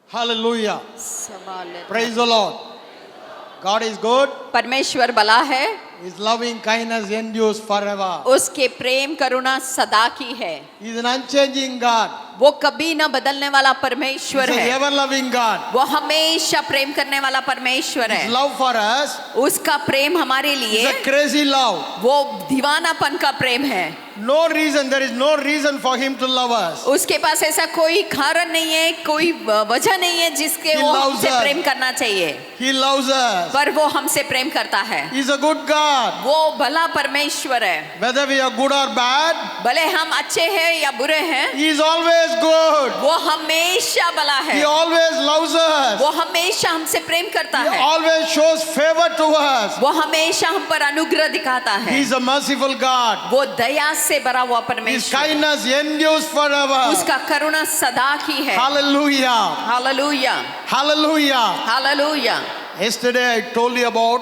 Hallelujah. Praise the Lord. God is good. परमेश्वर भला है, His loving kindness endures forever. उसके प्रेम करुणा सदा की है, He is an unchanging God. वो कभी न बदलने वाला He परमेश्वर is an है, ever-loving God. वो हमेशा प्रेम करने वाला परमेश्वर His है। love for us उसका प्रेम हमारे is लिए a crazy love. वो दीवानापन का प्रेम है। No reason, there is no reason for Him to love us. उसके पास ऐसा कोई कारण नहीं है, कोई वजह नहीं है जिसके He वो loves हमसे us. प्रेम करना चाहिए, He loves us. पर वो हमसे प्रेम करता है। He is a good God. वो भला परमेश्वर है, Whether we are good or bad, भले हम अच्छे हैं या बुरे हैं, He is always good. वो हमेशा भला He है, always loves us. वो हमेशा हमसे प्रेम करता He है, always shows favor to us. वो हमेशा हम पर अनुग्रह दिखाता He है, is a merciful God. वो दया से भरा हुआ His परमेश्वर, kindness endures forever. उसका करुणा सदा की है। Hallelujah. Hallelujah, Hallelujah. Hallelujah. Yesterday I told you about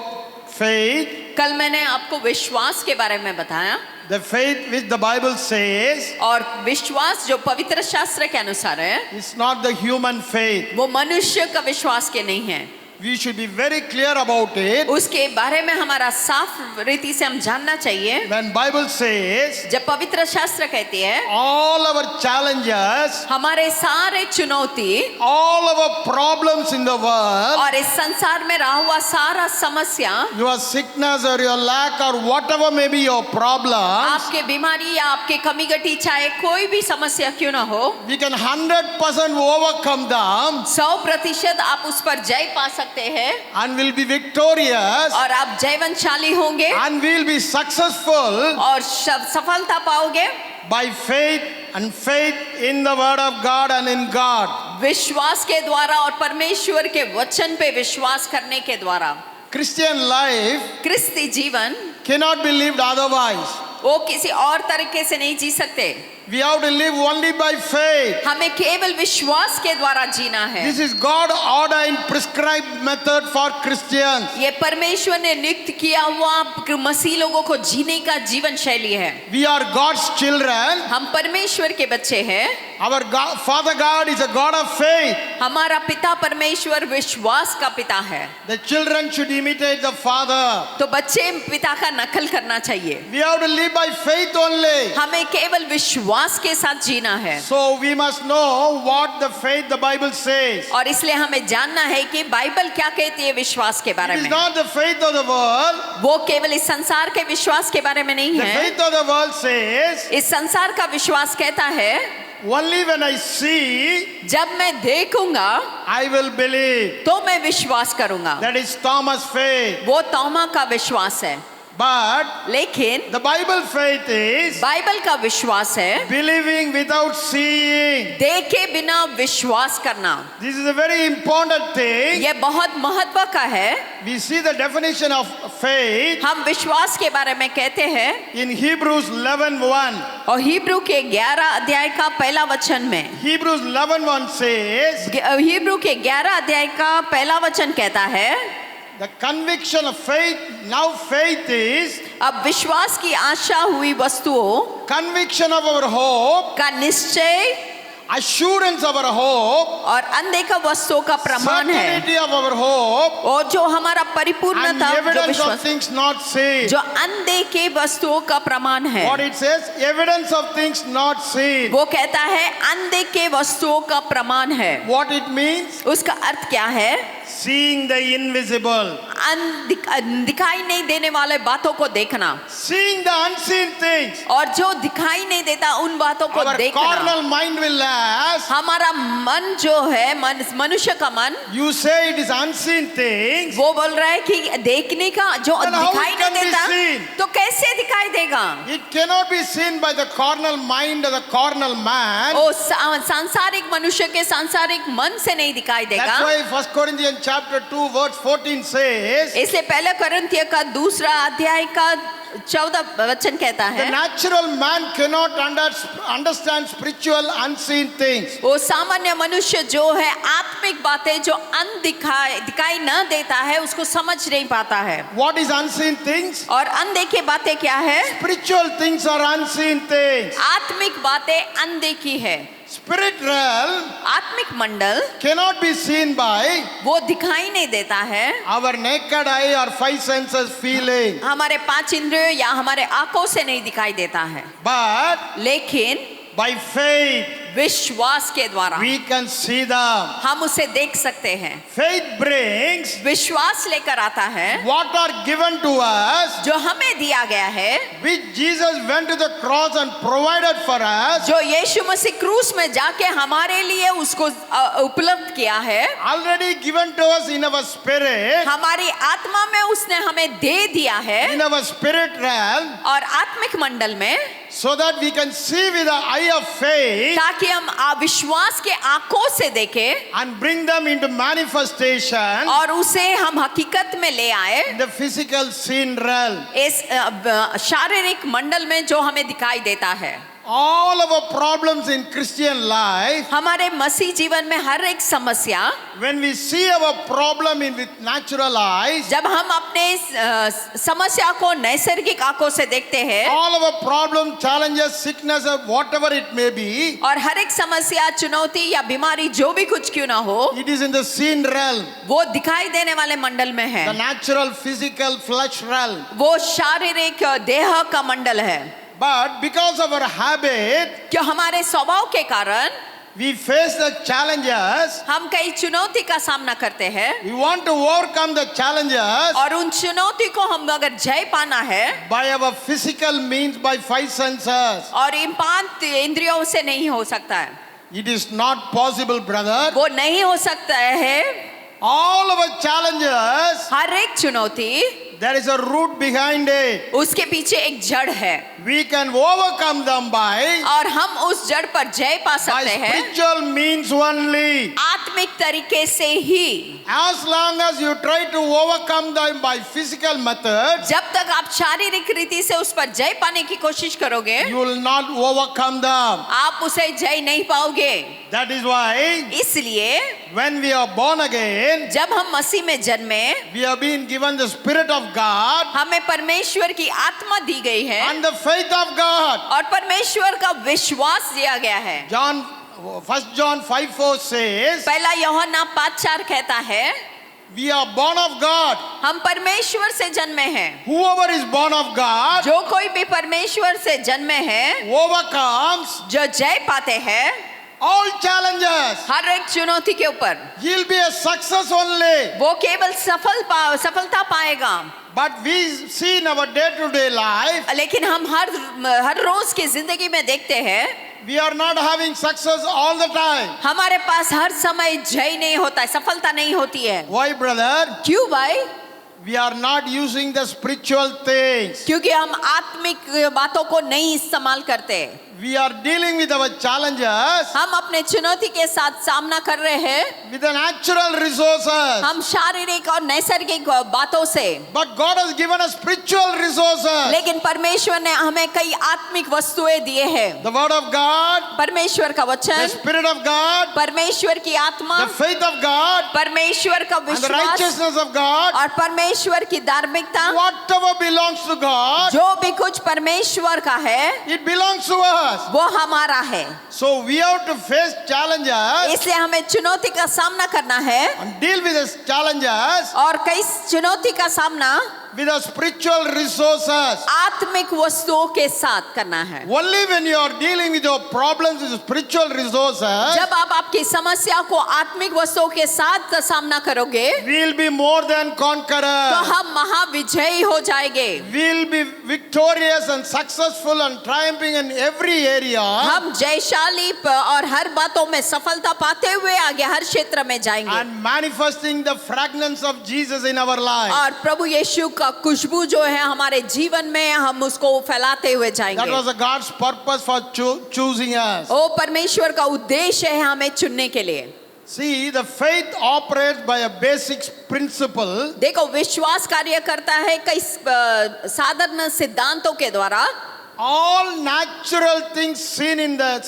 faith. कल मैंने आपको विश्वास के बारे में बताया, The faith which the Bible says और विश्वास जो पवित्र शास्त्र के अनुसार है, is not the human faith. वो मनुष्य का विश्वास के नहीं है। We should be very clear about it. उसके बारे में हमारा साफ रीति से हम जानना चाहिए। When Bible says जब पवित्र शास्त्र कहती है all our challenges, हमारे सारे चुनौती all our problems in the world, और इस संसार में रहा हुआ सारा समस्या, your sickness or your lack or whatever may be your problems, आपके बीमारी या आपके कमी घटी चाहे कोई भी समस्या क्यों ना हो, we can 100% overcome them 100% आप उस पर जय पा सकते हैं and will be victorious और आप जयवंतशाली होंगे and will be successful और सफलता पाओगे by faith and faith in the word of God and in God. विश्वास के द्वारा और परमेश्वर के वचन पे विश्वास करने के द्वारा। Christian life क्रिस्ती जीवन cannot be lived otherwise. वो किसी और तरीके से नहीं जी सकते, We have to live only by faith. हमें केवल विश्वास के द्वारा जीना है। This is God ordained prescribed method for Christians. ये परमेश्वर ने नियुक्त किया हुआ मसीह लोगों को जीने का जीवन शैली है। We are God's children. हम परमेश्वर के बच्चे हैं। Our God, Father God is a God of faith. हमारा पिता परमेश्वर विश्वास का पिता है। The children should imitate the Father. तो बच्चे पिता का नकल करना चाहिए। We have to live by faith only. हमें केवल विश्वास के साथ जीना है। So we must know what the faith the Bible says. और इसलिए हमें जानना है कि बाइबल क्या कहती है विश्वास के बारे It is में। not the faith of the world. वो केवल इस संसार के विश्वास के बारे में नहीं The है। faith of the world says इस संसार का विश्वास कहता है only when I see जब मैं देखूंगा I will believe. तो मैं विश्वास करूंगा। That is Thomas' faith. वो तोमा का विश्वास है। But लेकिन the Bible faith is Bible का विश्वास है believing without seeing. देखे बिना विश्वास करना। This is a very important thing. यह बहुत महत्व का है। We see the definition of faith हम विश्वास के बारे में कहते हैं in Hebrews 11:1. और हिब्रू के 11 अध्याय का पहला वचन में। Hebrews 11:1 says हिब्रू के 11 अध्याय का पहला वचन कहता है the conviction of faith. Now faith is अब विश्वास की आशा हुई वस्तुओं conviction of our hope, का निश्चय assurance of our hope, और अनदेखा वस्तुओं का प्रमाण है, certainty of our hope, और जो हमारा and परिपूर्णता जो evidence of विश्वास things not seen. जो अनदेखे वस्तुओं का प्रमाण है। What it says, evidence of things not seen. वो कहता है अनदेखे वस्तुओं का प्रमाण है। What it means? उसका अर्थ क्या है? Seeing the invisible, दिखाई नहीं देने वाले बातों को देखना seeing the unseen things. और जो दिखाई नहीं देता उन बातों को Our देखना। carnal mind will ask, हमारा मन जो है मनुष्य का मन you say it is unseen things, वो बोल रहा है कि देखने का जो Then how दिखाई it नहीं can be देता seen? तो कैसे दिखाई देगा? it cannot be seen by the carnal mind or the carnal man. ओ सांसारिक मनुष्य के सांसारिक मन से नहीं दिखाई That's देगा। why 1 Corinthians chapter 2 verse 14 says, इसलिए पहले कोरिन्थियों का 2 अध्याय का 14 वचन कहता the है natural man cannot understand spiritual unseen things. वो सामान्य मनुष्य जो है आत्मिक बातें जो दिखाई न देता है उसको समझ नहीं पाता है। What is unseen things? और अनदेखी बातें क्या है? Spiritual things are unseen things. आत्मिक बातें अनदेखी है। Spirit realm आत्मिक मंडल cannot be seen by वो दिखाई नहीं देता है our naked eye or five senses feeling, हमारे 5 इंद्रियों या हमारे आंखों से नहीं दिखाई देता है, but लेकिन by faith विश्वास के द्वारा we can see them. हम उसे देख सकते हैं। Faith brings विश्वास लेकर आता है what are given to us, जो हमें दिया गया है, which Jesus went to the cross and provided for us, जो यीशु मसीह क्रूस में जाके हमारे लिए उसको उपलब्ध किया है, already given to us in our spirit, हमारी आत्मा में उसने हमें दे दिया है in our spirit realm, और आत्मिक मंडल में, so that we can see with the eye of faith ताकि हम विश्वास के आंखों से देखें and bring them into manifestation और उसे हम हकीकत में ले आए in the physical seen realm. इस शारीरिक मंडल में जो हमें दिखाई देता है। All of our problems in Christian life, हमारे मसीह जीवन में हर एक समस्या, when we see our problem in with natural eyes, जब हम अपने समस्या को नैसर्गिक आंखों से देखते हैं, all of our problem, challenges, sickness, or whatever it may be, और हर एक समस्या, चुनौती या बीमारी जो भी कुछ क्यों ना हो, it is in the seen realm, वो दिखाई देने वाले मंडल में है, the natural, physical, flesh realm. वो शारीरिक देह का मंडल है। But because of our habit, क्यों हमारे स्वभाव के कारण we face the challenges. हम कई चुनौती का सामना करते हैं We want to overcome the challenges और उन चुनौती को हम अगर जय पाना है by our physical means, by five senses. और इन 5 इंद्रियों से नहीं हो सकता है, It is not possible, brother. वो नहीं हो सकता है। All of our challenges, हर एक चुनौती there is a root behind it. उसके पीछे एक जड़ है We can overcome them by और हम उस जड़ पर जय पा सकते हैं spiritual means only. आत्मिक तरीके से ही। As long as you try to overcome them by physical methods, जब तक आप शारीरिक रीति से उस पर जय पाने की कोशिश करोगे, you will not overcome them. आप उसे जय नहीं पाओगे। That is why इसलिए when we are born again, जब हम मसीह में जन्मे, we have been given the Spirit of God हमें परमेश्वर की आत्मा दी गई है and the faith of God. और परमेश्वर का विश्वास दिया गया है। First John 5:4 says, पहला यूहन्ना 5:4 कहता है, we are born of God. हम परमेश्वर से जन्मे हैं। Whoever is born of God जो कोई भी परमेश्वर से जन्मे हैं, overcomes जो जय पाते हैं all challenges. हर एक चुनौती के ऊपर, He'll be a success only. वो केवल सफलता पाएगा। But we see in our day-to-day life, लेकिन हम हर रोज की जिंदगी में देखते हैं, we are not having success all the time. हमारे पास हर समय जय नहीं होता है, सफलता नहीं होती है। Why, brother? क्यों भाई? We are not using the spiritual things. क्योंकि हम आत्मिक बातों को नहीं इस्तेमाल करते। We are dealing with our challenges हम अपने चुनौती के साथ सामना कर रहे हैं with the natural resources. हम शारीरिक और नैसर्गिक बातों से, But God has given us spiritual resources. लेकिन परमेश्वर ने हमें कई आत्मिक वस्तुएं दिए हैं। The word of God, परमेश्वर का the वचन, Spirit of God, परमेश्वर की आत्मा, the faith of God, परमेश्वर का and the विश्वास righteousness of God. और परमेश्वर की धार्मिकता, Whatever belongs to God, जो भी कुछ परमेश्वर का है it belongs to us. वो हमारा है। So we have to face challenges इसलिए हमें चुनौती का सामना करना है and deal with these challenges और कई चुनौती का सामना with the spiritual resources. आत्मिक वस्तुओं के साथ करना है। Only when you are dealing with your problems with spiritual resources, जब आप आपकी समस्या को आत्मिक वस्तुओं के साथ सामना करोगे, we will be more than तो conquerors. हम महाविजयी हो जाएंगे। We will be victorious and successful and triumphing in every area. हम जयशाली और हर बातों में सफलता पाते हुए आगे हर क्षेत्र में जाएंगे And manifesting the fragrance of Jesus in our life. और प्रभु यीशु का खुशबू जो है हमारे जीवन में हम उसको फैलाते हुए That जाएंगे। was God's purpose for choosing us. ओ परमेश्वर का उद्देश्य है हमें चुनने के लिए। See, the faith operates by a basic principle. देखो विश्वास कार्य करता है कई साधारण सिद्धांतों के द्वारा। All natural things seen in the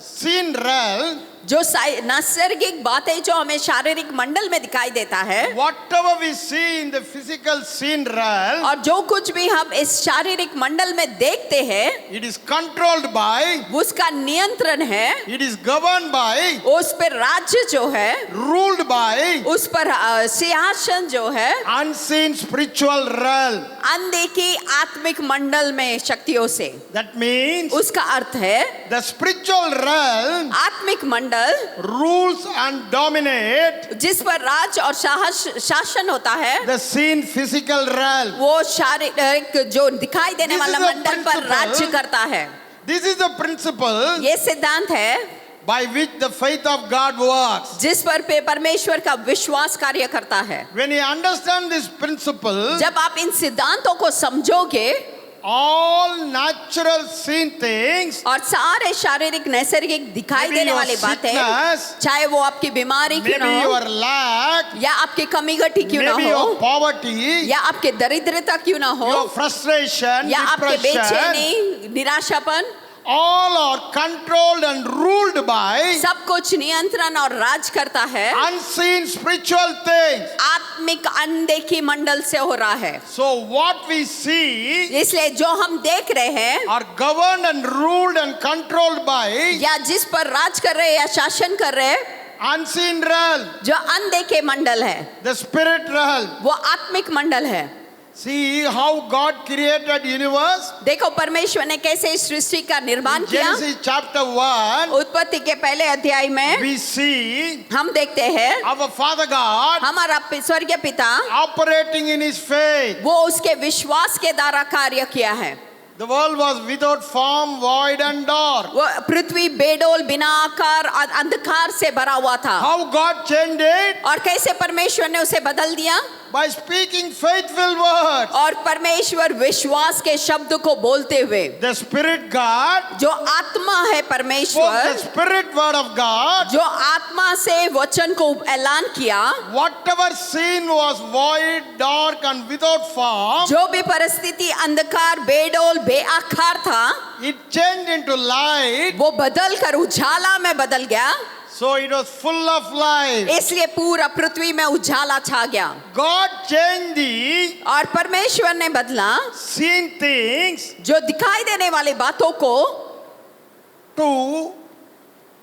seen realm, जो नैसर्गिक बातें जो हमें शारीरिक मंडल में दिखाई देता है, whatever we see in the physical seen realm, और जो कुछ भी हम इस शारीरिक मंडल में देखते हैं, it is controlled by, उसका नियंत्रण है, it is governed by, उस पर राज्य जो है, ruled by उस पर सिंहासन जो है, unseen spiritual realm. अनदेखी आत्मिक मंडल में शक्तियों से। That means उसका अर्थ है the spiritual realm आत्मिक मंडल rules and dominate जिस पर राज और शासन होता है, the seen physical realm. वो शारीरिक जो दिखाई देने This वाला is the मंडल पर principle. राज्य करता है। This is the principle ये सिद्धांत है by which the faith of God works. जिस पर परमेश्वर का विश्वास कार्य करता है। When you understand this principle, जब आप इन सिद्धांतों को समझोगे, all natural seen things, और सारे शारीरिक नैसर्गिक दिखाई maybe देने your वाली बातें, sickness, चाहे वो आपकी बीमारी क्यों maybe ना हो, your lack, या आपकी कमी घटी क्यों ना maybe हो, your poverty, या आपके दरिद्रता क्यों ना हो, your frustration, या आपके depression, बेचैनी, निराशापन, all are controlled and ruled by सब कुछ नियंत्रण और राज करता है unseen spiritual things. आत्मिक अनदेखी मंडल से हो रहा है। So what we see इसलिए जो हम देख रहे हैं are governed and ruled and controlled by या जिस पर राज कर रहे हैं या शासन कर रहे हैं, unseen realm, जो अनदेखे मंडल है, the spirit realm. वो आत्मिक मंडल है। See how God created universe. देखो परमेश्वर ने कैसे इस सृष्टि का निर्माण किया। Genesis chapter 1, उत्पत्ति के पहले अध्याय में we see हम देखते हैं our Father God हमारा स्वर्गीय पिता operating in His faith. वो उसके विश्वास के द्वारा कार्य किया है। The world was without form, void and dark. वो पृथ्वी बेडोल, बिना आकार और अंधकार से भरा हुआ था। How God changed it? और कैसे परमेश्वर ने उसे बदल दिया? By speaking faithful words. और परमेश्वर विश्वास के शब्द को बोलते हुए, The Spirit God जो आत्मा है spoke परमेश्वर, the Spirit word of God. जो आत्मा से वचन को ऐलान किया, Whatever sin was void, dark and without form, जो भी परिस्थिति अंधकार, बेडोल, बेआकार था, it changed into light. वो बदल कर उजाला में बदल गया। So it was full of light. इसलिए पूरा पृथ्वी में उजाला छा गया। God changed the और परमेश्वर ने बदला seen things जो दिखाई देने वाली बातों को to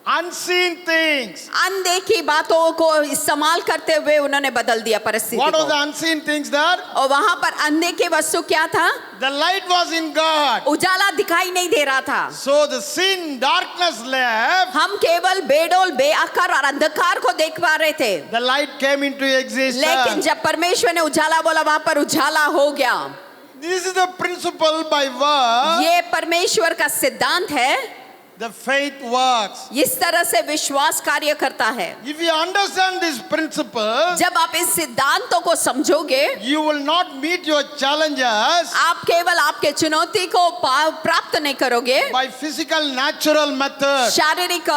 unseen things. अनदेखी बातों को इस्तेमाल करते हुए उन्होंने बदल दिया परिस्थिति What was the को। unseen things there? और वहां पर अनदेखी वस्तु क्या था? The light was in God. उजाला दिखाई नहीं दे रहा था। So the sin, darkness left. हम केवल बेडोल, बेआकार और अंधकार को देख पा रहे थे। The light came into लेकिन existence. जब परमेश्वर ने उजाला बोला, वहां पर उजाला हो गया। This is the principle by which ये परमेश्वर का सिद्धांत है। the faith works. इस तरह से विश्वास कार्य करता है। If you understand this principle, जब आप इस सिद्धांतों को समझोगे, you will not meet your challenges आप केवल आपके चुनौती को प्राप्त नहीं करोगे by physical, natural method. शारीरिक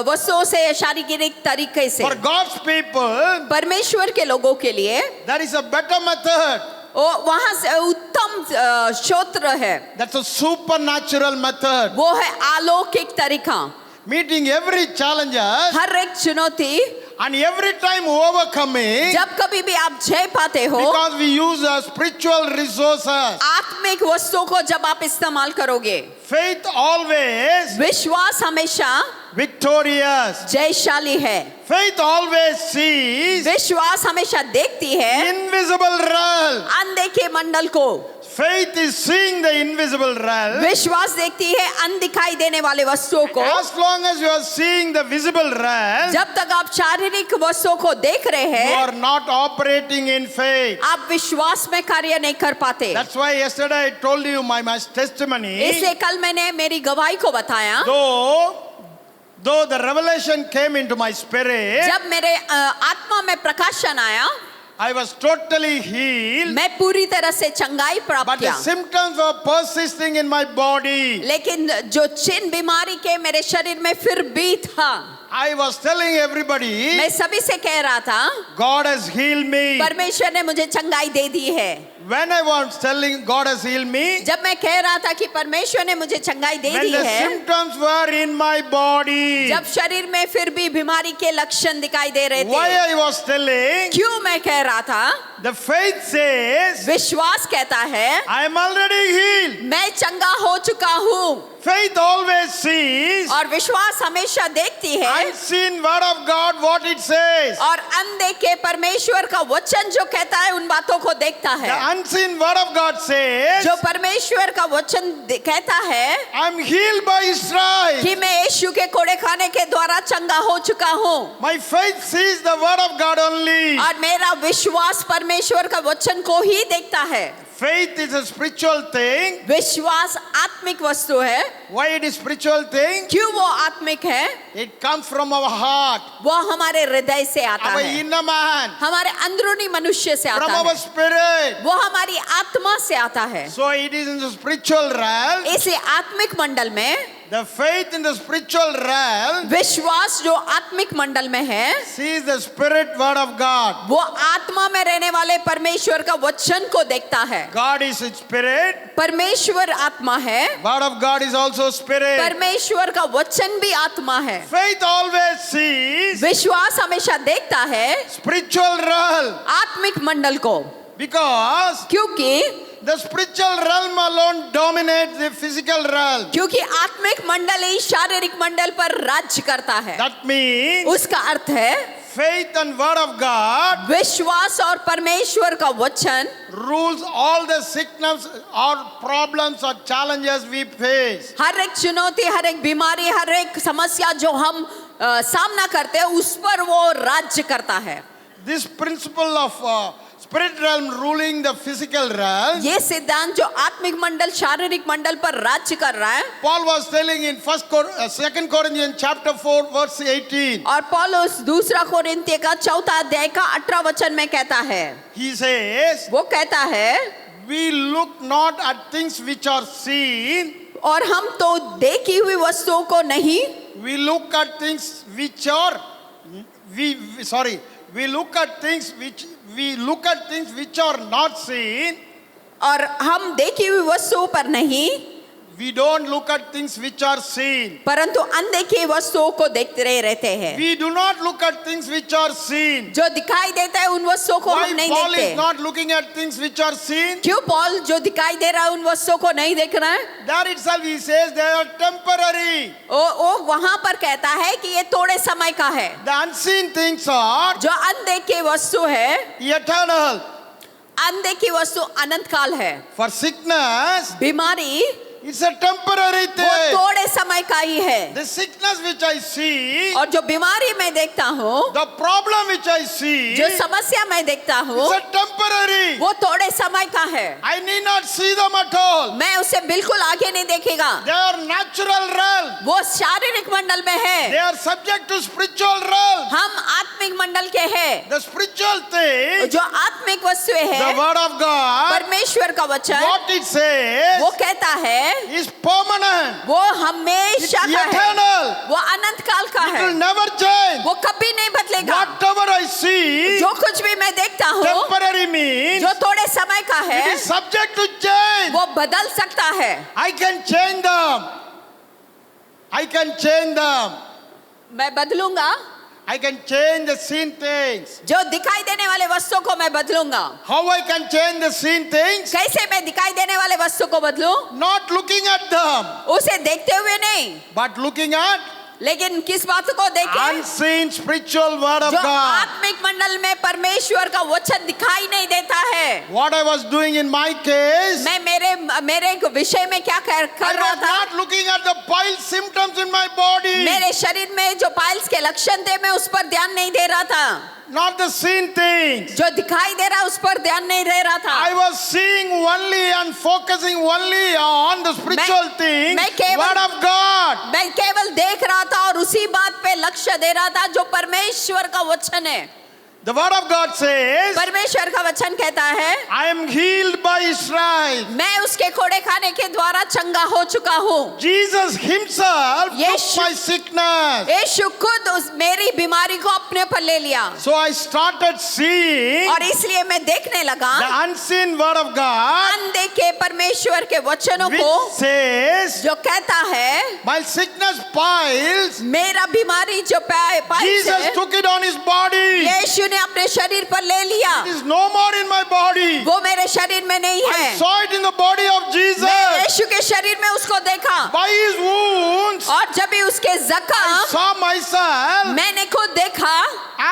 वस्तुओं से, शारीरिक तरीके से। For God's people, परमेश्वर के लोगों के लिए there is a better method. वहां से उत्तम स्रोत है, That's a supernatural method. वो है अलौकिक तरीका। Meeting every challenges हर एक चुनौती, and every time overcoming, जब कभी भी आप जय पाते हो, because we use spiritual resources. आत्मिक वस्तुओं को जब आप इस्तेमाल करोगे, Faith always विश्वास हमेशा victorious. जयशाली है। Faith always sees विश्वास हमेशा देखती है invisible realm. अनदेखे मंडल को। Faith is seeing the invisible realm. विश्वास देखती है अनदिखाई देने वाले वस्तुओं को। As long as you are seeing the visible realm, जब तक आप शारीरिक वस्तुओं को देख रहे you हैं, are not operating in faith. आप विश्वास में कार्य नहीं कर पाते। That's why yesterday I told you my testimony. इसलिए कल मैंने मेरी गवाही को बताया। Though the revelation came into my spirit, जब मेरे आत्मा में प्रकाशन आया, I was totally healed, मैं पूरी तरह से चंगाई प्राप्त but the किया। symptoms were persisting in my body. लेकिन जो चिन्ह बीमारी के मेरे शरीर में फिर भी था। I was telling everybody, मैं सभी से कह रहा था, God has healed me. परमेश्वर ने मुझे चंगाई दे दी है। When I was telling God has healed me, जब मैं कह रहा था कि परमेश्वर ने मुझे चंगाई दे when दी the है, symptoms were in my body, जब शरीर में फिर भी बीमारी के लक्षण दिखाई दे रहे why थे, I was telling, क्यों मैं कह रहा था? The faith says, विश्वास कहता है I am already healed. मैं चंगा हो चुका हूँ, Faith always sees और विश्वास हमेशा देखती है unseen word of God what it says. और अनदेखे परमेश्वर का वचन जो कहता है उन बातों को देखता The है। unseen word of God says, जो परमेश्वर का वचन कहता है I am healed by His stripes. कि मैं यीशु के कोड़े खाने के द्वारा चंगा हो चुका हूँ, My faith sees the word of God only. और मेरा विश्वास परमेश्वर का वचन को ही देखता है। Faith is a spiritual thing. विश्वास आत्मिक वस्तु है। Why it is spiritual thing? क्यों वो आत्मिक है? It comes from our heart, वो हमारे हृदय से आता our है, inner man, हमारे अंदरूनी मनुष्य से from आता our है, spirit. वो हमारी आत्मा से आता है। So it is in the spiritual realm. इसे आत्मिक मंडल में, The faith in the spiritual realm विश्वास जो आत्मिक मंडल में है, sees the spirit word of God. वो आत्मा में रहने वाले परमेश्वर का वचन को देखता है। God is a spirit. परमेश्वर आत्मा है, Word of God is also spirit. परमेश्वर का वचन भी आत्मा है। Faith always sees विश्वास हमेशा देखता है spiritual realm आत्मिक मंडल को, because क्योंकि the spiritual realm alone dominates the physical realm. क्योंकि आत्मिक मंडल ही शारीरिक मंडल पर राज्य करता है। That means उसका अर्थ है faith and word of God विश्वास और परमेश्वर का वचन rules all the sickness or problems or challenges we face. हर एक चुनौती, हर एक बीमारी, हर एक समस्या जो हम सामना करते हैं उस पर वो राज्य करता है। This principle of spirit realm ruling the physical realm, ये सिद्धांत जो आत्मिक मंडल शारीरिक मंडल पर राज्य कर रहा है, Paul was telling in 2 Corinthians chapter 4 verse 18. और पौलुस दूसरा कोरिन्थियों का 4 अध्याय का 18 वचन में कहता है, He says, वो कहता है, we look not at things which are seen, और हम तो देखी हुई वस्तुओं को नहीं, we look at things which are we look at things which are not seen. और हम देखी हुई वस्तुओं पर नहीं, We don't look at things which are seen. परंतु अनदेखी वस्तुओं को देखते रहते हैं। We do not look at things which are seen. जो दिखाई देता है उन वस्तुओं को हम Why नहीं Paul is देखते। not looking at things which are seen? क्यों पॉल जो दिखाई दे रहा है उन वस्तुओं को नहीं देख रहा है? There itself he says they are temporary. वो वहां पर कहता है कि ये थोड़े समय का है। The unseen things are जो अनदेखी वस्तु है, eternal. अनदेखी वस्तु अनंत काल है। For sickness, बीमारी it's a temporary वो thing. थोड़े समय का ही है, The sickness which I see, और जो बीमारी मैं देखता हूँ, the problem which I see, जो it's समस्या मैं देखता हूँ, a temporary. वो थोड़े समय का है। I need not see them at all. मैं उसे बिल्कुल आगे नहीं देखेगा। They are natural realm. वो शारीरिक मंडल में है, They are subject to spiritual realm. हम आत्मिक मंडल के हैं। The spiritual thing, जो आत्मिक वस्तुएं the हैं, word of God, परमेश्वर का वचन what it says वो कहता है is permanent. वो हमेशा It's का है, eternal. वो अनंत काल का It है, will never change. वो कभी नहीं बदलेगा। Whatever I see, जो कुछ भी मैं देखता हूँ, temporary means जो थोड़े समय का it है, is subject to change. वो बदल सकता है। I can change them. I can change them. मैं बदलूंगा, I can change the seen things. जो दिखाई देने वाले वस्तुओं को मैं बदलूंगा। How I can change the seen things? कैसे मैं दिखाई देने वाले वस्तु को बदलूं? Not looking at them, उसे देखते हुए नहीं, but looking at लेकिन किस बात को देखें? unseen spiritual word of जो God. आत्मिक मंडल में परमेश्वर का वचन दिखाई नहीं देता है। What I was doing in my case, मैं मेरे विषय में क्या कर I रहा was था? not looking at the pile symptoms in my body. मेरे शरीर में जो पाइल्स के लक्षण थे मैं उस पर ध्यान नहीं दे रहा था। Not the seen things. जो दिखाई दे रहा उस पर ध्यान नहीं दे रहा था। I was seeing only and focusing only on the spiritual thing, मैं केवल- word of God. मैं केवल देख रहा था और उसी बात पे लक्ष्य दे रहा था जो परमेश्वर का वचन है। The word of God says, परमेश्वर का वचन कहता है, I am healed by Israel. मैं उसके कोड़े खाने के द्वारा चंगा हो चुका हूँ। Jesus himself took Yeshu- my sickness. यीशु खुद उस मेरी बीमारी को अपने पर ले लिया, So I started seeing और इसलिए मैं देखने लगा the unseen word of God, अनदेखे परमेश्वर के वचनों which को, says, जो कहता है my sickness piles, मेरा बीमारी जो पाइल्स Jesus है, took it on his body. यीशु ने अपने शरीर पर ले लिया, It is no more in my body. वो मेरे शरीर में नहीं I है। saw it in the body of Jesus. मैं यीशु के शरीर में उसको देखा, By his wounds, और जब भी उसके I जख्म saw myself मैंने खुद देखा,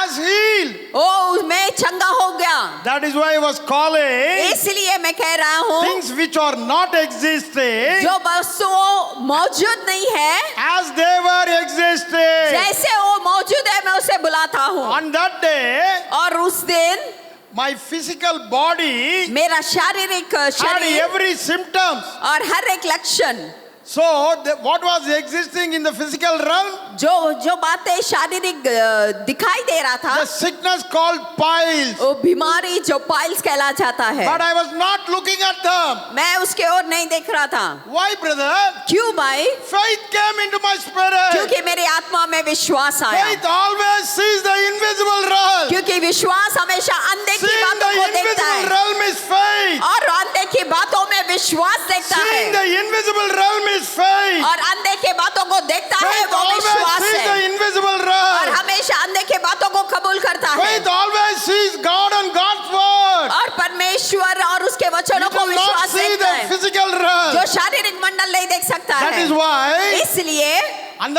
as healed. ओ मैं चंगा हो गया। That is why I was calling इसलिए मैं कह रहा हूँ, things which are not existing जो वस्तुओं मौजूद नहीं है, as they were existing. जैसे वो मौजूद है मैं उसे बुलाता हूँ। On that day, और उस दिन my physical body मेरा शारीरिक had शरीर every symptoms. और hर एक लक्षण, So, what was existing in the physical realm? जो बातें शारीरिक दिखाई दे रहा था, The sickness called piles. वो बीमारी जो पाइल्स कहला जाता है, But I was not looking at them. मैं उसके ओर नहीं देख रहा था। Why, brother? क्यों भाई? Faith came into my spirit. क्योंकि मेरी आत्मा में विश्वास आया, Faith always sees the invisible realm. क्योंकि विश्वास हमेशा अंधे की Seeing the बातों को देखता invisible है, realm is faith. और अंधे की बातों में विश्वास देखता Seeing है, the invisible realm is faith. और अंधे के बातों को देखता है, Faith वो always विश्वास sees the है, invisible और realm. हमेशा अंधे के बातों को कबूल करता है, Faith always sees God and God's word. और परमेश्वर और उसके You वचनों को do not विश्वास see देखता the है, physical जो realm. शारीरिक मंडल नहीं देख सकता That है। is why इसलिए on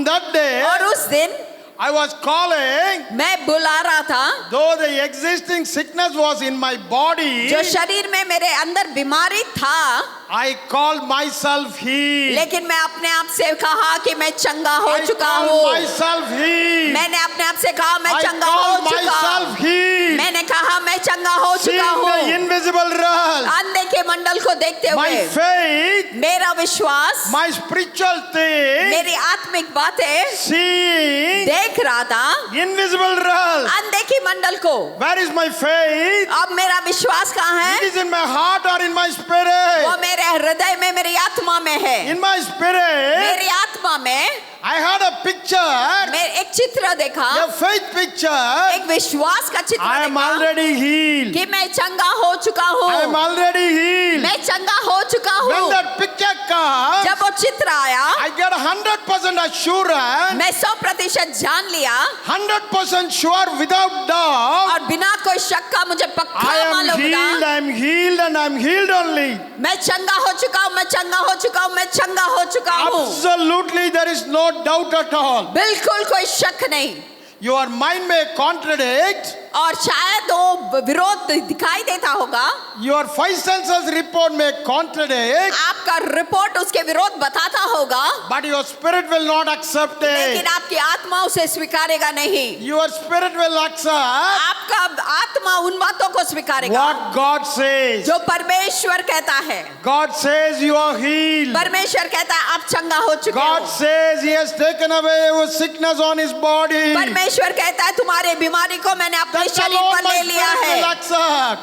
that day, और उस दिन I was calling, मैं बुला रहा था, though the existing sickness was in my body, जो शरीर में मेरे अंदर बीमारी था, I called myself healed. लेकिन मैं अपने आप से कहा कि मैं चंगा हो I चुका called हूँ। myself healed. मैंने अपने आप से कहा मैं I चंगा हो called चुका myself हूँ। healed. मैंने कहा मैं चंगा हो Seeing चुका the हूँ। invisible realm, अंधे के मंडल को देखते my हुए faith, मेरा विश्वास, my spiritual thing, मेरी आत्मिक बातें seeing देख रहा था, invisible realm. अंधे की मंडल को। Where is my faith? अब मेरा विश्वास कहाँ It है? is in my heart or in my वो spirit? मेरे हृदय में, मेरी आत्मा में है। In my spirit, मेरी आत्मा में I had a picture, मैं एक चित्र देखा, a faith picture. एक विश्वास का चित्र I am देखा already healed. कि मैं चंगा हो चुका I am हूँ, already healed. मैं चंगा हो चुका When हूँ। that picture comes, जब वो चित्र आया, I get 100% assurance, मैं 100% जान लिया, 100% sure without doubt. और बिना कोई शक का मुझे पक्का I am मालूम healed, था, I am healed, and I am healed only. मैं चंगा हो चुका हूँ, मैं चंगा हो चुका हूँ, मैं चंगा हो चुका हूँ। Absolutely, there is no doubt at all. बिल्कुल कोई शक नहीं। Your mind may contradict, और शायद वो विरोध दिखाई देता होगा, your five senses report may contradict, आपका रिपोर्ट उसके विरोध बताता होगा, but your spirit will not accept it. लेकिन आपकी आत्मा उसे स्वीकारेगा नहीं। Your spirit will accept आपका आत्मा उन बातों को स्वीकारेगा what God says. जो परमेश्वर कहता है। God says you are healed. परमेश्वर कहता है आप चंगा हो चुके God हो। says He has taken away your sickness on His body. परमेश्वर कहता है तुम्हारी बीमारी को मैंने अपने That शरीर alone पर my ले लिया spirit will है, accept.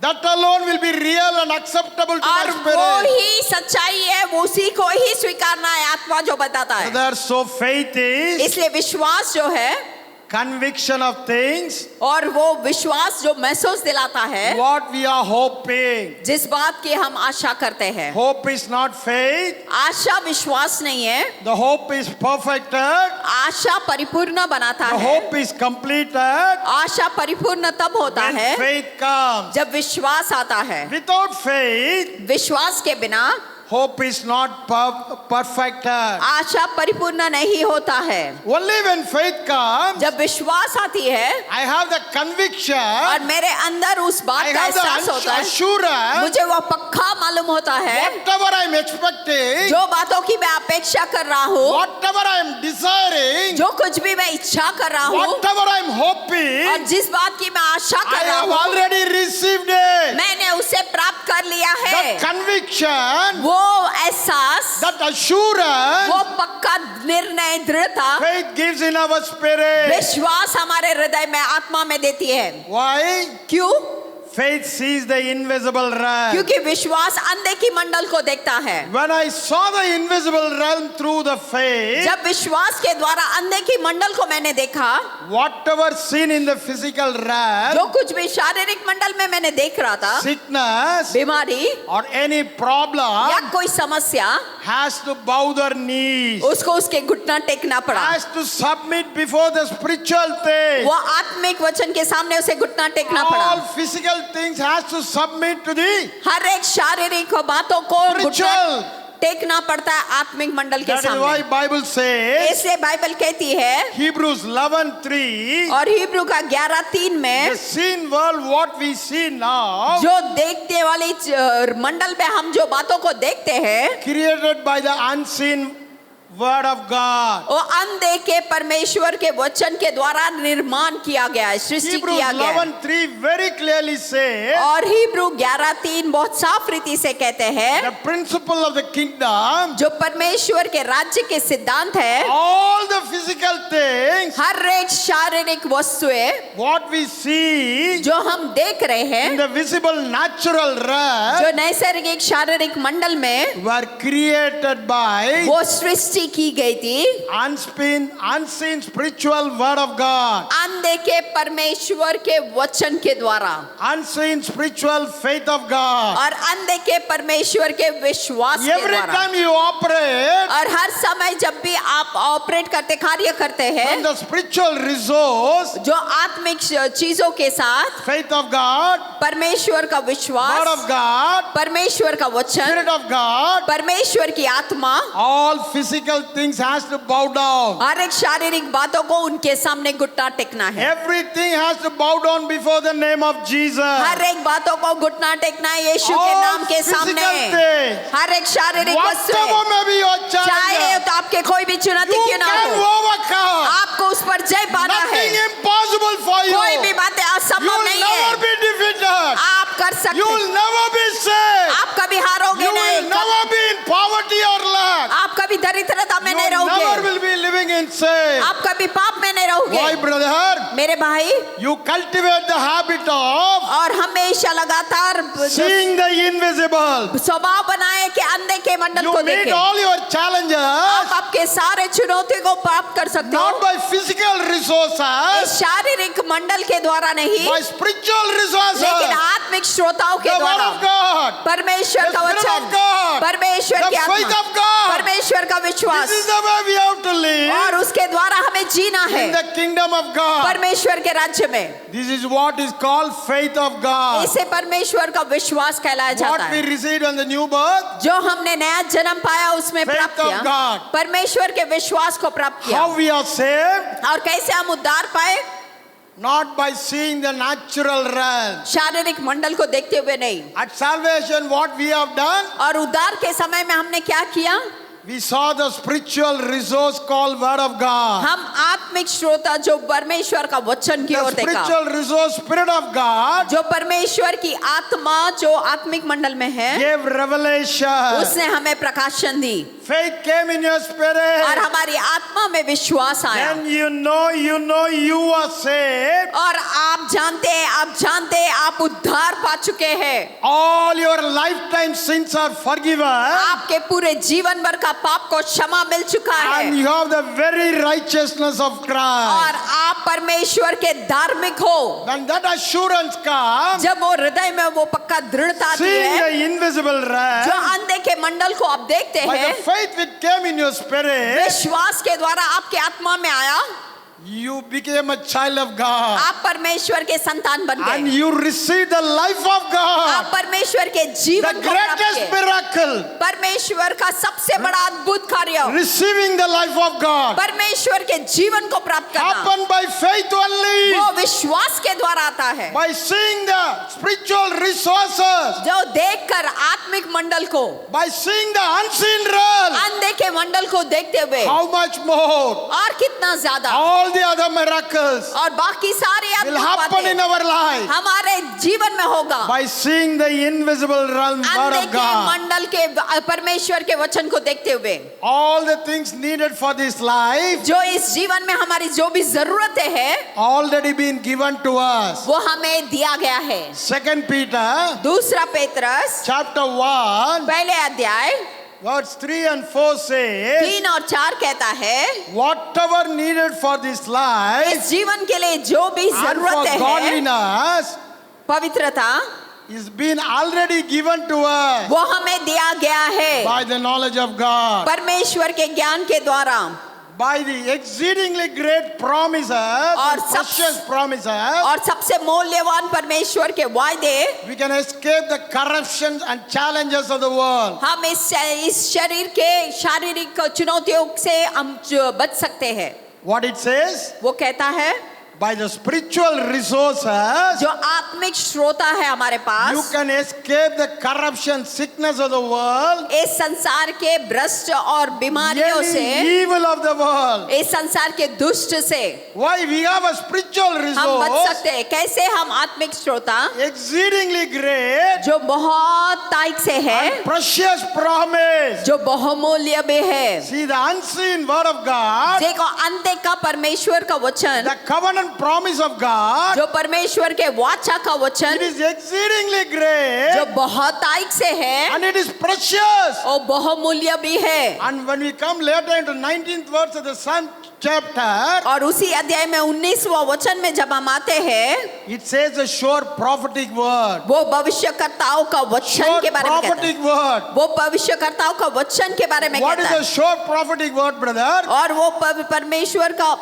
That alone will be real and acceptable to और my वो spirit. ही सच्चाई है, वो उसी को ही स्वीकारना है आत्मा जो बताता है। Brother, so faith is इसलिए विश्वास जो है, conviction of things, और वो विश्वास जो महसूस दिलाता है what we are hoping. जिस बात की हम आशा करते हैं। Hope is not faith. आशा विश्वास नहीं है, The hope is perfected. आशा परिपूर्ण बनाता The है। hope is completed आशा परिपूर्ण तब होता when है faith comes. जब विश्वास आता है। Without faith, विश्वास के बिना hope is not perfected. आशा परिपूर्ण नहीं होता है। Only when faith comes, जब विश्वास आती है I have the conviction, और मेरे अंदर उस I बात का have एहसास the होता है, assurance, मुझे वो पक्का मालूम होता है, whatever I am expecting, जो बातों की मैं अपेक्षा कर रहा हूँ, whatever I am desiring, जो कुछ भी मैं इच्छा कर रहा हूँ, whatever I am hoping, और जिस बात की मैं आशा I कर रहा have हूँ, already received it. मैंने उसे प्राप्त कर लिया है। That conviction, वो एहसास, that assurance, वो पक्का निर्णय, दृढ़ता, faith gives in our spirit. विश्वास हमारे हृदय में, आत्मा में देती है। Why? क्यों? Faith sees the invisible realm. क्योंकि विश्वास अनदेखी मंडल को देखता है। When I saw the invisible realm through the faith, जब विश्वास के द्वारा अनदेखी मंडल को मैंने देखा, whatever seen in the physical realm, जो कुछ भी शारीरिक मंडल में मैंने देख रहा था, sickness बीमारी or any problem, या कोई समस्या, has to bow their knees, उसको उसके घुटना टेकना पड़ा। has to submit before the spiritual things. वो आत्मिक वचन के सामने उसे घुटना टेकना पड़ा। All physical things has to submit to the हर एक शारीरिक बातों को घुटना spiritual. टेकना पड़ता है आत्मिक मंडल के That is why सामने। Bible says, इसलिए बाइबल कहती है Hebrews 11:3, और हिब्रू का 11:3 में, the seen world what we see now, जो देखने वाली मंडल में हम जो बातों को देखते हैं, created by the unseen word of God. वो अनदेखे परमेश्वर के वचन के द्वारा निर्माण किया गया है, सृष्टि Hebrews किया गया है। 11:3 very clearly says, और हिब्रू 11:3 बहुत साफ रीति से कहते हैं, the principle of the kingdom, जो परमेश्वर के राज्य के सिद्धांत है, all the physical things हर एक शारीरिक वस्तुएं what we see जो हम देख रहे in हैं, the visible natural realm जो नैसर्गिक शारीरिक मंडल में were created by वो सृष्टि की गई थी unseen spiritual word of God, अनदेखे परमेश्वर के वचन के द्वारा unseen spiritual faith of God. और अनदेखे परमेश्वर के विश्वास के Every द्वारा। time you operate और हर समय जब भी आप ऑपरेट करते, कार्य करते from हैं, the spiritual resource, जो आत्मिक चीजों के साथ faith of God, परमेश्वर का word विश्वास, of God, परमेश्वर का वचन, spirit of God, परमेश्वर की आत्मा, all physical things has to bow down. हर एक शारीरिक बातों को उनके सामने घुटना टेकना है। Everything has to bow down before the name of Jesus. हर एक बातों को घुटना टेकना है यीशु के All नाम के physical सामने। things, हर एक शारीरिक वस्तु, whatever may be your चाहे challenge, तो आपके कोई भी चुनौती you क्यों ना can हो, overcome. आपको उस पर जय पाना है। Nothing impossible for you. कोई भी बातें You असंभव will नहीं never है। be defeated. आप कर You सकते will हैं, never be saved. आप कभी हारोगे You will नहीं, never be in poverty or lack. आप कभी दरिद्रता में You नहीं never रहोगे, will be living in sin. आप कभी पाप में नहीं रहोगे। Why, brother? मेरे भाई, You cultivate the habit of और हमेशा लगातार seeing the invisible. स्वभाव बनाए कि अनदेखे मंडल को You meet देखें। all your challenges आप आपके सारे चुनौती को प्राप्त कर सकते not हो, by physical इस resources, शारीरिक मंडल के द्वारा नहीं, by spiritual लेकिन resources. आत्मिक श्रोताओं के The word द्वारा। of God, परमेश्वर the का spirit वचन, of God, परमेश्वर the की faith आत्मा, of God. परमेश्वर का विश्वास, This is the way we have to live और उसके द्वारा हमें जीना है in the kingdom of God. परमेश्वर के राज्य में। This is what is called faith of God. इसे परमेश्वर का विश्वास कहलाया जाता What we है। received on the new birth, जो हमने नया जन्म पाया उसमें Faith प्राप्त of किया, God. परमेश्वर के विश्वास को प्राप्त किया। how we are saved, और कैसे हम उद्धार पाए? not by seeing the natural realm. शारीरिक मंडल को देखते हुए नहीं। At salvation, what we have done, और उद्धार के समय में हमने क्या किया? we saw the spiritual resource called word of God. हम आत्मिक श्रोता जो परमेश्वर का वचन की The ओर देखा, spiritual resource, spirit of God, जो परमेश्वर की आत्मा जो आत्मिक मंडल में है, gave revelation. उसने हमें प्रकाशन दी Faith came in your और spirit. हमारी आत्मा में विश्वास आया। Then you know you are saved. और आप जानते हैं आप उद्धार पा चुके हैं। All your lifetime sins are forgiven. आपके पूरे जीवन भर का पाप को क्षमा मिल चुका है And you have the very righteousness of और Christ. आप परमेश्वर के धार्मिक हो। When that assurance comes, जब वो हृदय में वो पक्का दृढ़ता आती seeing है, the invisible जो realm, अनदेखे मंडल को आप देखते by the हैं, faith which came in your spirit, विश्वास के द्वारा आपके आत्मा में आया, you became a child of God. आप परमेश्वर के संतान बन And गए, you received the life of आप God. परमेश्वर के The जीवन को प्राप्त greatest किए। miracle, परमेश्वर का सबसे बड़ा अद्भुत कार्य receiving the life of God, परमेश्वर के जीवन को प्राप्त करना happened by faith only. वो विश्वास के द्वारा आता है, By seeing the spiritual resources, जो देखकर आत्मिक मंडल को, by seeing the unseen realm, अनदेखे मंडल को देखते हुए how much more? और कितना ज्यादा All the other miracles और बाकी सारे will अद्भुत happen in बातें our life हमारे जीवन में होगा by seeing the invisible realm word of अनदेखे God. मंडल के परमेश्वर के वचन को देखते हुए All the things needed for this life जो इस जीवन में हमारी जो भी जरूरतें हैं already been given to us. वो हमें दिया गया है। 2 Peter दूसरा पेत्रस chapter 1 पहले अध्याय verse 3 and 4 says, 3 और 4 कहता है whatever needed for this life इस जीवन के लिए जो भी and for जरूरतें हैं godliness पवित्रता is been already given to us वो हमें दिया गया है by the knowledge of God, परमेश्वर के ज्ञान के द्वारा by the exceedingly great promises and precious promises. और सबसे मूल्यवान परमेश्वर के वायदे We can escape the corruptions and challenges of the world. हम इस शरीर के शारीरिक चुनौतियों से हम बच सकते हैं। What it says? वो कहता है By the spiritual resources, जो आत्मिक श्रोता है हमारे you pass can escape the corruption, sickness of the world, इस संसार के भ्रष्ट और बीमारियों any से evil of the world. इस संसार के दुष्ट से Why? We have a spiritual हम बच resource, सकते हैं। कैसे हम आत्मिक श्रोता exceedingly great, जो बहुत ताइक से है precious promise. जो बहुमूल्य भी है See, the unseen word of God, देखो अनदेखा परमेश्वर का वचन the covenant promise of God, जो परमेश्वर के वाचा का it वचन is exceedingly great जो बहुत ताइक से है and it is precious. और बहुमूल्य भी है। And when we come later into 19th verse of the same chapter, और उसी अध्याय में 19वां वचन में जब हम आते हैं it says a sure prophetic word. वो भविष्यकर्ताओं का वचन Sure के बारे में कहता है। prophetic word. वो भविष्यकर्ताओं का वचन के बारे में What is कहता a है sure prophetic word, brother? और वो परमेश्वर का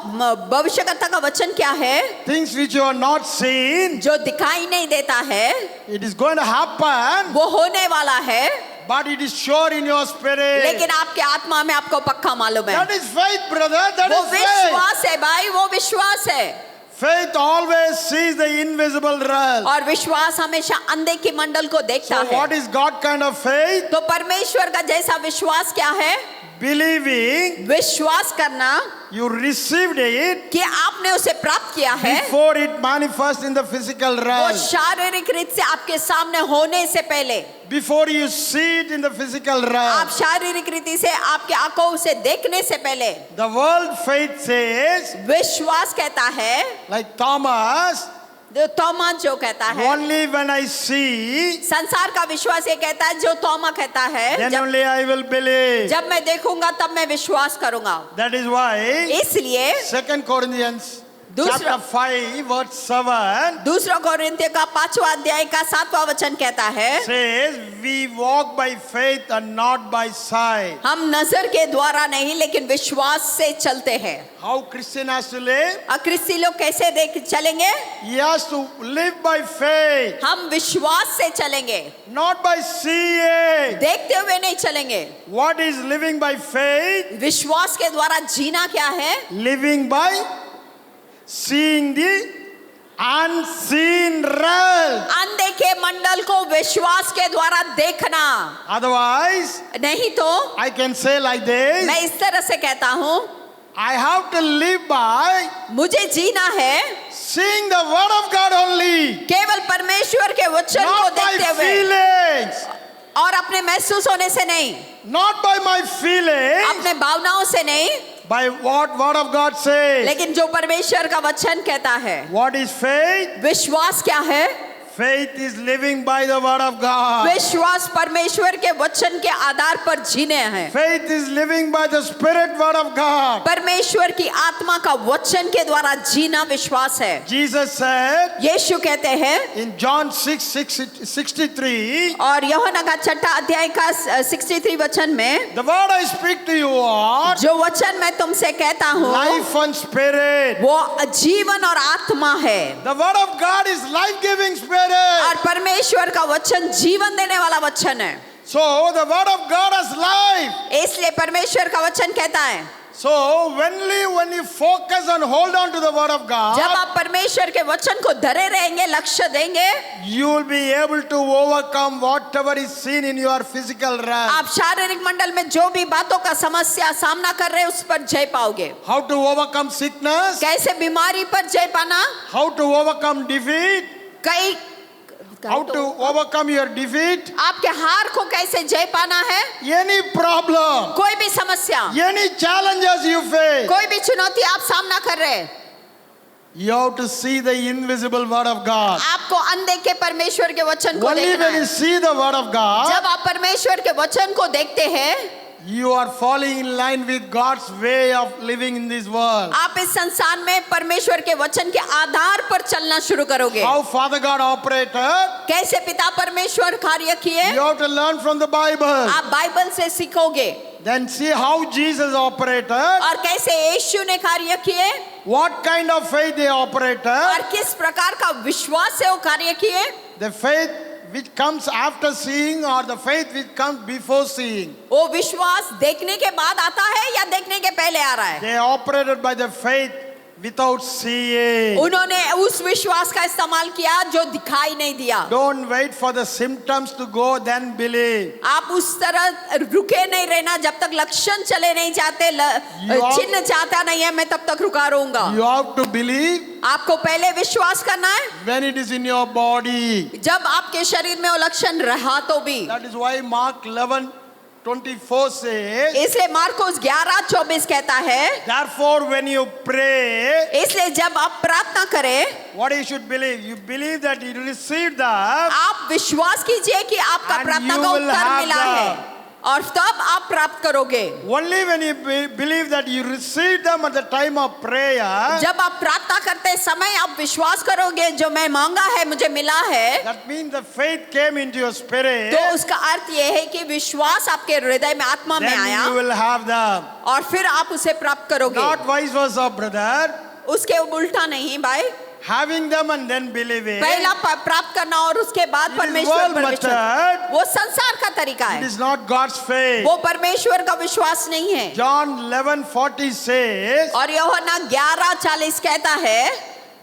भविष्यकर्ता का वचन क्या है Things which you are not seen, जो दिखाई नहीं देता है it is going to happen, वो होने वाला है but it is sure in your spirit. लेकिन आपके आत्मा में आपको पक्का मालूम है। That is faith, brother. That वो is faith. विश्वास है भाई, वो विश्वास है। Faith always sees the invisible realm. और विश्वास हमेशा अनदेखी मंडल को देखता So है। what is God kind of faith? तो परमेश्वर का जैसा विश्वास क्या है? Believing विश्वास करना you received it कि आपने उसे प्राप्त किया है before it manifests in the physical वो realm. शारीरिक रीत से आपके सामने होने से पहले Before you see it in the physical realm. आप शारीरिक रीति से आपके आंखों से देखने से पहले The world faith says, विश्वास कहता है like Thomas, तोमा जो कहता है only when I see, संसार का विश्वास ये कहता है जो तोमा कहता है then only I will believe. जब मैं देखूंगा तब मैं विश्वास करूंगा। That is why इसलिए 2 Corinthians दूसरा- chapter 5 verse 7 दूसरा कोरिन्थियों का 5वां अध्याय का 7वां वचन कहता है says, we walk by faith and not by sight. हम नजर के द्वारा नहीं लेकिन विश्वास से चलते हैं। How Christian has to live? अक्रिस्ती लोग कैसे देख चलेंगे? He has to live by faith, हम विश्वास से चलेंगे, not by seeing. देखते हुए नहीं चलेंगे। What is living by faith? विश्वास के द्वारा जीना क्या है? Living by seeing the unseen realm. अनदेखे मंडल को विश्वास के द्वारा देखना। Otherwise, नहीं तो I can say like this, मैं इस तरह से कहता हूँ I have to live by मुझे जीना है seeing the word of God only, केवल परमेश्वर के वचन को not by देखते हुए feelings, और अपने महसूस होने से नहीं, not by my feelings, अपने भावनाओं से नहीं, by what word of God says. लेकिन जो परमेश्वर का वचन कहता है। What is faith? विश्वास क्या है? Faith is living by the word of God. विश्वास परमेश्वर के वचन के आधार पर जीने हैं। Faith is living by the spirit word of God. परमेश्वर की आत्मा का वचन के द्वारा जीना विश्वास है। Jesus said यीशु कहते हैं in John 6:63, और यूहन्ना का 6 अध्याय का 63 वचन में, the word I speak to you are जो वचन मैं तुमसे कहता हूँ life and spirit. वो जीवन और आत्मा है। The word of God is life-giving spirit. और परमेश्वर का वचन जीवन देने वाला वचन है। So the word of God has life. इसलिए परमेश्वर का वचन कहता है So only when you focus and hold on to the word of जब God, आप परमेश्वर के वचन को धरे रहेंगे, लक्ष्य देंगे, you will be able to overcome whatever is seen in your physical realm. आप शारीरिक मंडल में जो भी बातों का समस्या सामना कर रहे हैं उस पर जय पाओगे। How to overcome sickness, कैसे बीमारी पर जय पाना, how to overcome defeat, कई how to overcome your defeat, आपके हार को कैसे जय पाना है, any problem, कोई भी समस्या, any challenges you face. कोई भी चुनौती आप सामना कर रहे हैं, You have to see the invisible word of God. आपको अनदेखे परमेश्वर के वचन को Only देखना when you है। see the word of God, जब आप परमेश्वर के वचन को देखते हैं, you are falling in line with God's way of living in this world. आप इस संसार में परमेश्वर के वचन के आधार पर चलना शुरू करोगे। How Father God operated, कैसे पिता परमेश्वर कार्य किए, you have to learn from the Bible. आप बाइबल से सीखोगे। Then see how Jesus operated, और कैसे यीशु ने कार्य किए, what kind of faith they operated, और किस प्रकार का विश्वास से वो कार्य किए। the faith which comes after seeing or the faith which comes before seeing. वो विश्वास देखने के बाद आता है या देखने के पहले आ रहा है। They operated by the faith without seeing. उन्होंने उस विश्वास का इस्तेमाल किया जो दिखाई नहीं दिया। Don't wait for the symptoms to go, then believe. आप उस तरह रुके नहीं रहना जब तक लक्षण चले नहीं जाते, चिन्ह चाहता नहीं है, मैं तब तक रुका रहूंगा। You have to believe आपको पहले विश्वास करना है when it is in your body. जब आपके शरीर में वो लक्षण रहा तो भी। That is why Mark 11:24 says, इसलिए मार्कोस 11:24 कहता है, therefore when you pray, इसलिए जब आप प्रार्थना करें, what you should believe? You believe that you received the, आप विश्वास कीजिए कि आपका And प्रार्थना you का will उत्तर have मिला the- है, और तब आप प्राप्त करोगे। only when you believe that you received them at the time of prayer, जब आप प्रार्थना करते समय आप विश्वास करोगे जो मैं मांगा है मुझे मिला है, that means the faith came into your spirit, तो उसका अर्थ यह है कि विश्वास आपके हृदय में, आत्मा में then आया, you will have them. और फिर आप उसे प्राप्त करोगे। Not vice versa, brother. उसके उल्टा नहीं भाई, Having them and then believing. पहला प्राप्त करना और उसके बाद It is परमेश्वर world पर method. विश्वास, वो संसार का तरीका It है, is not God's faith. वो परमेश्वर का विश्वास नहीं है। John 11:40 says, और यूहन्ना 11:40 कहता है,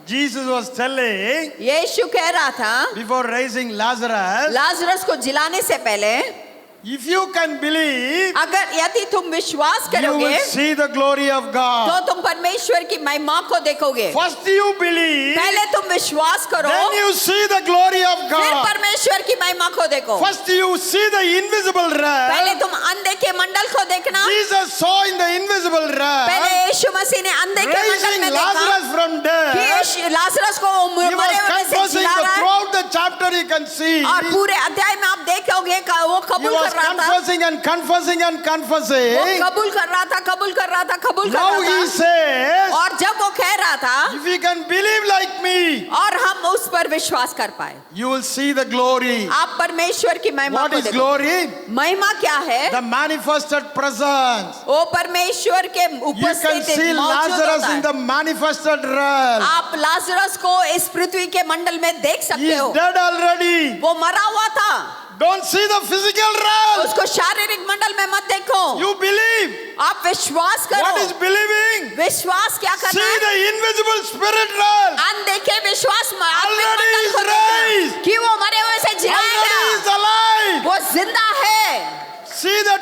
Jesus was telling यीशु कह रहा था before raising Lazarus, लाजरस को जिलाने से पहले, if you can believe, अगर यदि तुम विश्वास you करोगे will see the glory of तो God. तुम परमेश्वर की महिमा को देखोगे। First you believe, पहले तुम विश्वास करो, then you see the glory of फिर God. परमेश्वर की महिमा को देखो। First you see the invisible पहले realm. तुम अनदेखे मंडल को देखना, Jesus saw in the invisible पहले realm, यीशु मसीह ने अनदेखे मंडल raising में देखा Lazarus from कि death. लाजरस को He was मरे हुए से confessing जिला रहा है, throughout the chapter you can see. और पूरे अध्याय में आप देखोगे वो He कबूल was कर रहा था, confessing and confessing and वो confessing. कबूल कर रहा था, कबूल कर रहा था, कबूल कर Now रहा he था। says, और जब वो कह रहा था if you can believe like me, और हम उस पर विश्वास कर पाए, you will see the glory. आप परमेश्वर की महिमा What को is देखो। glory? महिमा क्या है? The manifested presence. वो परमेश्वर के You can उपस्थिति see मौजूद Lazarus होता in है। the manifested realm. आप लाजरस को इस पृथ्वी के मंडल में देख He सकते is हो, dead already. वो मरा हुआ था। Don't see the physical realm. उसको शारीरिक मंडल में मत देखो, You believe. आप विश्वास What is करो। believing? विश्वास क्या करना See है? the invisible spirit realm. अनदेखे विश्वास में आत्मिक Already मंडल is को देखना raised. कि वो मरे हुए से जिलाया Already is गया, alive. वो जिंदा है। See that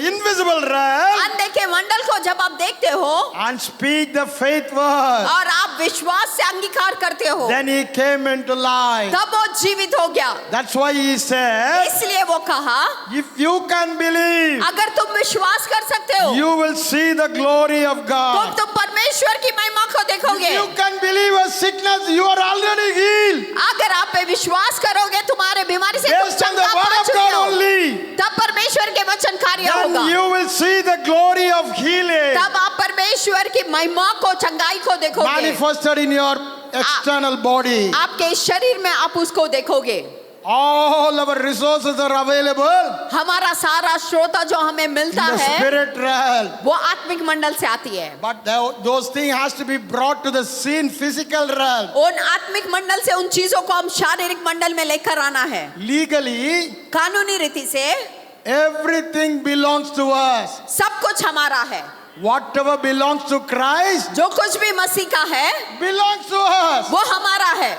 invisible realm अनदेखे मंडल को जब आप देखते हो and speak the faith word. और आप विश्वास से अंगीकार करते हो, Then he came into life. तब वो जीवित हो गया। That's why he said, इसलिए वो कहा, if you can believe, अगर तुम विश्वास कर सकते हो you will see the glory of तो God. तुम परमेश्वर की महिमा को If देखोगे। you can believe a sickness, you are already healed. अगर आप पे विश्वास करोगे तुम्हारे बीमारी से तुम Based on the चंगा word पा of चुके God हो, only. तब परमेश्वर के वचन कार्य Then होगा, you will see the glory of healing तब आप परमेश्वर की महिमा को, चंगाई को देखोगे, manifested in your external body. आपके शरीर में आप उसको देखोगे। All our resources are available हमारा सारा श्रोता जो हमें in मिलता the है spirit realm. वो आत्मिक मंडल से आती है। But those things has to be brought to the seen physical realm. उन आत्मिक मंडल से उन चीजों को हम शारीरिक मंडल में लेकर आना है। Legally, कानूनी रीति से everything belongs to us. सब कुछ हमारा है। Whatever belongs to Christ जो कुछ भी मसीह का है belongs to us. वो हमारा है,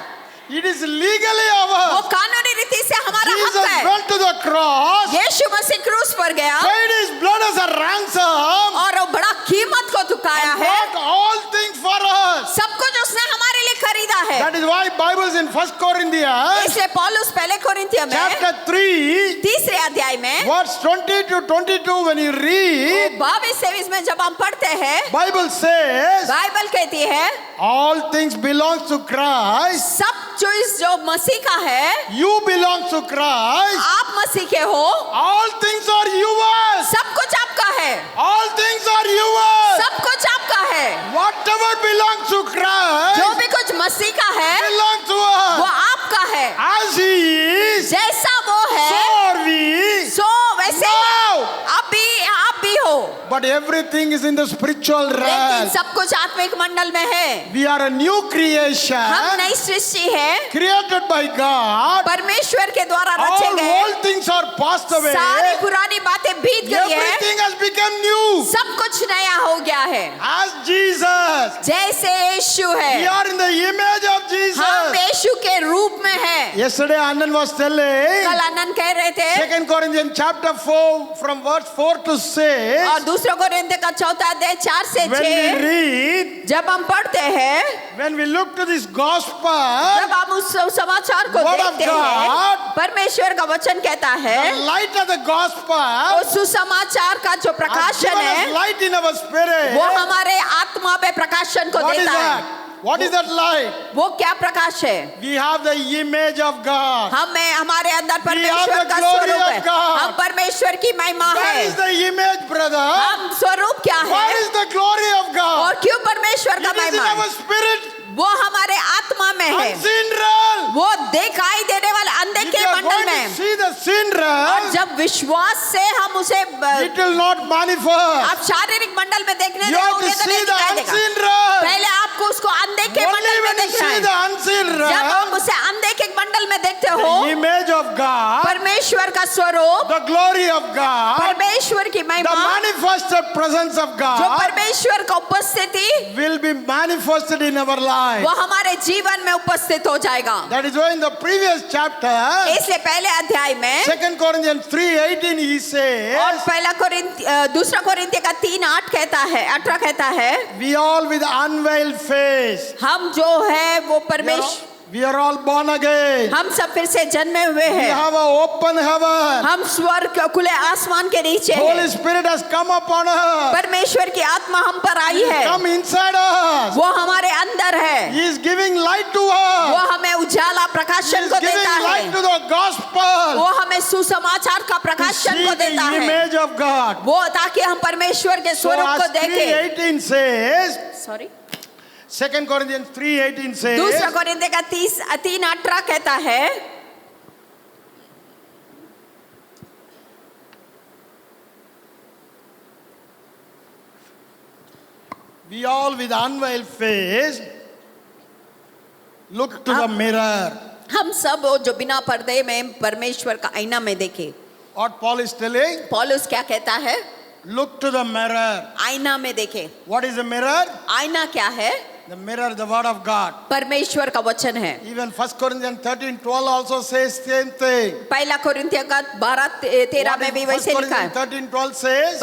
It is legally वो ours. कानूनी रीति से हमारा Jesus हक है। went to the cross, यीशु मसीह क्रूस पर गया paid his blood as a ransom, और वो बड़ा कीमत को चुकाया and है। bought all things for us. सब कुछ उसने हमारे लिए खरीदा है। That is why Bible is in 1 Corinthians इसलिए पौलुस पहले कोरिन्थियों में chapter 3 तीसरे अध्याय में verse 20 to 22 when you read, 22-23 में जब हम पढ़ते हैं, Bible says बाइबल कहती है all things belongs to Christ. सब चीज जो मसीह का है, You belong to Christ. आप मसीह के हो, All things are yours. सब कुछ आपका है, All things are yours. सब कुछ आपका है। Whatever belongs to जो Christ भी कुछ मसीह का है belongs to वो us. आपका है। As he is, जैसा वो so है are we. सो वैसे Now. आप भी हो, But everything is in the spiritual लेकिन realm. सब कुछ आत्मिक मंडल में है। We are a new हम creation नई सृष्टि है, created by God. परमेश्वर के द्वारा रचे All गए। old things are passed away. सारी पुरानी बातें बीत गई है, Everything has become new. सब कुछ नया हो गया है। As Jesus, जैसे यीशु we है, are in the image of हम Jesus. यीशु के रूप में है। Yesterday Anand was telling कल आनंद कह रहे थे 2 Corinthians chapter 4 from verse 4 to 6. और दूसरा कोरिन्थियों का 4 अध्याय 4 से When we 6 read, जब हम पढ़ते हैं, when we look to this gospel, जब हम उस समाचार को Word of देखते हैं, God, परमेश्वर का वचन कहता है the light of the gospel उस सुसमाचार का जो has प्रकाशन given us है light in our spirit. वो हमारे आत्मा पे प्रकाशन को What is देता है। that? What is that light? वो क्या प्रकाश है? We have the image of God. हमें हमारे अंदर have परमेश्वर the का glory स्वरूप of है। God. हम परमेश्वर की महिमा What है। is the image, brother? हम स्वरूप क्या What है is the glory of God? और क्यों परमेश्वर का It is in महिमा? our spirit, वो हमारे आत्मा में है, unseen realm. वो दिखाई देने वाले If अनदेखे you are Mandal going में। to see the sin और realm, जब विश्वास से हम उसे it will not manifest. आप शारीरिक मंडल में देखने You have to जाओगे तो see नहीं the दिखाई देगा। unseen realm. पहले आपको उसको अनदेखे Only मंडल में when you देखना see है। the unseen जब realm, आप उसे अनदेखे मंडल में देखते हो, the image of God, परमेश्वर का स्वरूप, the glory of God, परमेश्वर की the महिमा, manifested presence of जो God परमेश्वर का उपस्थिति will be manifested in our life. वो हमारे जीवन में उपस्थित हो जाएगा। That is why in the previous chapter, इसलिए पहले अध्याय में 2 Corinthians 3:18, he और says, दूसरा कोरिन्थियों का 3:8 कहता है, 18 कहता है, we all with unveiled face, हम जो है वो परमेश्वर, we are all born again. हम सब फिर से जन्मे हुए We हैं। have an open heaven. हम स्वर्ग खुले आसमान के नीचे Holy हैं। Spirit has come upon us. परमेश्वर की आत्मा हम पर आई है, Come inside us. वो हमारे अंदर है, He is giving light to वो us. हमें उजाला He प्रकाशन is को giving देता light है, to the gospel. वो हमें सुसमाचार का To प्रकाशन see को the देता है, image of God. वो ताकि हम परमेश्वर के So स्वरूप को as देखें। 3:18 says, सॉरी, 2 Corinthians 3:18 दूसरा says, कोरिन्थियों का 3:18 कहता है, we all with unveiled face look to the mirror. हम सब वो जो बिना पर्दे में परमेश्वर का आईना में देखे। What Paul is telling, पौलुस क्या कहता है? look to the mirror. आईना में देखे। What is the mirror? आईना क्या है? The mirror, the word of God. परमेश्वर का वचन है। Even 1 Corinthians 13:12 also says same thing. पहला कोरिन्थियों का 12-13 What में is भी 1 वैसे लिखा है। Corinthians 13:12 says,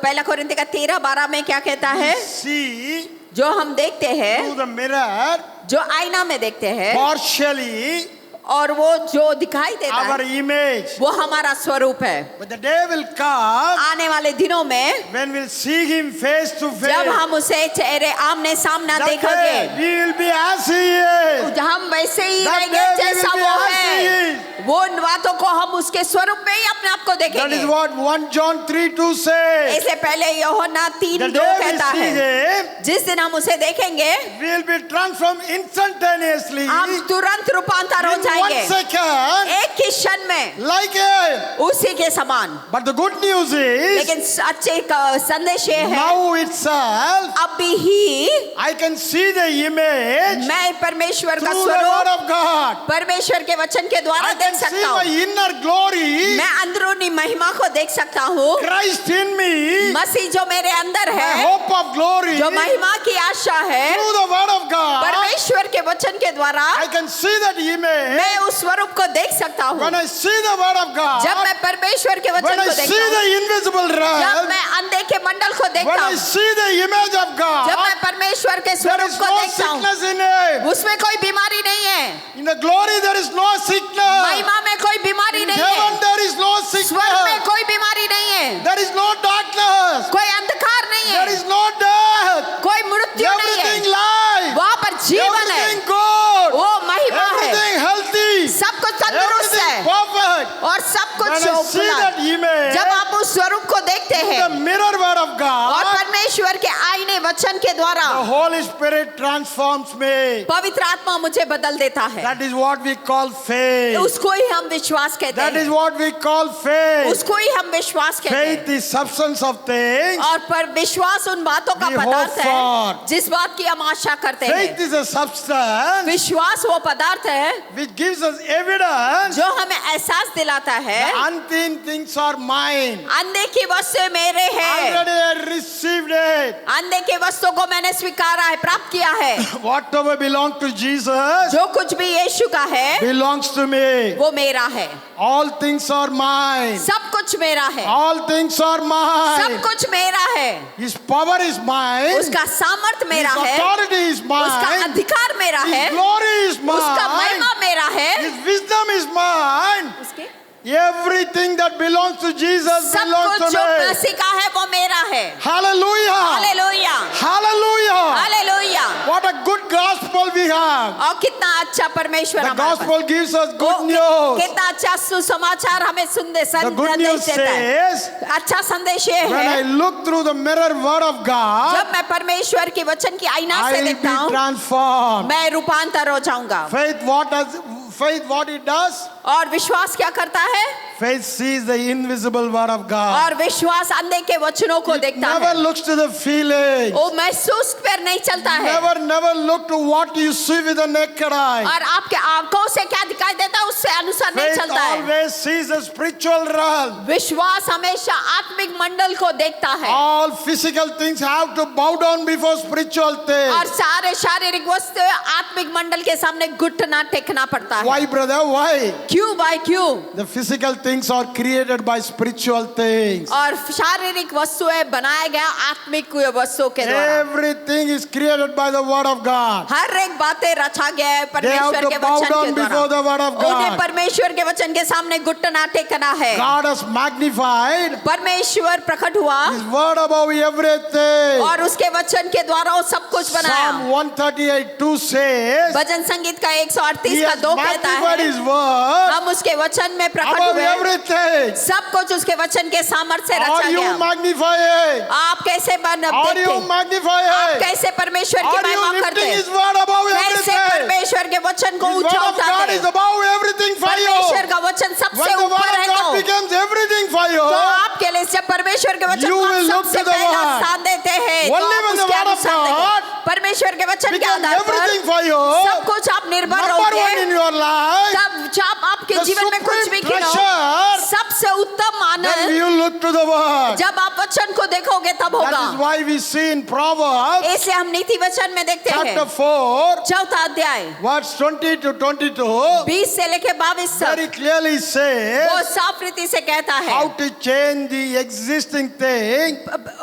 पहला कोरिन्थियों का 13-12 में क्या कहता है? see जो हम देखते हैं, through the mirror जो आईना में देखते हैं, partially और वो जो दिखाई देता our है image. वो हमारा स्वरूप है। But the day will come आने वाले दिनों में when we'll see him face to face. जब हम उसे चेहरे आमने सामना That देखेंगे, day we will be as he is. हम वैसे ही That रहेंगे day we जैसा will be वो as he है। is. वो उन बातों को हम उसके स्वरूप में ही अपने आप को That देखेंगे। is what 1 John 3:2 says. इससे पहले यूहन्ना The 3:2 day we कहता see है, him, जिस दिन हम उसे देखेंगे we will be transformed instantaneously हम तुरंत रूपांतर हो in जाएंगे जाएंगे second, एक ही क्षण में like it. उसी के समान। But the good news is, लेकिन अच्छे का संदेश ये है now itself, अभी ही I can see the image मैं परमेश्वर का through the word स्वरूप of God. परमेश्वर के वचन के द्वारा I देख can see सकता my हूँ। inner glory, मैं अंदरूनी महिमा को देख सकता हूँ। Christ in me, मसीह जो मेरे अंदर my है, hope of glory, जो महिमा की आशा है, through the word of God. परमेश्वर के वचन के द्वारा I can see that image. मैं उस स्वरूप को देख सकता हूँ। When I see the word of God, जब मैं परमेश्वर के when वचन I को see देखता हूँ, the invisible जब realm, मैं अंधे के मंडल को when देखता I हूँ, see the image of जब God, मैं परमेश्वर के there स्वरूप is को no देखता हूँ, sickness in it. उसमें कोई बीमारी नहीं है। In the glory, there is no sickness. महिमा में कोई बीमारी In नहीं heaven, है। there is no स्वर्ग में sickness. कोई बीमारी नहीं है। There is no darkness. कोई अंधकार नहीं There है। is no death. कोई मृत्यु नहीं Everything है। life. वहाँ पर जीवन है। Everything good. वो महिमा है। Everything healthy. सब कुछ तंदुरुस्त Everything है perfect. और सब कुछ When I see शोभला। that image, जब आप उस स्वरूप को देखते हैं the mirror word of और God, परमेश्वर के आईने वचन के द्वारा the Holy Spirit transforms me. पवित्र आत्मा मुझे बदल देता है। That is what we call faith. उसको ही हम विश्वास कहते That is हैं। what we call faith. उसको ही हम विश्वास कहते हैं। Faith is substance of things. और पर विश्वास उन बातों का We hope पदार्थ है for. जिस बात की हम आशा करते Faith हैं। is a substance विश्वास वो पदार्थ है which gives us evidence जो हमें एहसास दिलाता है that unseen things are mine. अंधे की वस्तु मेरे है। Already I received it. अंधे की वस्तु को मैंने स्वीकारा है, प्राप्त किया है। Whatever belongs to Jesus जो कुछ भी यीशु का है belongs to me. वो मेरा है। All things are mine. सब कुछ मेरा है। All things are सब mine. कुछ मेरा है। His power is mine. उसका सामर्थ्य His मेरा है। authority is उसका mine. अधिकार मेरा है। His glory is उसका mine. महिमा मेरा है। His wisdom is mine. उसके Everything that belongs to Jesus सब belongs कुछ to जो me. मसीह का है वो मेरा है। Hallelujah. Hallelujah Hallelujah. Hallelujah. What a good gospel we have. और कितना अच्छा परमेश्वर The हमारे पास। gospel gives us good वो news. कितना अच्छा सुसमाचार हमें The good news संदेश देता है। says, अच्छा संदेश ये when I है look through the mirror word of God, जब मैं परमेश्वर के वचन की आईना I से will be देखता हूँ transformed. मैं रूपांतर हो जाऊंगा। Faith what it does? और विश्वास क्या करता है? Faith sees the invisible word of God. और विश्वास अंधे के वचनों को देखता Never है। looks to the feelings. वो महसूस पर नहीं चलता है। Never look to what you see with the naked eye. और आपके आंखों से क्या दिखाई देता है उससे अनुसार नहीं Faith चलता है। always sees the spiritual realm. विश्वास हमेशा आत्मिक मंडल को देखता है All physical things have to bow down before spiritual और things. सारे शारीरिक वस्तु आत्मिक मंडल के सामने घुटना टेकना पड़ता है। Why, brother? Why? क्यों भाई क्यों? The physical things are created by spiritual things. और शारीरिक वस्तुएं बनाए गए आत्मिक वस्तुओं के द्वारा। Everything is created by the word of God. हर एक बातें रचा गया है They have परमेश्वर to के bow वचन down के before द्वारा। the word of उन्हें God. परमेश्वर के वचन के सामने घुटना टेकना है। God has magnified परमेश्वर प्रकट हुआ His word above everything. और उसके वचन के द्वारा वो सब कुछ बनाया। Psalm 138:2 says, भजन संगीत का 138 He का has 2 कहता magnified है His word हम उसके वचन में प्रकट above हुए। everything. सब कुछ उसके वचन के सामर्थ्य से रचा Are you गया। magnify it? आप कैसे Are you देखते? magnify आप it? कैसे परमेश्वर की Are you महिमा करते? lifting His word above कैसे everything? परमेश्वर के वचन को His word ऊंचा of God उठाते? is above everything for you. परमेश्वर का वचन सबसे When the ऊपर word है of God तो becomes everything for you, तो आपके लिए जब परमेश्वर के वचन You को will आप look सबसे to the पहला word. स्थान देते हैं तो Only आप when the उसके word of अनुसार देंगे। God परमेश्वर के वचन के becomes आधार पर everything for you, सब कुछ आप निर्भर number one रहोगे। in your life, तब जब आपके the जीवन में कुछ भी supreme गिनो treasure, सबसे उत्तम then Anand you look to the word. जब आप वचन को देखोगे तब होगा। That is why we see in Proverbs इसलिए हम नीति वचन में देखते हैं chapter 4, चौथा अध्याय verse 20 to 22, 20 से लेके 22 very तक clearly वो says साफ रीति से कहता है how to change the existing thing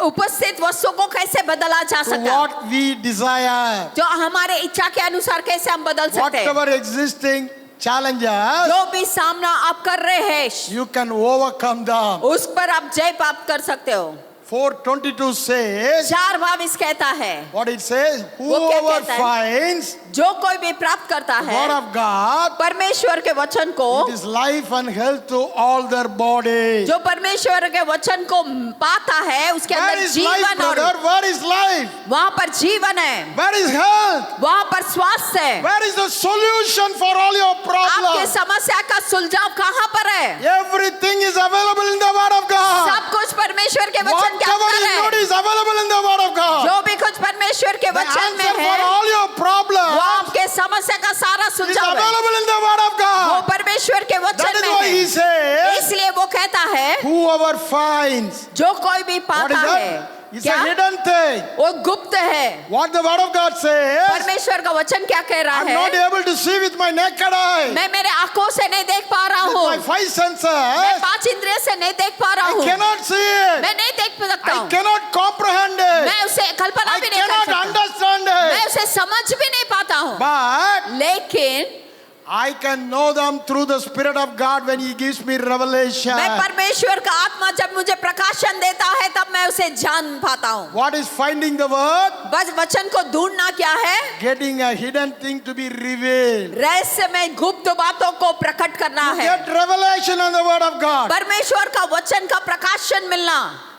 उपस्थित वस्तुओं को कैसे बदला जा to सकता है what we desire. जो हमारे इच्छा के अनुसार कैसे हम बदल सकते हैं। Whatever existing challenges, जो भी सामना आप कर रहे हैं you can overcome them. उस पर आप जय प्राप्त कर सकते हो। 4:22 says, 4:22 कहता है, what it says, वो क्या whoever कहता है? finds जो कोई भी प्राप्त करता the है word of God, परमेश्वर के वचन को, it is life and health to all their bodies. जो परमेश्वर के वचन को पाता है उसके Where अंदर is life, जीवन और brother? Where is life? वहां पर जीवन है, Where is health? वहां पर स्वास्थ्य है। Where is the solution for all your आपके problems? समस्या का सुलझाव कहाँ पर है? Everything is available in the word of God. सब कुछ परमेश्वर के वचन के Whatever अंदर is not है। is available in the word of God. जो भी कुछ परमेश्वर के The वचन में answer for है all your वो problems आपके समस्या का सारा is सुलझाव है, available in the word of वो God. परमेश्वर के That वचन is में why he है। says, इसलिए वो कहता है whoever finds. जो कोई भी What पाता is है, that? It's क्या? a hidden thing. वो गुप्त है। What the word of God says, परमेश्वर का वचन क्या कह रहा I'm not है? able to see with my naked eye. मैं मेरे आंखों से नहीं देख पा रहा With हूँ, my five मैं senses, 5 इंद्रियों से नहीं देख पा रहा I हूँ, cannot see it. मैं नहीं देख सकता I हूँ, cannot comprehend it. मैं उसे कल्पना I भी नहीं कर cannot सकता, understand मैं it. उसे समझ भी नहीं पाता हूँ। But लेकिन I can know them through the Spirit of God when He gives me revelation. मैं परमेश्वर का आत्मा जब मुझे प्रकाशन देता है तब मैं उसे जान पाता हूँ। What is finding the word? बस वचन को ढूंढना क्या है? Getting a hidden thing to be revealed. रहस्य में गुप्त बातों को प्रकट करना है, Get revelation on the word of God. परमेश्वर का वचन का प्रकाशन मिलना।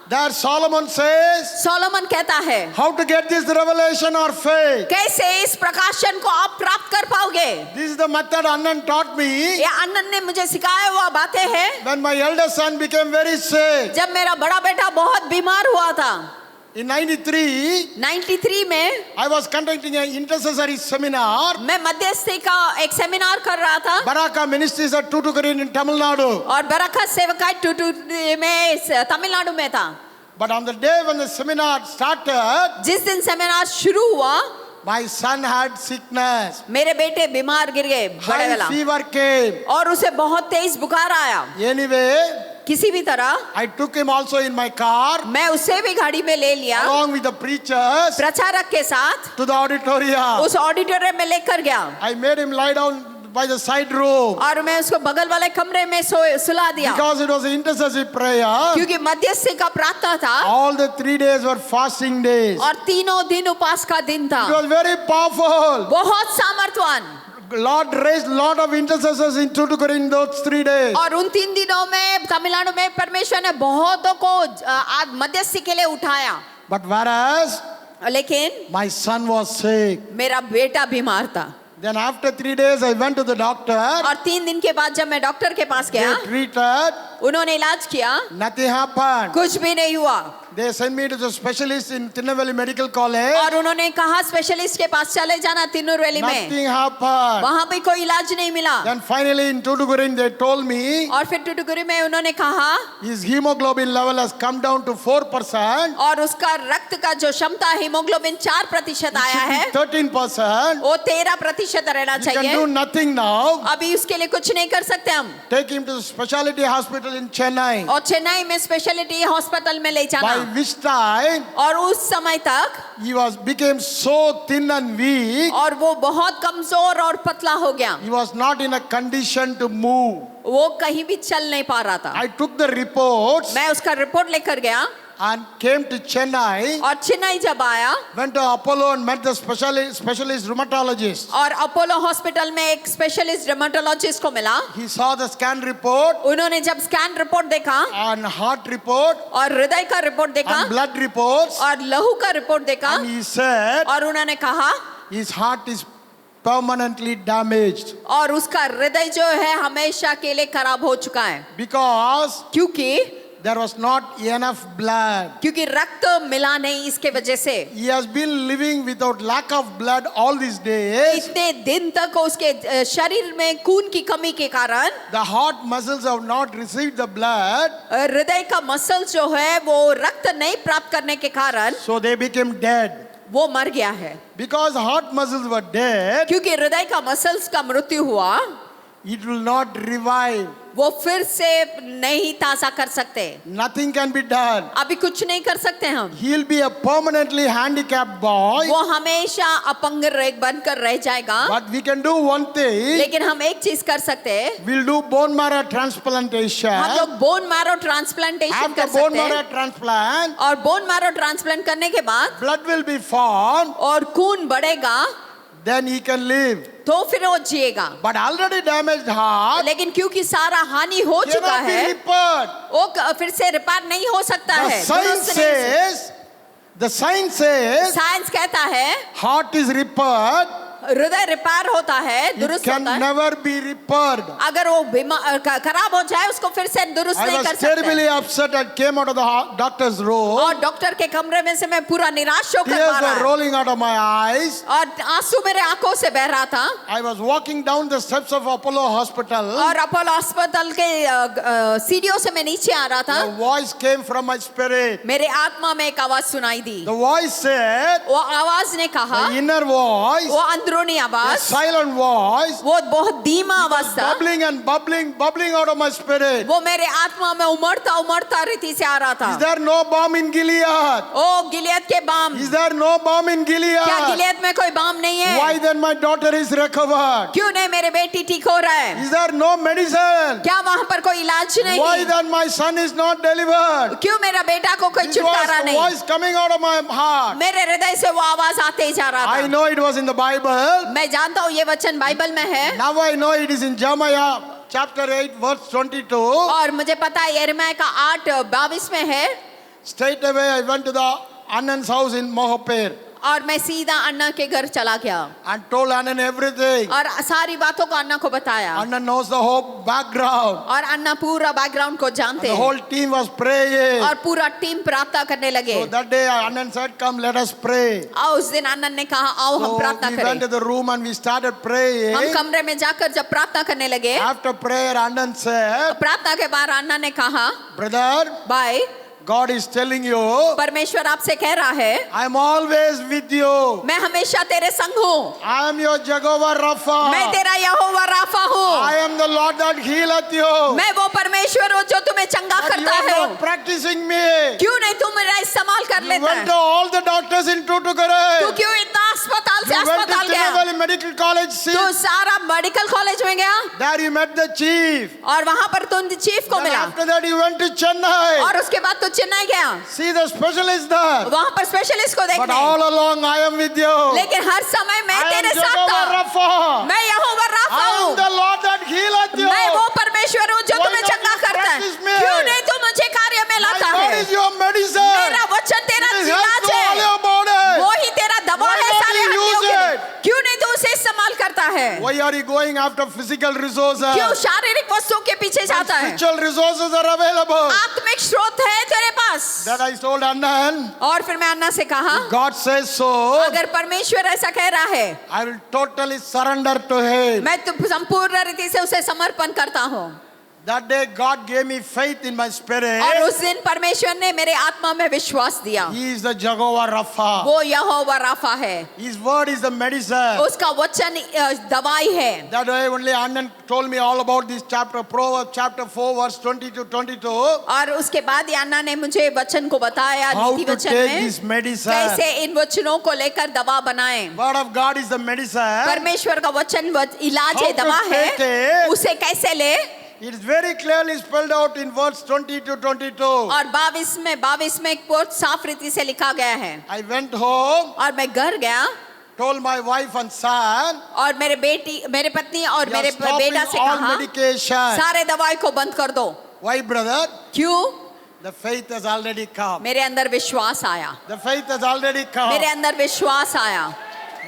There Solomon says, सोलोमन कहता है how to get this revelation or faith. कैसे इस प्रकाशन को आप प्राप्त कर पाओगे? This is the method Anand taught me ये आनंद ने मुझे सिखाया हुआ बातें हैं। when my elder son became very sick. जब मेरा बड़ा बेटा बहुत बीमार हुआ था In 93, 93 में, I was conducting an intercessory seminar. मैं मध्यस्थी का एक सेमिनार कर रहा था Baraka Ministries at Tuticorin in Tamil Nadu. और बरकत सेवकाई टूटू में तमिलनाडु में था। But on the day when the seminar started, जिस दिन सेमिनार शुरू हुआ my son had sickness. मेरे बेटे बीमार गिर गए, बड़े High वाला, fever came. और उसे बहुत तेज बुखार आया। Anyway, किसी भी तरह I took him also in my car मैं उसे भी गाड़ी में ले लिया, along with the preachers प्रचारक के साथ to the auditorium. उस ऑडिटोरियम में लेकर गया I made him lie down by the side room और मैं उसको बगल वाले कमरे में सुला दिया, because it was an intercessory prayer. क्योंकि मध्यस्थी का प्रार्थना था All the 3 days were fasting days. और तीनों दिन उपास का दिन था। It was very powerful. बहुत सामर्थवान, Lord raised lot of intercessors in Tuticorin in those 3 days. और उन 3 दिनों में तमिलनाडु में परमेश्वर ने बहुतों को मध्यस्थी के लिए उठाया। But whereas लेकिन my son was sick. मेरा बेटा बीमार था Then after 3 days I went to the doctor. और 3 दिन के बाद जब मैं डॉक्टर के पास They गया, treated. उन्होंने इलाज किया, Nothing happened. कुछ भी नहीं हुआ They sent me to the specialist in Tinnevelly Medical College. और उन्होंने कहा स्पेशलिस्ट के पास चले जाना तिरुनेलवेली में, Nothing happened. वहां भी कोई इलाज नहीं मिला। Then finally in Tuticorin they told me और फिर टुटुकुरी में उन्होंने कहा his hemoglobin level has come down to 4%. और उसका रक्त का जो क्षमता हीमोग्लोबिन 4% आया है, 13%. वो 13% रहना You can चाहिए। do nothing now. अभी उसके लिए कुछ नहीं कर सकते हम, Take him to the specialty hospital in Chennai. और चेन्नई में स्पेशलिटी हॉस्पिटल में ले By जाना। which time और उस समय तक he became so thin and weak. और वो बहुत कमजोर और पतला हो गया, He was not in a condition to move. वो कहीं भी चल नहीं पा रहा था। I took the reports मैं उसका रिपोर्ट लेकर गया and came to Chennai. और चेन्नई जब आया Went to Apollo and met the specialist rheumatologist. और अपोलो हॉस्पिटल में एक स्पेशलिस्ट रेमेटोलॉजिस्ट को मिला। He saw the scan report उन्होंने जब स्कैन रिपोर्ट देखा and heart report और हृदय का रिपोर्ट देखा and blood reports. और लहू का रिपोर्ट देखा And he said और उन्होंने कहा his heart is permanently damaged और उसका हृदय जो है हमेशा के लिए खराब हो चुका है, because क्योंकि there was not enough blood. रक्त मिला नहीं, इसके वजह से He has been living without lack of blood all these days. इतने दिन तक उसके शरीर में खून की कमी के कारण The heart muscles have not received the blood, हृदय का मसल जो है वो रक्त नहीं प्राप्त करने के कारण so they became dead. वो मर गया है। Because heart muscles were dead, क्योंकि हृदय का मसल्स का मृत्यु हुआ, it will not revive. वो फिर से नहीं ताज़ा कर सकते। Nothing can be done. अभी कुछ नहीं कर सकते हम। He'll be a permanently handicapped boy. वो हमेशा अपंग बनकर रह जाएगा। But we can do one thing. लेकिन हम एक चीज कर सकते हैं, We'll do bone marrow transplantation. हम लोग बोन मैरो ट्रांसप्लांटेशन After कर bone सकते marrow हैं। transplant, और बोन मैरो ट्रांसप्लांट करने के बाद blood will be formed. और खून बढ़ेगा, Then he can live. तो फिर वो जिएगा। But already damaged heart लेकिन क्योंकि सारा हानि हो चुका cannot be है, repaired. वो फिर से रिपेयर नहीं हो सकता The है। science दुरुस्त नहीं- says, the science says, science कहता है heart is repaired. हृदय रिपेयर होता है, It दुरुस्त can होता है। never be repaired. अगर वो खराब हो जाए उसको फिर से दुरुस्त I नहीं was कर terribly सकते। upset. I came out of the doctor's room. और डॉक्टर के कमरे में से मैं पूरा निराश होकर Tears बाहर were आया। rolling out of my eyes. और आंसू मेरे आंखों से बह रहा था। I was walking down the steps of Apollo Hospital. और अपोलो अस्पताल के सीढ़ियों से मैं नीचे आ रहा था। A voice came from my spirit. मेरे आत्मा में एक आवाज सुनाई दी। The voice said, वो आवाज ने कहा, the inner voice, वो अंदरूनी the आवाज, silent voice, वो बहुत धीमा आवाज था, bubbling and bubbling, bubbling out of my spirit. वो मेरे आत्मा में उमड़ता रीति से आ रहा Is था। there no balm in Gilead? ओ गिलियद के balm, Is there no balm in क्या Gilead? गिलियद में कोई बाम नहीं है? Why then my daughter is recovered? क्यों नहीं मेरे बेटी ठीक हो रहा है? Is there no medicine? क्या वहाँ पर कोई इलाज Why नहीं? then my son is not delivered? क्यों मेरा बेटा को कोई This was छुटकारा the नहीं? voice coming out of my heart. मेरे हृदय से वो आवाज आते ही जा रहा I था। know it was in the Bible. मैं जानता हूँ ये वचन बाइबल में है, Now I know it is in Jeremiah chapter 8 verse 22. और मुझे पता है यिर्मयाह का 8:22 में है। Straight away I went to the Anan's house in Mohopir और मैं सीधा अन्ना के घर चला गया and told Anan everything. और सारी बातों को अन्ना को बताया। Anan knows the whole background. और अन्ना पूरा बैकग्राउंड को जानते The हैं whole team was praying. और पूरा टीम प्रार्थना करने लगे। So that day Anan said, come let us pray. और उस दिन अन्ना ने कहा आओ हम So प्रार्थना we went to करें। the room and we started praying. हम कमरे में जाकर जब प्रार्थना करने लगे, After prayer Anan said, प्रार्थना के बाद अन्ना ने कहा, brother, भाई God is telling you, परमेश्वर आपसे कह रहा है, I am always with you. मैं हमेशा तेरे संग हूँ, I am your Jehovah Rapha. मैं तेरा यहोवा राफा I हूँ, am the Lord that healeth you. मैं वो परमेश्वर हूँ जो तुम्हें चंगा But you करता are है। not practicing me. क्यों नहीं तू मेरा इस्तेमाल कर You लेता went है? to all the doctors in तू Tuticorin. क्यों इतना अस्पताल से You went to अस्पताल गया? Tirunelveli Medical College. तू सारा मेडिकल कॉलेज में गया There you met the chief. और वहां पर तुम चीफ को Then मिला after that you went to Chennai. और उसके बाद तू चेन्नई गया See the specialist there. वहां पर स्पेशलिस्ट को But देखने। all along I am with you. लेकिन हर समय मैं I am तेरे साथ Jehovah था। Rapha. मैं यहोवा राफा I am हूँ, the Lord that healeth you. मैं वो परमेश्वर हूँ जो Why तुम्हें don't चंगा you करता है। practice me? क्यों नहीं तू मुझे कार्य में My लाता God है? is your medicine. मेरा वचन तेरा It is help इलाज to all है, your body. वो ही तेरा दवा Why है don't सारे you हड्डियों use के लिए। it? क्यों नहीं तू उसे इस्तेमाल करता है? Why are you going after physical resources? क्यों शारीरिक वस्तुओं के पीछे When जाता है? spiritual resources are available. आत्मिक स्रोत है तेरे पास। That I told Anand. और फिर मैं अन्ना से कहा, God says so. अगर परमेश्वर ऐसा कह रहा है, I will totally surrender to Him. मैं तो संपूर्ण रीति से उसे समर्पण करता हूँ। That day God gave me faith in my spirit. और उस दिन परमेश्वर ने मेरे आत्मा में विश्वास दिया। He is the Jehovah Rapha. वो यहोवा राफा है, His word is the medicine. उसका वचन दवाई है। That way only Anand told me all about this chapter, Proverbs chapter 4 verse 20 to 22. और उसके बाद अन्ना ने मुझे वचन को बताया, How नीति to वचन take में this medicine. कैसे इन वचनों को लेकर दवा बनाएं। Word of God is the medicine. परमेश्वर का वचन इलाज How है, to दवा take है, it. उसे कैसे ले। It is very clearly spelled out in verse 20 to 22. और 22 में बहुत साफ रीति से लिखा गया है। I went home, और मैं घर गया told my wife and son, और मेरे पत्नी और "You are मेरे stopping बेटा से all कहा, medication." सारे दवाई को बंद कर दो। Why, brother? क्यों? The faith has already come. मेरे अंदर विश्वास आया, The faith has already come. मेरे अंदर विश्वास आया।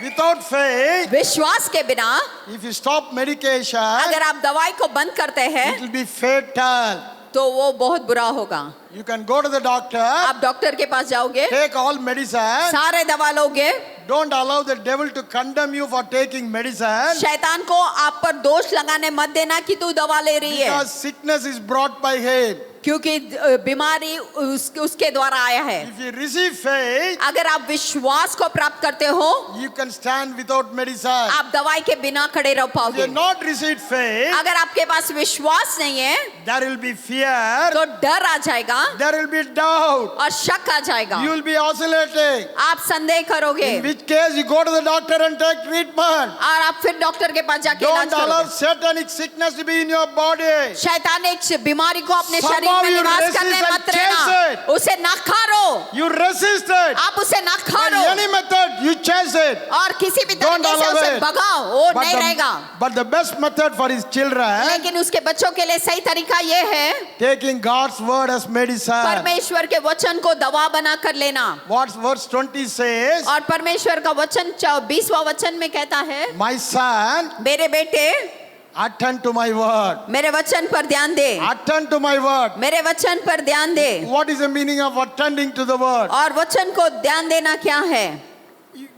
Without faith, विश्वास के बिना if you stop medication, अगर आप दवाई को बंद करते it हैं will be fatal. तो वो बहुत बुरा होगा। You can go to the doctor, आप डॉक्टर के पास जाओगे, take all medicine. सारे दवा लोगे, Don't allow the devil to condemn you for taking medicine, शैतान को आप पर दोष लगाने मत देना कि तू दवा ले रही है, because sickness is brought by him. क्योंकि बीमारी उसके द्वारा आया है। If you receive faith, अगर आप विश्वास को प्राप्त करते हो, you can stand without medicine. आप दवाई के बिना खड़े रह If you पाओगे। have not received faith, अगर आपके पास विश्वास नहीं है there will be fear, तो डर आ जाएगा there will be doubt, और शक आ जाएगा, you will be oscillating. आप संदेह करोगे In which case you go to the doctor and take treatment. और आप फिर डॉक्टर के पास जाके इलाज Don't allow करोगे। satanic sickness to be in your body. शैतानिक बीमारी को अपने Somehow शरीर में you निवास resist करने and मत chase रहना, it. उसे ना खारो, You resist it. आप उसे ना By खारो any method, you chase it. और किसी भी Don't तरीके से allow उसे it. भगाओ, वो नहीं रहेगा। But the best method for his children, लेकिन उसके बच्चों के लिए सही तरीका ये है taking God's word as medicine. परमेश्वर के वचन को दवा बना कर लेना। What verse 20 says, और परमेश्वर का वचन 20वां वचन में कहता है, my son, मेरे बेटे attend to my word. मेरे वचन पर ध्यान दे, Attend to my word. मेरे वचन पर ध्यान दे। What is the meaning of attending to the word? और वचन को ध्यान देना क्या है?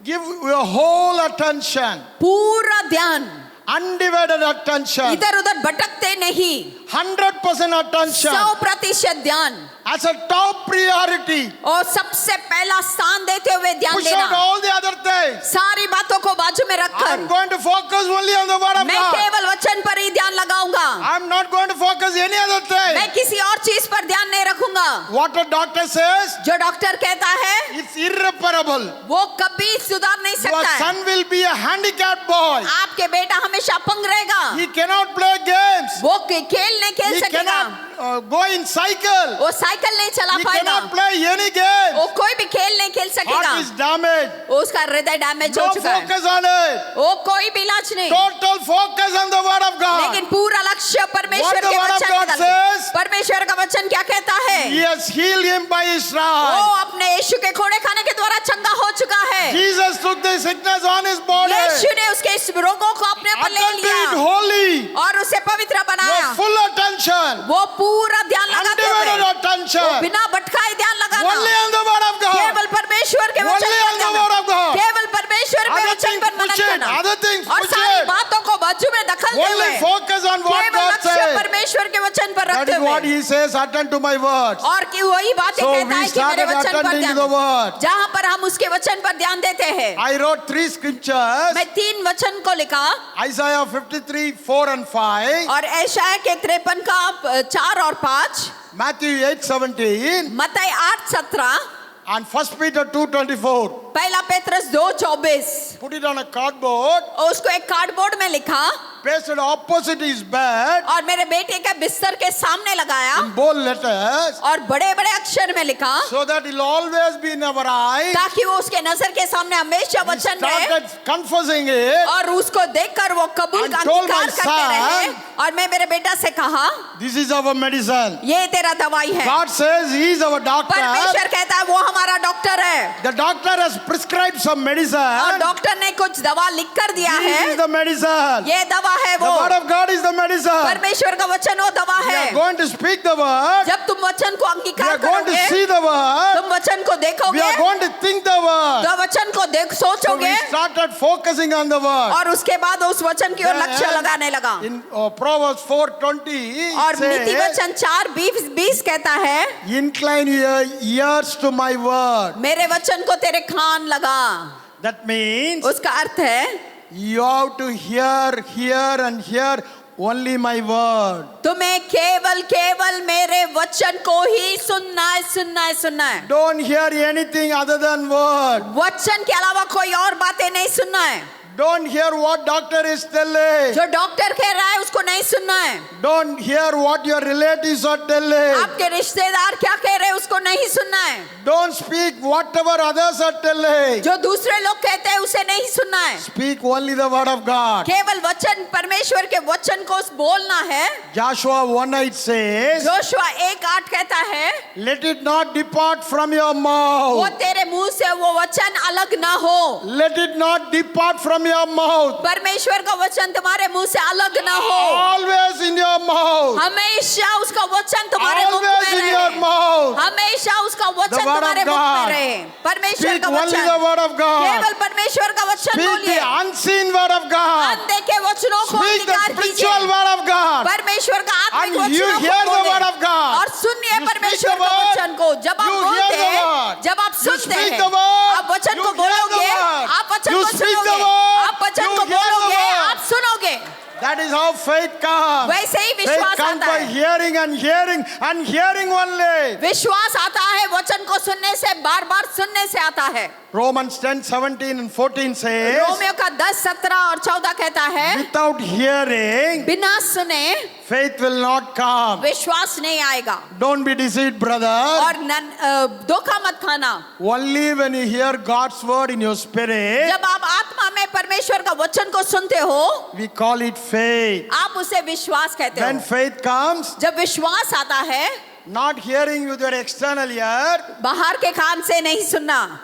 Give your whole attention, पूरा ध्यान, undivided attention, इधर उधर भटकते नहीं, 100% attention 100% ध्यान as a top priority. और सबसे पहला स्थान देते हुए ध्यान Push out देना। all the other things. सारी बातों को बाजू में I'm रखकर going to focus only on the word of मैं God. केवल वचन पर ही ध्यान लगाऊंगा, I'm not going to focus any other thing. मैं किसी और चीज पर ध्यान नहीं रखूंगा। What a doctor says, जो डॉक्टर कहता है it's irreparable. वो कभी सुधार नहीं Your सकता है। son will be a handicapped boy. आपके बेटा हमेशा अपंग रहेगा, He cannot play games. वो खेल नहीं खेल He सकेगा, cannot go in cycle. वो साइकिल नहीं चला He पाएगा, cannot play any game. वो कोई भी खेल नहीं खेल सकेगा, Heart is damaged. उसका हृदय डैमेज हो No चुका है, focus on it. वो कोई भी इलाज नहीं। Total focus on the word of God. लेकिन पूरा लक्ष्य परमेश्वर What the के word of वचन God में डाल says? दे। परमेश्वर का वचन क्या कहता है? He has healed him by his वो stripes. अपने यीशु के खोड़े खाने के द्वारा चंगा हो चुका है। Jesus took the sickness on his body. यीशु ने उसके इस रोगों को अपने पर ले Attend to it लिया holy. और उसे पवित्र बनाया। Your full attention. वो पूरा ध्यान लगाते Undivided हुए attention. बिना भटकाए ध्यान लगाना, Only on the word of God. केवल परमेश्वर के वचन Only पर on the ध्यान word of देना, God. केवल परमेश्वर के Other वचन things पर मनन push it. करना Other things और push सारी it. बातों को बाजू में दखलते Only हुए focus on what केवल God लक्ष्य says. परमेश्वर के वचन पर That रखते is what हुए he says. Attend to my words. और कि वही बातें So कहता we है कि मेरे started वचन पर attending to ध्यान the दे। word. जहाँ पर हम उसके वचन पर ध्यान देते हैं। I wrote 3 scriptures. मैं 3 वचन को लिखा Isaiah 53, 4 and 5. और ऐशाया के 53 का 4 और 5, Matthew 8, 17. मत्ती 8:17, And 1 Peter 2, 24. पहला Petrus 2:24। Put it on a cardboard. और उसको एक कार्डबोर्ड में लिखा Pasted opposite his bed और मेरे बेटे के बिस्तर के सामने लगाया in bold letters. और बड़े बड़े अक्षर में लिखा So that it will always be in our eyes. ताकि वो उसके नजर के सामने हमेशा He वचन रहे started confessing it. और उसको देखकर वो कबूल And का told my अंगीकार करते रहे। son, और मैं मेरे बेटा से कहा This is our medicine. ये तेरा दवाई है। God says he is our doctor. परमेश्वर कहता है वो हमारा डॉक्टर है The doctor has prescribed some और medicine. डॉक्टर ने कुछ दवा लिख कर दिया This है, is the medicine. ये दवा है The वो। word of God is the medicine. परमेश्वर का वचन वो दवा We है। are going to speak the word. जब तुम वचन को We अंगीकार are going to करोगे, see the word. तुम वचन को We देखोगे, are going to think the word. तो वचन को देख So we सोचोगे started focusing on the word. और उसके बाद उस वचन की ओर लक्ष्य Then लगाने लगा। In Proverbs 4:20 और नीति says, वचन 4:20 कहता है incline your ears to my word. मेरे वचन को तेरे कान लगा। That means उसका अर्थ है you have to hear and hear only my word. तुम्हें केवल मेरे वचन को ही सुनना है। Don't hear anything other than word. वचन के अलावा कोई और बातें नहीं सुनना है। Don't hear what doctor is telling. जो डॉक्टर कह रहा है उसको नहीं सुनना है। Don't hear what your relatives are telling. आपके रिश्तेदार क्या कह रहे हैं उसको नहीं सुनना है। Don't speak whatever others are telling. जो दूसरे लोग कहते हैं उसे नहीं सुनना है। Speak only the word of God. केवल वचन परमेश्वर के वचन को बोलना है। Joshua 1:8 says, जोशुआ 1:8 कहता है let it not depart from your वो mouth. तेरे मुंह से वो वचन अलग ना हो। Let it not depart from your mouth. परमेश्वर का वचन तुम्हारे मुंह से अलग ना हो। Always in your mouth. हमेशा उसका वचन तुम्हारे मुख Always में in your रहे। mouth. हमेशा उसका वचन word of तुम्हारे मुख God. में रहे। परमेश्वर Speak का only the वचन, word of God. केवल परमेश्वर का वचन Speak बोलिए। the unseen word of God. अनदेखे वचनों को Speak the अंगीकार spiritual कीजिए। word of God. परमेश्वर परमेश्वर का आत्मिक And you वचनों hear को the बोले। word of God. और सुनिए You परमेश्वर speak the के word. वचन को। जब आप You बोलते hear the हैं, word. जब आप You सुनते speak हैं, the word. आप वचन You को hear the बोलोगे, word. आप वचन You को speak the सुनोगे, word. आप वचन You को hear the बोलोगे, word. आप सुनोगे। That is how faith comes. वैसे ही Faith विश्वास comes आता by है। hearing and hearing and hearing only. विश्वास आता है वचन को सुनने से, बार बार सुनने से आता है। Romans 10, 17 and 14 says, रोमियो का 10, 17 और 14 कहता है, without hearing, बिना सुने faith will not come. विश्वास नहीं आएगा। Don't be deceived, brother. और धोखा मत खाना। Only when you hear God's word in your spirit, जब आप आत्मा में परमेश्वर का वचन को सुनते हो, we call it faith. आप उसे विश्वास कहते When हो। faith comes, जब विश्वास आता है, not hearing with your external ear, बाहर के कान से नहीं सुनना,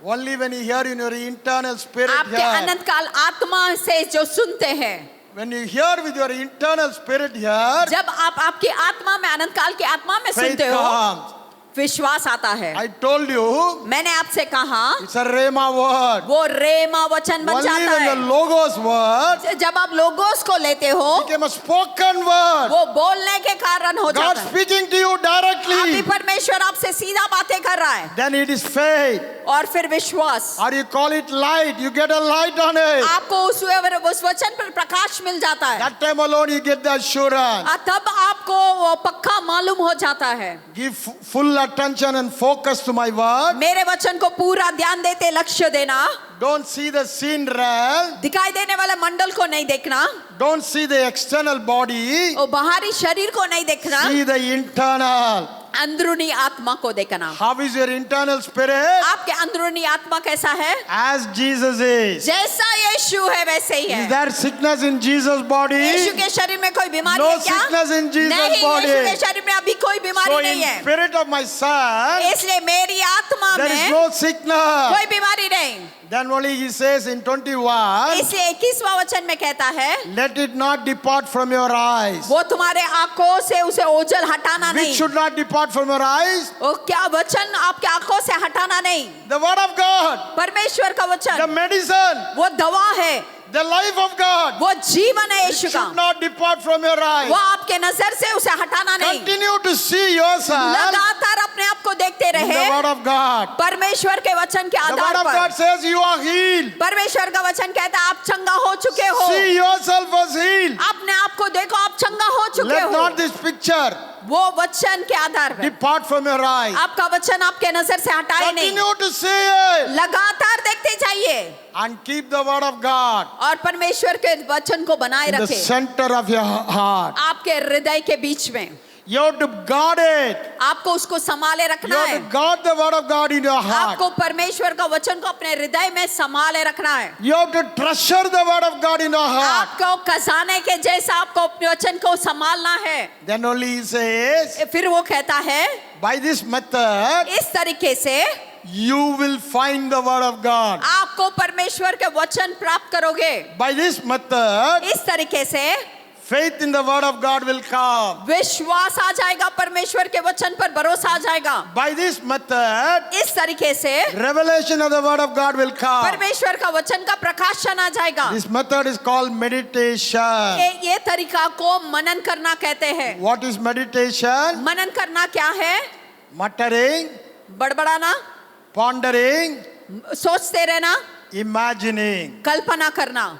only when you hear in your internal spirit आपके here. अनंत काल आत्मा से जो सुनते हैं। When you hear with your internal spirit here, जब आप आपकी आत्मा में, अनंत काल की आत्मा में faith सुनते हो, comes. विश्वास आता है। I told you, मैंने आपसे कहा, it's a rhema word. वो रेमा वचन बन Only जाता when है। the logos word जब आप लोगोस को लेते हो, became a spoken word, वो बोलने के कारण हो God जाता है। speaking to you अभी directly, परमेश्वर आपसे सीधा बातें कर रहा है। then it is faith. और फिर विश्वास, Or you call it light, you get a light on it. आपको उस वचन पर प्रकाश मिल जाता है। That time alone you get the assurance. तब आपको वो पक्का मालूम हो जाता है। Give full attention and focus to my word. मेरे वचन को पूरा ध्यान देते लक्ष्य देना। Don't see the seen realm. दिखाई देने वाले मंडल को नहीं देखना, Don't see the external body. वो बाहरी शरीर को नहीं देखना, See the internal. अंदरूनी आत्मा को देखना। How is your internal spirit? आपके अंदरूनी आत्मा कैसा है? As Jesus is. जैसा यीशु है वैसे ही Is है। there sickness in Jesus' body? यीशु के शरीर में कोई बीमारी No है क्या? sickness in Jesus' नहीं, body. यीशु के शरीर में अभी कोई So बीमारी नहीं in है। spirit of my son, इसलिए मेरी आत्मा there is में no sickness. कोई बीमारी नहीं। Then only he says in 21, इसलिए 21वां वचन में कहता है, let it not depart from your eyes. वो तुम्हारे आंखों से उसे ओझल हटाना Which नहीं। should not depart from your eyes? वो क्या वचन आपके आंखों से हटाना नहीं। The word of God, परमेश्वर का the वचन medicine, वो दवा है, the life of God. वो जीवन है It यीशु का। should not depart from your eyes. वो आपके नजर से उसे हटाना नहीं। Continue to see yourself लगातार अपने आप को देखते in the रहे word of God. परमेश्वर के वचन के The word Aadhaar of God पर। says you are healed. परमेश्वर का वचन कहता है आप चंगा हो चुके हो। See yourself as healed. अपने आप को देखो, आप चंगा हो चुके Let हो। not this picture वो वचन के आधार पर depart from your eyes. आपका वचन आपके नजर से हटाए नहीं। Continue to see it लगातार देखते जाइए and keep the word of God और परमेश्वर के वचन को बनाए in the रखें center of your heart. आपके हृदय के बीच में। You have to guard it. आपको उसको संभाले You रखना have है। to guard the word of God in your heart. आपको परमेश्वर का वचन को अपने हृदय में संभाले रखना है। You have to treasure the word of God in your heart. आपको खजाने के जैसा आपको अपने वचन को संभालना है। Then only he says, फिर वो कहता है by this method, इस तरीके से you will find the word of God. आपको परमेश्वर के वचन प्राप्त करोगे। By this method, इस तरीके से faith in the word of God will come. विश्वास आ जाएगा, परमेश्वर के वचन पर भरोसा आ जाएगा। By this method, इस तरीके से revelation of the word of God will come. परमेश्वर का वचन का प्रकाशन आ जाएगा। This method is called meditation. ये तरीका को मनन करना कहते हैं। What is meditation? मनन करना क्या है? Muttering, बड़बड़ाना, pondering, सोचते रहना, imagining. कल्पना करना।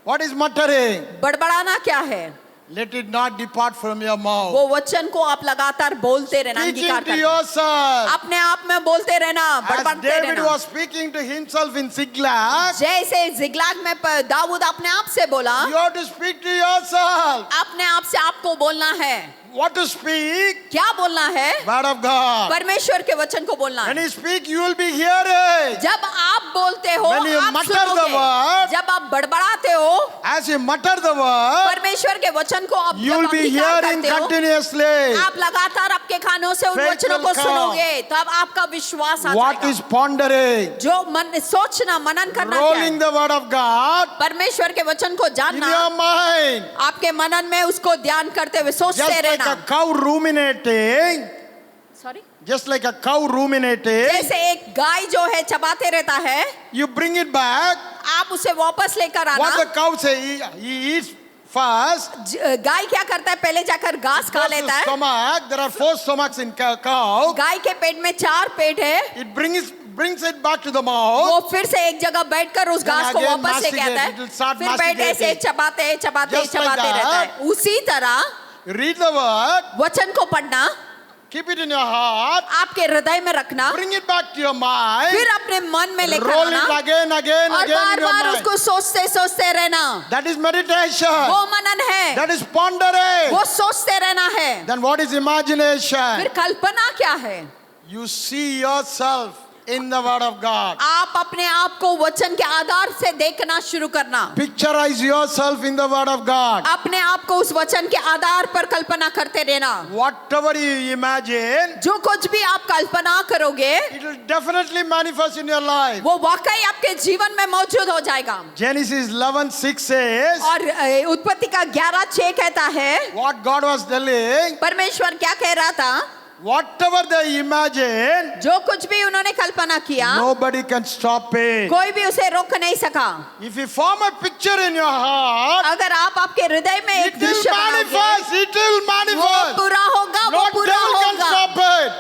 What is muttering? बड़बड़ाना क्या है? Let it not depart from your mouth. वो वचन को आप लगातार बोलते रहना, Speaking अंगीकार to करना, yourself. अपने आप में बोलते रहना, As बड़बड़ाते David रहना। was speaking to himself in Ziklag, जैसे जिगलाग में दाऊद अपने आप से बोला, you have to speak to yourself. अपने आप से आपको बोलना है। What to speak? क्या बोलना है? Word of God. परमेश्वर के वचन को बोलना When है। you speak, you will be hearing. जब आप बोलते हो, When you आप mutter the सुनोगे। word, जब आप बड़बड़ाते हो, As you mutter the word, परमेश्वर के वचन को आप you जब will be अंगीकार hearing करते हो, continuously. आप लगातार आपके कानों से उन Faith वचनों will को come. सुनोगे, तब आपका विश्वास आ What जाएगा। is pondering? जो मन सोचना, मनन करना क्या Rolling है? the word of God परमेश्वर के वचन को in जानना, your mind. आपके मनन में उसको ध्यान करते हुए सोचते Just like रहना। a cow ruminating. Sorry, Just like a cow ruminating. जैसे एक गाय जो है चबाते रहता है, You bring it back. आप उसे वापस लेकर What the आना। cow say? He eats First, गाय क्या करता है, पहले जाकर घास खा goes to लेता है। stomach. There are 4 stomachs in cow. गाय के पेट में 4 पेट है, It brings it back to the mouth. वो फिर से एक जगह बैठकर उस Then घास को again वापस लेके आता masticate, it will है, start फिर बैठ ऐसे masticating. चबाते चबाते Just like चबाते that. रहता है। उसी तरह Read the word. वचन को पढ़ना, Keep it in your heart. आपके हृदय में रखना, Bring it back to your mind. फिर अपने मन में लेकर Roll it आना again और in bar your bar mind. उसको सोचते सोचते रहना। That is meditation. वो मनन है, That is pondering. वो सोचते रहना है। Then what is imagination? फिर कल्पना क्या है? You see yourself in the word of God. आप अपने आप को वचन के आधार से देखना शुरू करना, Picturize yourself in the word of God. अपने आप को उस वचन के आधार पर कल्पना करते रहना। Whatever you imagine, जो कुछ भी आप कल्पना करोगे it will definitely manifest in your life. वो वाकई आपके जीवन में मौजूद हो जाएगा। Genesis 11:6 says, और उत्पत्ति का 11:6 कहता है, what God was telling, परमेश्वर क्या कह रहा था, whatever they imagine, जो कुछ भी उन्होंने कल्पना किया nobody can stop it. कोई भी उसे रोक नहीं सका। If you form a picture in your heart, अगर आप आपके हृदय में एक it will दृश्य बनाओगे, manifest. It will वो manifest. पूरा होगा, No वो पूरा devil can होगा, stop it.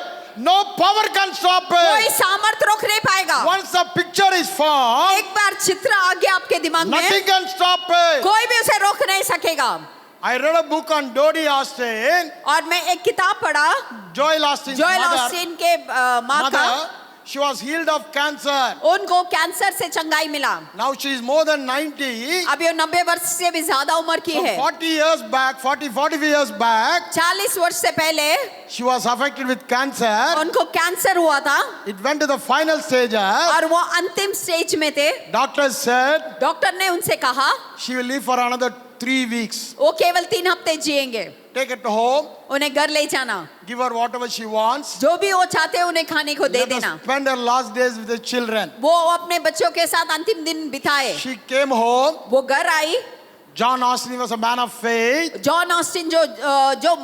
No power can stop कोई it. सामर्थ रोक नहीं पाएगा। Once the picture is formed, एक बार चित्र आ गया आपके दिमाग में, nothing can stop it. कोई भी उसे रोक नहीं सकेगा। I read a book on Dodie Austin, और मैं एक किताब पढ़ा, Joel Austin's Joel mother. Austin के माँ का, Mother, she was healed of cancer. उनको कैंसर से चंगाई मिला। Now she is more than 90. अब ये 90 वर्ष से भी ज्यादा उम्र की So है। 40 years back, 45 years back, 40 वर्ष से पहले she was affected with cancer. उनको कैंसर हुआ था It went to the final stages. और वो अंतिम स्टेज में थे। Doctors said डॉक्टर ने उनसे कहा she will live for another 3 weeks. वो केवल 3 हफ्ते जिएंगे, Take it home, उन्हें घर ले जाना, give her whatever she wants. जो भी वो चाहते हैं उन्हें खाने को दे Let देना। her spend her last days with the children. वो अपने बच्चों के साथ अंतिम दिन बिताए। She came home. वो घर आई। John Austin was a man of faith. John Austin जो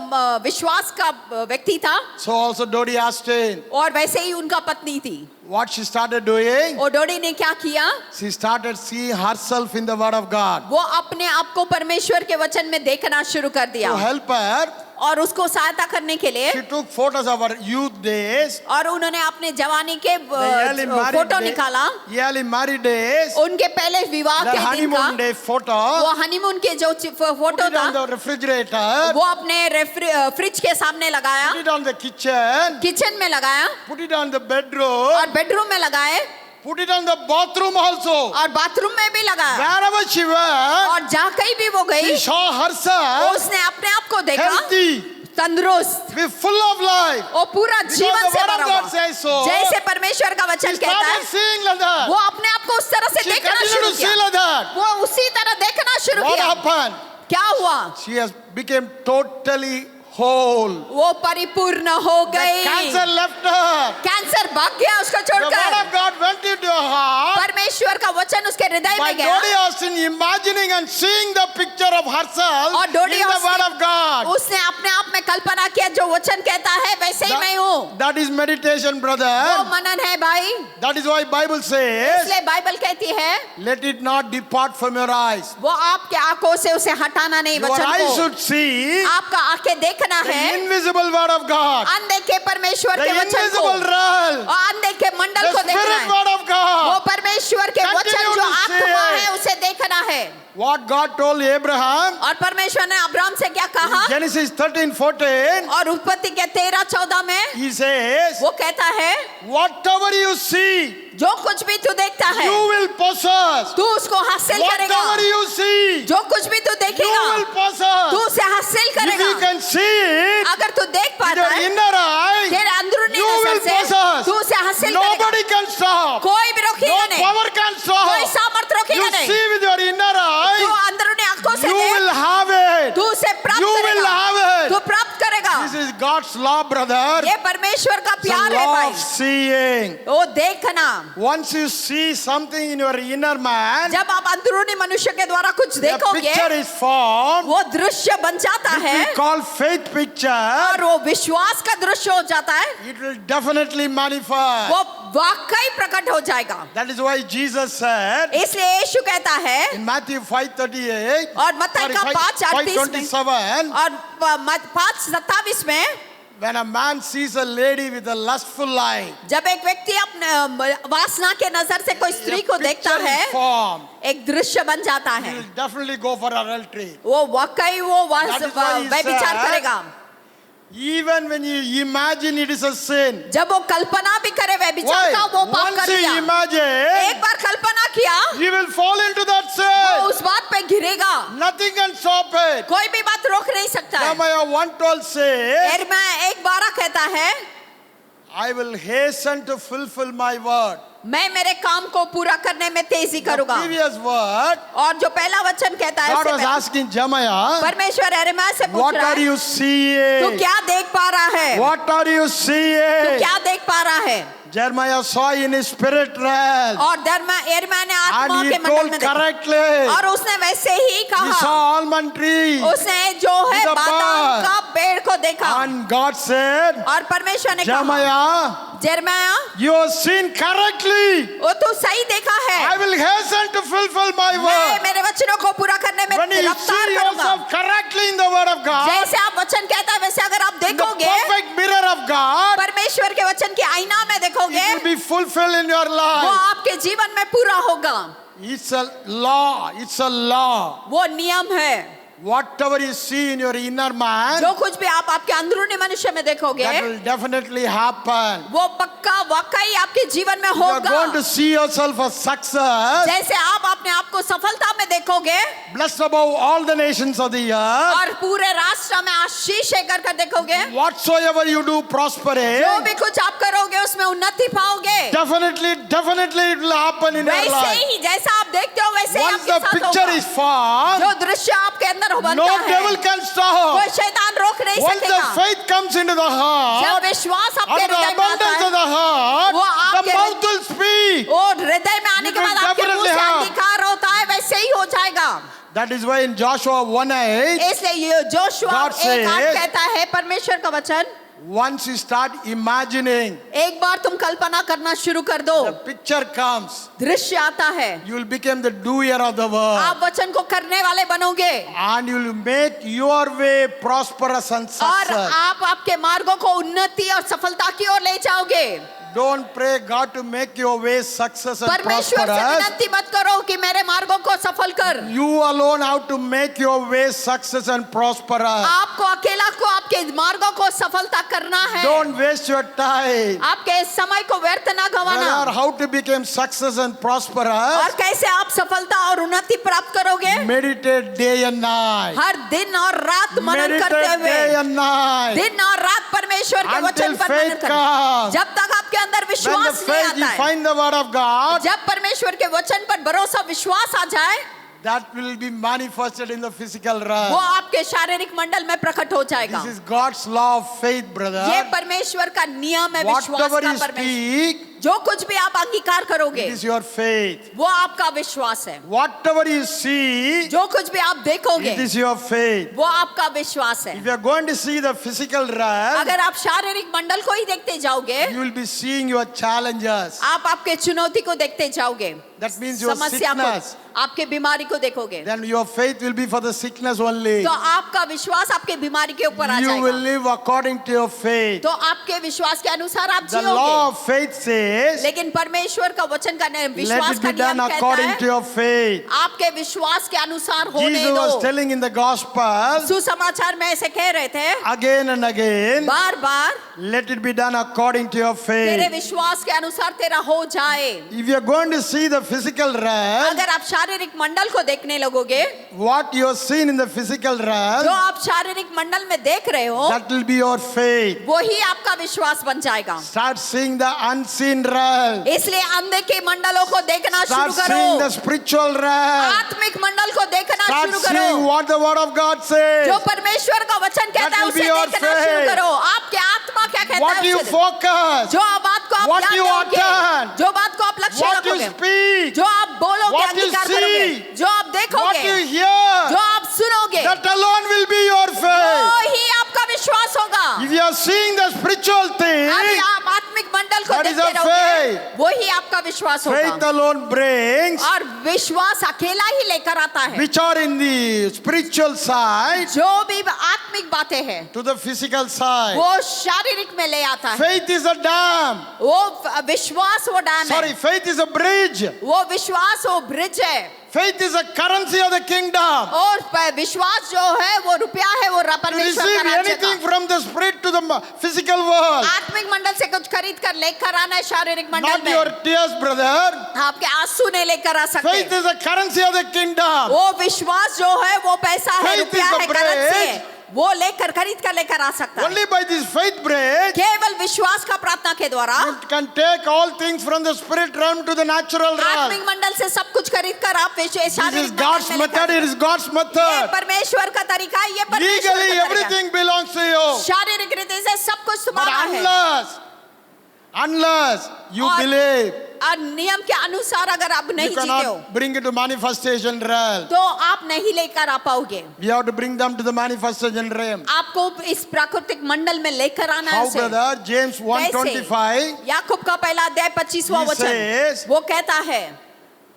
विश्वास का व्यक्ति था, So also Dodie Austin. और वैसे ही उनका पत्नी थी। What she started doing, और डोडी ने क्या किया, she started seeing herself in the word of God. वो अपने आप को परमेश्वर के वचन में देखना शुरू कर दिया। To help her, और उसको सहायता करने के लिए she took photos of her youth days, और उन्होंने अपने जवानी के the early married photo day- निकाला, early married days, उनके पहले विवाह their के दिन का honeymoon day photo, वो हनीमून के जो put फोटो it on था the refrigerator, वो अपने फ्रिज के सामने लगाया, put it on the kitchen, kitchen में लगाया put it on the bedroom, और बेडरूम में लगाए put it on the bathroom also. और बाथरूम में भी लगाया। Wherever she went, और जहाँ कहीं भी वो गई she saw herself उसने अपने आप को देखा healthy, तंदुरुस्त be full of life. और पूरा जीवन the से word of भरा God हुआ। says so. जैसे परमेश्वर का She वचन कहता started है seeing like that. वो अपने आप को उस तरह से She देखना continued शुरू to see किया, like that. वो उसी तरह देखना शुरू What किया। happened? क्या हुआ, She has became totally whole. वो परिपूर्ण हो The गई। cancer left her. कैंसर भाग गया उसको The word छोड़कर। of God went into her heart. परमेश्वर का वचन उसके हृदय By में गया Dodie Austin imagining and seeing the picture of herself और in Dodi the word of God. उसने अपने आप में कल्पना किया जो वचन कहता है वैसे ही मैं हूँ। That is meditation, वो brother. मनन है भाई, That is why Bible says, इसलिए बाइबल कहती है let it not depart from your eyes. वो आपके आंखों से उसे हटाना नहीं Your वचन eyes को। should see आपका आंखें देखना the है invisible word of God, अनदेखे परमेश्वर the के वचन को invisible realm, और अनदेखे मंडल the को देखना spirit है। word of वो God. परमेश्वर के Continue वचन जो to आत्मा say. है उसे देखना है। What God told Abraham, और परमेश्वर ने अब्राहम से क्या कहा, Genesis 13:14, और उत्पत्ति के 13-14 में he says, वो कहता है whatever you see, जो कुछ भी तू देखता है you will possess. तू उसको हासिल करेगा। Whatever you see, जो कुछ भी तू you देखेगा will possess. तू उसे हासिल If you करेगा। can see it अगर तू देख with पाता your है inner eye, तेरे अंदरूनी you नजर will से possess. तू उसे हासिल करेगा। Nobody can stop. कोई भी रोकेगा No नहीं, power can कोई stop. सामर्थ रोकेगा You नहीं। see with your inner तू eye, अंदरूनी आंखों से you देख, will have it. तू उसे प्राप्त You will करेगा, have तू it. प्राप्त करेगा। This is God's law, brother. ये परमेश्वर का It's a प्यार है law भाई, of seeing. वो देखना। Once you see something in your inner man, जब आप अंदरूनी मनुष्य के द्वारा कुछ the देखोगे picture is formed, वो दृश्य बन जाता which है we call faith picture. और वो विश्वास का दृश्य हो जाता है। It will definitely manifest. वो वाकई प्रकट हो जाएगा। That is why Jesus said इसलिए यीशु कहता है in Matthew 5:38 और मत्ती का 5:38 में 5:27, और 5:27 में, when a man sees a lady with a lustful eye, जब एक व्यक्ति अपने वासना के नजर से कोई स्त्री को a देखता picture है, is formed, एक दृश्य बन जाता he है, will definitely go for adultery. वो वाकई वो That is why he व्यभिचार said, करेगा। Even when you imagine it is a sin, जब वो कल्पना भी करे व्यभिचार का, वो why? पाप Once कर you लिया। imagine, एक बार कल्पना किया, you will fall into that वो sin. उस बात पे गिरेगा, Nothing can stop it. कोई भी बात रोक नहीं सकता है। Jeremiah 1:12 says, यिर्मयाह 1:12 कहता है, I will hasten to fulfill my word. मैं मेरे काम को पूरा करने में तेजी The करूंगा। previous word, और जो पहला वचन कहता है, God इससे was पहले asking Jeremiah, परमेश्वर यिर्मयाह से पूछ what रहा are है, you तू seeing? क्या देख पा रहा है? What are you तू seeing? क्या देख पा रहा है? Jeremiah saw in his spirit realm, और यिर्मयाह ने आत्मा and he के मंडल told में देखा, correctly. और उसने वैसे ही He कहा। saw almond tree, उसने जो है the बादाम bud. का पेड़ को देखा, and God said, और परमेश्वर ने कहा, Jeremiah, यिर्मयाह, you have seen correctly. वो तू सही देखा है। I will hasten to fulfill my मैं word. मेरे वचनों को पूरा करने में When you रफ्तार see करूंगा। yourself correctly in the word of God, जैसे आप वचन कहता है, वैसे अगर आप in the देखोगे, perfect mirror of God, परमेश्वर के वचन के आईना में देखोगे, it will be fulfilled in your वो life. आपके जीवन में पूरा होगा। It's a law. It's a law. वो नियम है। Whatever you see in your inner man, जो कुछ भी आप आपके अंदरूनी मनुष्य में देखोगे, that will definitely happen. वो पक्का वाकई आपके जीवन में You are होगा। going to see yourself as success, जैसे आप अपने आप को सफलता में देखोगे, blessed above all the nations of the earth. और पूरे राष्ट्र में आशीष कर देखोगे, Whatsoever you do prospering, जो भी कुछ आप करोगे उसमें उन्नति पाओगे। definitely it will happen in your वैसे life. ही जैसा आप देखते हो वैसे ही Once आपके the साथ picture होगा। is formed, जो दृश्य आपके अंदर बनता no है, devil can stop. कोई शैतान रोक नहीं Once the सकेगा। faith comes into the जब heart, विश्वास out आपके of the हृदय में आता abundance of है, the heart, वो the आपके mouth will speak. और हृदय में आने You के बाद will आपके मुंह definitely से have. अंगीकार होता है, वैसे ही हो जाएगा। That is why in Joshua 1:8, इसलिए ये जोशुआ God 1:8 says, कहता है, परमेश्वर का वचन, once you start imagining, एक बार तुम कल्पना करना शुरू कर दो, the picture comes, दृश्य आता है, you will become the doer of the word. आप वचन को करने वाले बनोगे, And you will make your way prosperous and और success. आप आपके मार्गों को उन्नति और सफलता की ओर ले जाओगे। Don't pray God to make your way success and परमेश्वर से prosperous. विनती मत करो कि मेरे मार्गों को सफल कर। You alone have to make your way success and prosperous. आपको अकेला को आपके मार्गों को सफलता करना है। Don't waste your time. आपके समय को व्यर्थ ना गवाना। Brother, how to become success and prosperous? और कैसे आप सफलता और उन्नति प्राप्त करोगे? Meditate day and night. हर दिन और रात मनन करते Meditate day हुए, and night. दिन और रात परमेश्वर के Until वचन पर faith मनन करें। comes. जब तक आपके अंदर When the विश्वास नहीं faith you आता है, find the word of God, जब परमेश्वर के वचन पर भरोसा विश्वास आ जाए, that will be manifested in the physical वो realm. आपके शारीरिक मंडल में प्रकट हो जाएगा। This is God's law of faith, ये brother. परमेश्वर का नियम है विश्वास Whatever का। you परमेश्वर speak, जो कुछ भी आप अंगीकार करोगे, it is your faith. वो आपका विश्वास है। Whatever you see, जो कुछ भी आप देखोगे, it is your faith. वो आपका विश्वास है। If you are going to see the physical realm, अगर आप शारीरिक मंडल को ही देखते जाओगे, you will be seeing your challenges. आप आपके चुनौती को देखते जाओगे, That means your समस्या को, sickness. आपके बीमारी को देखोगे, Then your faith will be for the sickness only. तो आपका विश्वास आपके बीमारी के ऊपर आ You will जाएगा। live according to your faith. तो आपके विश्वास के अनुसार आप The law जियोगे। of faith says, लेकिन परमेश्वर का वचन का let विश्वास it का be done नियम कहता according to है, your faith. आपके विश्वास के अनुसार होने Jesus was दो। telling in the gospel सुसमाचार में ऐसे कह रहे थे, again and again, bar bar, let it be done according to your तेरे faith. विश्वास के अनुसार तेरा हो जाए। If you are going to see the physical realm, अगर आप शारीरिक मंडल को देखने लगोगे, what you have seen in the physical जो realm, आप शारीरिक मंडल में देख रहे हो, that will be your faith. वो ही आपका विश्वास बन जाएगा। Start seeing the unseen realm. इसलिए अनदेखे मंडलों को देखना Start शुरू seeing the करो, spiritual realm. आत्मिक मंडल को देखना Start शुरू seeing करो, what the word of God says. जो परमेश्वर का वचन कहता है will be उसे your देखना शुरू faith. करो। आपके आत्मा क्या कहता What है you उसे देखो। focus, जो बात को आप What ध्यान you दोगे, attend, जो बात को आप लक्ष्य what you रखोगे, speak, जो आप बोलोगे, what you अंगीकार see, करोगे, जो आप what देखोगे, you hear, जो आप सुनोगे, that alone will be your faith. वो ही आपका विश्वास होगा। If you are seeing the spiritual अभी thing, आप आत्मिक मंडल को That is देखते our रहोगे, faith. वही आपका विश्वास Faith होगा। alone brings, और विश्वास अकेला ही लेकर आता है which are in the spiritual side, जो भी आत्मिक बातें हैं to the physical side. वो शारीरिक में ले आता है। Faith is a dam. वो विश्वास वो डैम Sorry, है, faith is a bridge. वो विश्वास वो ब्रिज है। Faith is a currency of the kingdom. और विश्वास जो है वो रुपया है, वो To परमेश्वर receive का राज्य anything का। from the spirit to the physical world. आत्मिक मंडल से कुछ खरीद कर लेकर आना है शारीरिक मंडल Not your में। tears, brother. आपके आंसू नहीं लेकर आ Faith सकते। is a currency of the kingdom. वो विश्वास जो है वो पैसा है, Faith रुपया is the है, करेंसी bridge. है, वो लेकर खरीद कर लेकर आ सकता है। Only by this faith bridge, केवल विश्वास का प्रार्थना के द्वारा you can take all things from the spirit realm to the natural realm. आत्मिक मंडल से सब कुछ खरीद कर आप This is शारीरिक God's मंडल में method. लेकर It is God's ये method. परमेश्वर का तरीका है, ये परमेश्वर Legally, का तरीका है। everything belongs to you. शारीरिक रीति से सब कुछ But तुम्हारा है, unless you और- believe, और नियम के अनुसार अगर आप you नहीं जीते हो cannot bring it to manifestation realm. तो आप नहीं लेकर आ पाओगे। We have to bring them to the manifestation realm. आपको इस प्राकृतिक मंडल में लेकर आना है How, उसे। brother? James 1:25. याकूब का पहला अध्याय 25वां He वचन says- वो कहता है,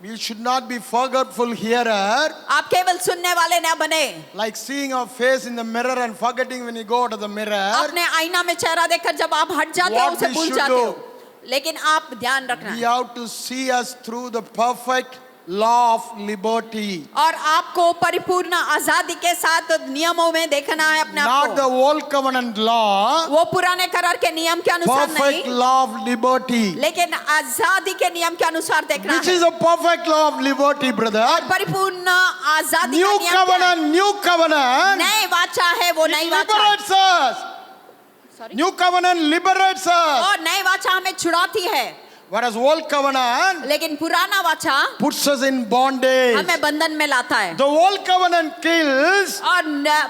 We should not be forgetful hearer, आप केवल सुनने वाले न बने, like seeing our face in the mirror and forgetting when you go to the mirror. अपने आईना में चेहरा देखकर जब आप हट जाते हो What उसे we भूल should जाते do. हो। लेकिन आप ध्यान रखना We है, have to see us through the perfect law of liberty. और आपको परिपूर्ण आजादी के साथ नियमों में देखना है अपने आप Not the को। old covenant law, वो पुराने करार के नियम के अनुसार perfect नहीं, law of liberty. लेकिन आजादी के नियम के अनुसार देखना Which है। is a perfect law of liberty, brother. परिपूर्ण आजादी New का नियम क्या है? covenant, new covenant. नए वाचा है, वो It नई वाचा है। liberates us. Sorry? New covenant liberates us. और नए वाचा हमें छुड़ाती है, Whereas old covenant लेकिन पुराना वाचा puts us in bondage. हमें बंधन में लाता है। The old covenant kills. और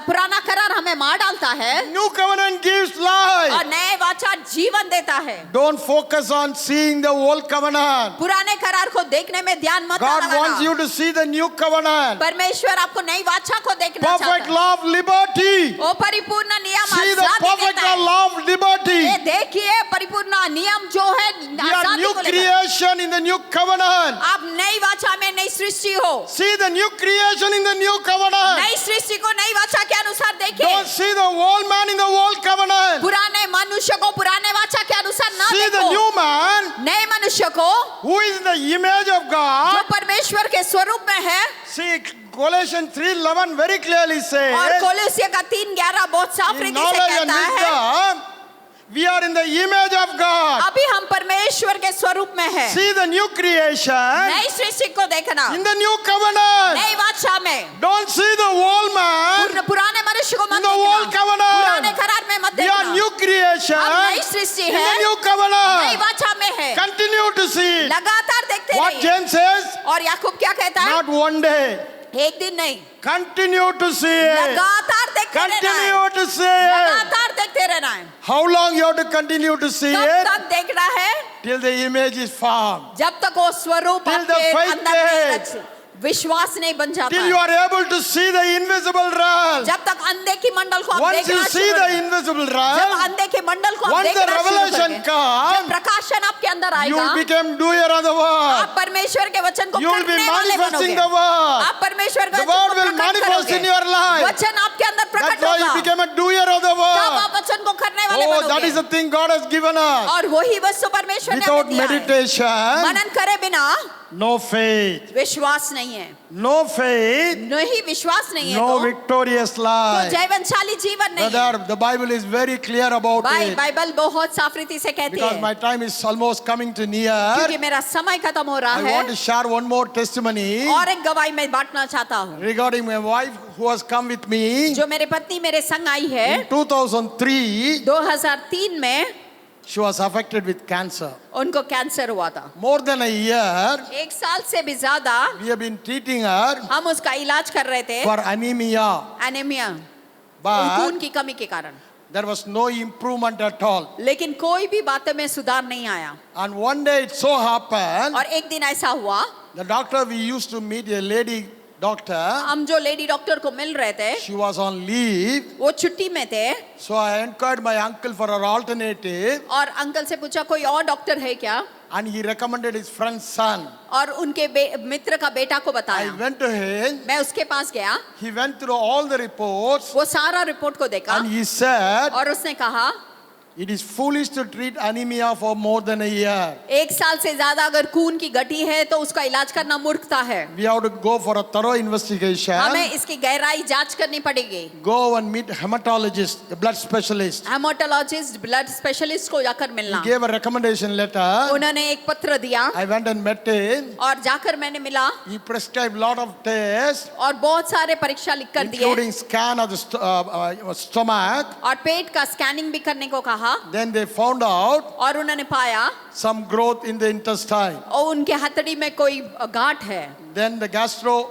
पुराना करार हमें मार डालता है, New covenant gives life. और नए वाचा जीवन देता है। Don't focus on seeing the old covenant. पुराने करार को देखने में ध्यान मत God लगाना। wants you to see the new covenant. परमेश्वर आपको नई वाचा को देखना Perfect चाहता है। law of liberty. वो परिपूर्ण नियम See the आजादी perfect देता है। law of liberty. ये देखिए परिपूर्ण नियम जो है We are आजादी new को लेकर। creation in the new covenant. आप नई वाचा में नई सृष्टि हो, See the new creation in the new covenant. नई सृष्टि को नई वाचा के अनुसार देखिए। Don't see the old man in the old covenant. पुराने मनुष्य को पुराने वाचा के अनुसार ना See the देखो, new man नए मनुष्य को who is in the image of जो God. परमेश्वर के स्वरूप में है। See, Colossians 3:11 very clearly और says, कोलोसिया का 3:11 बहुत साफ in रीति से knowledge and कहता है, wisdom, we are in the image of God. अभी हम परमेश्वर के स्वरूप में है। See the new creation नई सृष्टि को देखना, in the new covenant. नई वाचा में। Don't see the old man पुराने मनुष्य को मत in the old देखना, पुराने covenant. करार में मत We are देखना। new creation हम नई सृष्टि in है, the new नई covenant. वाचा में है। Continue to see लगातार देखते what रहिए। James says. और याकूब क्या कहता है? Not one day. एक दिन नहीं, Continue to see it. लगातार देखते रहना है। Continue to see it. लगातार देखते रहना है। How long you have to continue to see कब it? तक देखना है? Till the image is formed. जब तक वो स्वरूप Till the आपके faith अंदर नहीं gets. विश्वास नहीं बन जाता Till you है। are able to see the invisible realm. जब तक अंधे की मंडल को आप Once you देखना see शुरू the करें, invisible जब realm, अंधे के मंडल को आप once the देखना शुरू revelation करेंगे, comes, जब प्रकाशन आपके अंदर you आएगा, will become doer of the word. आप परमेश्वर के वचन को You will be करने वाले manifesting बनोगे। the word. आप परमेश्वर के The वचन word को will प्रकट manifest करोगे। in your life. वचन आपके अंदर प्रकट That's why you होगा। become a doer of the तब word. आप वचन को करने वाले Oh, that is बनोगे। the thing God has given us. और वही वस्तु परमेश्वर ने Without हमें दिया है। meditation, मनन करे बिना no faith. विश्वास नहीं है, No faith, नहीं विश्वास नहीं है no तो victorious life. जयवंशाली जीवन नहीं है। Brother, the Bible is very clear about it. Bible बहुत साफ रीति से कहती Because है। my time is almost coming to near, क्योंकि मेरा समय खत्म हो रहा I want है to share one more testimony और एक गवाही मैं बांटना चाहता हूँ, regarding my wife who has come with me जो मेरे पत्नी मेरे संग आई है। in 2003. 2003 में She was affected with cancer. उनको कैंसर हुआ था। More than a year, एक साल से भी ज्यादा we have been treating her हम उसका इलाज कर रहे थे, for anemia, एनीमिया, but खून की कमी के कारण। there was no improvement at all. लेकिन कोई भी बातों में सुधार नहीं आया। And one day it so happened, और एक दिन ऐसा हुआ, the doctor we used to meet, a lady doctor. हम जो लेडी डॉक्टर को मिल रहे थे She was on leave. वो छुट्टी में थे So I inquired my uncle for an alternative, और अंकल से पूछा कोई और डॉक्टर है क्या, and he recommended his friend's son. और उनके मित्र का बेटा को I बताया। went to him. मैं उसके पास गया, He went through all the reports, वो सारा रिपोर्ट को देखा and he said, और उसने कहा it is foolish to treat anemia for more than a year. एक साल से ज्यादा अगर खून की गठी है तो उसका इलाज करना मूर्खता है। We have to go for a thorough investigation. हमें इसकी गहराई जांच करनी पड़ेगी। Go and meet hematologist, the blood specialist. Haematologist, blood specialist को जाकर He मिलना। gave a recommendation letter. उन्होंने एक पत्र दिया I went and met him. और जाकर मैंने मिला He prescribed lot of tests, और बहुत सारे परीक्षा लिख कर दिए including scan of the stomach. और पेट का स्कैनिंग भी करने को कहा Then they found out और उन्होंने पाया some growth in the intestine. और उनके हथड़ी में कोई गांठ है Then the gastro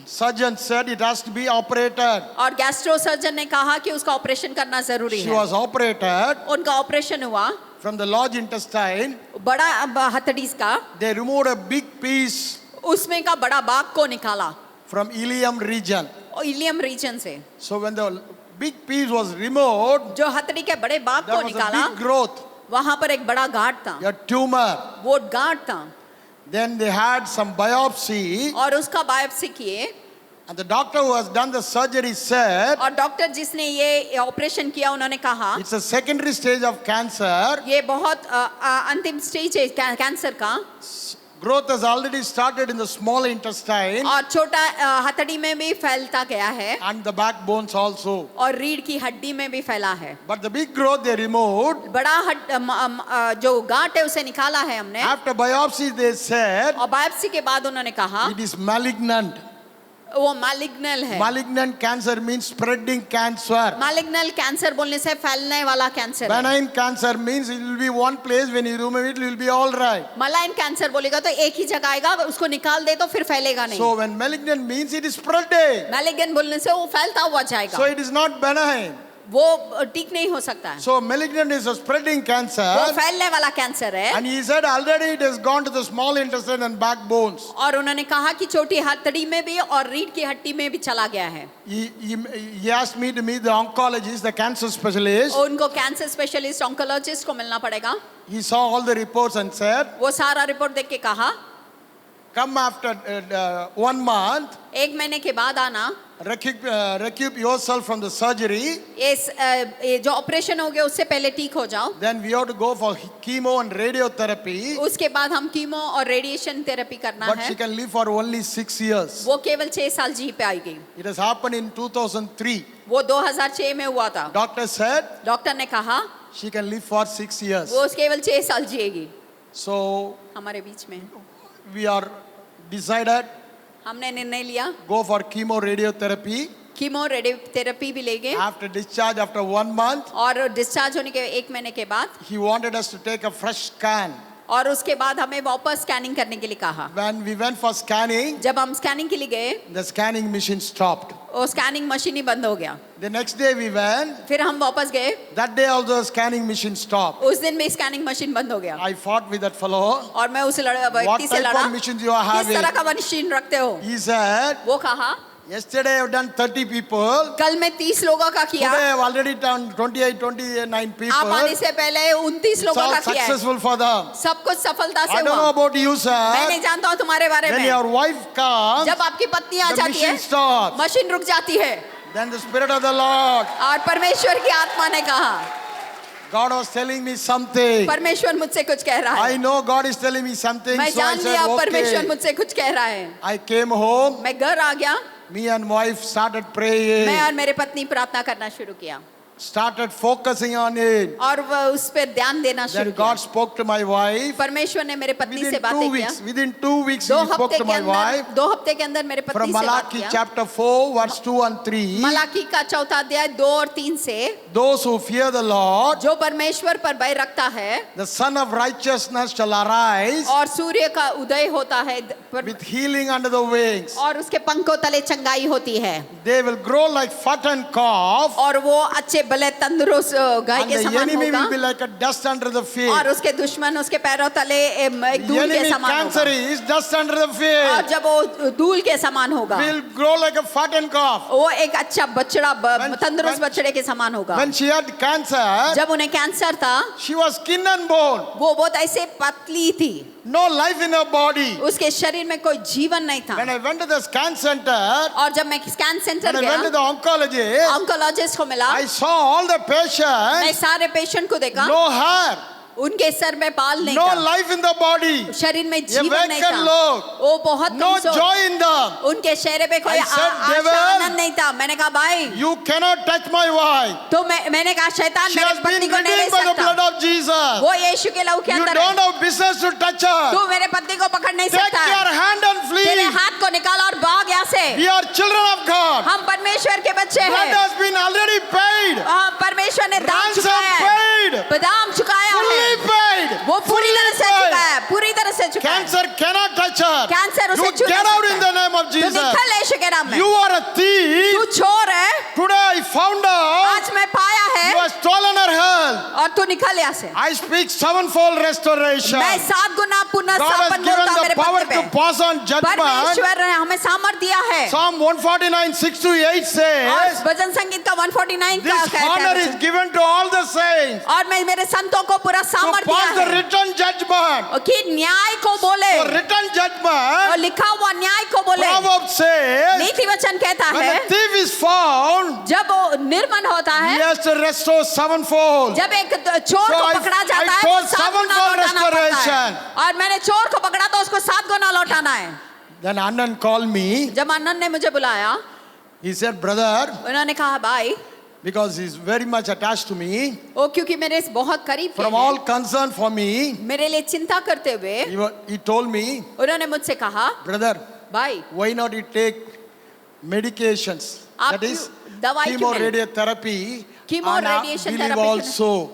surgeon said it has to be operated. और गैस्ट्रो सर्जन ने कहा कि उसका ऑपरेशन करना जरूरी She है। was operated उनका ऑपरेशन हुआ from the large intestine. बड़ा हथड़ी का, They removed a big piece उसमें का बड़ा भाग को निकाला from ileum region. और इलियम रीजन से। So when the big piece was removed, जो हथड़ी के बड़े भाग को there was a निकाला big growth, वहां पर एक बड़ा गांठ था, a tumor. वो गांठ था Then they had some biopsy, और उसका बायोप्सी किए and the doctor who has done the surgery said और डॉक्टर जिसने ये ऑपरेशन किया उन्होंने कहा it's a secondary stage of cancer. ये बहुत अंतिम स्टेज है कैंसर का Growth has already started in the small intestine और छोटा हथड़ी में भी फैलता गया है and the backbones also. और रीढ़ की हड्डी में भी फैला है। But the big growth they removed. जो गांठ है उसे निकाला है हमने After biopsy they said और बायोप्सी के बाद उन्होंने कहा it is malignant. वो मैलिग्नल है। Malignant cancer means spreading cancer. Malignant cancer बोलने से फैलने वाला कैंसर है। Benign cancer means it will be one place, when you remove it, it will be all right. Malign cancer बोलेगा तो एक ही जगह आएगा, उसको निकाल दे तो फिर फैलेगा नहीं। So when malignant means it is spreading. मैलिग्नल बोलने से वो फैलता हुआ So जाएगा, it is not benign. वो ठीक नहीं हो सकता है। So malignant is a spreading वो cancer. फैलने वाला कैंसर है। And he said already it has gone to the small intestine and backbones. और उन्होंने कहा कि छोटी हथड़ी में भी और रीढ़ की हड्डी में भी चला गया है। He asked me to meet the oncologist, the cancer specialist. और उनको कैंसर स्पेशलिस्ट ऑन्कोलॉजिस्ट को मिलना पड़ेगा। He saw all the reports and said, वो सारा रिपोर्ट देख के कहा come after 1 month, एक महीने के बाद आना, recoup yourself from the surgery. ये जो ऑपरेशन हो गया उससे पहले ठीक हो जाओ। Then we have to go for chemo and radiotherapy. उसके बाद हम कीमो और रेडिएशन थेरेपी करना But है। she can live for only 6 years. वो केवल 6 साल जी पाएगी। It has happened in 2003. वो 2006 में हुआ था। Doctor said डॉक्टर ने कहा she can live for 6 years. वो केवल 6 साल जिएगी। So हमारे बीच में we are decided हमने निर्णय लिया go for chemo radiotherapy. Chemo radiotherapy भी लेंगे After discharge, after 1 month, और डिस्चार्ज होने के 1 महीने के बाद he wanted us to take a fresh scan. और उसके बाद हमें वापस स्कैनिंग करने के लिए कहा। When we went for scanning, जब हम स्कैनिंग के लिए गए the scanning machine stopped. वो स्कैनिंग मशीन ही बंद हो गया। The next day we went. फिर हम वापस गए, That day also the scanning machine stopped. उस दिन भी स्कैनिंग मशीन बंद हो गया I fought with that fellow. और मैं उस What व्यक्ति से type लड़ा, of machines you are किस having? तरह का मशीन रखते हो? He said, वो कहा yesterday I've done 30 people. कल मैं 30 लोगों का किया, Today I've already done 29 people. आप आने से पहले 29 It's लोगों all का किया है। successful for them. सब कुछ सफलता से I don't know हुआ। about you, मैं sir. नहीं जानता हूँ तुम्हारे बारे When में। your wife comes, जब आपकी पत्नी आ the जाती है, machine stops. मशीन रुक जाती है Then the Spirit of the Lord, और परमेश्वर की आत्मा ने कहा, God was telling me something. परमेश्वर मुझसे कुछ कह रहा I है। know God is telling me something. मैं So I जान said, लिया परमेश्वर okay. मुझसे कुछ कह रहा है। I came home. मैं घर आ गया, Me and wife started praying. मैं और मेरे पत्नी प्रार्थना करना शुरू किया Started focusing on it. और वह उस पर ध्यान देना शुरू Then किया। God spoke to my wife. परमेश्वर ने मेरे पत्नी से Within 2 बातें किया। weeks, within 2 weeks, He दो spoke हफ्ते to के my wife. अंदर 2 हफ्ते के अंदर मेरे From पत्नी से बात Malachi किया। chapter 4, verse 2 and 3. मलाकी का 4 अध्याय 2 और 3 से, Those who fear the Lord, जो परमेश्वर पर भय रखता है the Son of Righteousness shall arise और सूर्य का उदय होता है with healing under the wings. और उसके पंखों तले चंगाई होती है। they will grow like fattened calf, और वो अच्छे भले तंदुरुस्त गाय and के the समान enemy होगा will be like a dust under the feet. और उसके दुश्मन उसके पैरों तले एक The धूल के enemy समान cancer होगा is dust under the और feet. जब वो धूल के समान होगा Will grow like a fattened calf. वो एक अच्छा बछड़ा When- तंदुरुस्त when- बछड़े के समान होगा When she had cancer, जब उन्हें कैंसर था she was skin and bone. वो बहुत ऐसे पतली थी No life in her body. उसके शरीर में कोई जीवन नहीं था When I went to the scan center, और जब मैं scan centre when I went to गया the oncologist, ऑन्कोलॉजिस्ट को मिला I saw all the मैं patients, सारे पेशेंट को देखा no hair, उनके सर में बाल नहीं no था life in the body, शरीर में ये जीवन नहीं vacant था लोग, वो बहुत no कमजोर joy in them. उनके चेहरे पे कोई I said, आशा "Devil, आनंद नहीं था मैंने कहा भाई You cannot touch my wife. तो मैंने कहा शैतान She मेरे has पत्नी been को नहीं ले redeemed by the blood सकता of Jesus. वो यीशु के लहू के You अंदर don't है have business to touch her. तू मेरे पत्नी को पकड़ नहीं Take सकता your है hand and तेरे flee. हाथ को निकाल और भाग यहाँ से We are children of God. हम परमेश्वर के बच्चे Blood हैं has been already paid. परमेश्वर ने दाम Ransom चुकाया है paid. दाम चुकाया Fully है paid. वो पूरी तरह से paid. चुका है पूरी तरह से चुका है Cancer cannot touch her. Cancer उसे You छू get नहीं out in the सकता name of तू Jesus. निकल यीशु के नाम में You are a तू thief. चोर है Today I found out आज मैं पाया you है have stolen her health. और तू निकल यहाँ से I speak sevenfold restoration. मैं 7 गुना पुनः God has स्थापन given बोलता हूँ the मेरे power पत्नी to पे pass on judgment. परमेश्वर ने हमें सामर्थ दिया है Psalm 149, 6-8 और says, भजन संगीत का 149 का this honor is कहता है given to all the saints और मैं मेरे संतों को पूरा to सामर्थ दिया pass the है written judgment. और कि न्याय को बोले The written और judgment, लिखा हुआ न्याय को बोले Proverbs says, नीति वचन कहता when है a thief is found, जब वो निर्मल होता he है has to restore sevenfold. जब एक चोर So को I- पकड़ा I जाता है told तो 7 गुना sevenfold लौटाना पड़ता restoration. है और मैंने चोर को पकड़ा तो उसको 7 गुना लौटाना है Then Anand called me. जब आनंद ने मुझे बुलाया He said, brother, उन्होंने कहा भाई because he's very much attached to me, वो क्योंकि मेरे इस बहुत करीब थे from all concern for me, मेरे लिए चिंता करते हुए he told me, उन्होंने मुझसे कहा brother, भाई why not you take medications? आप That is दवाई क्यों नहीं chemoradiotherapy Chemo and radiation believe therapy also.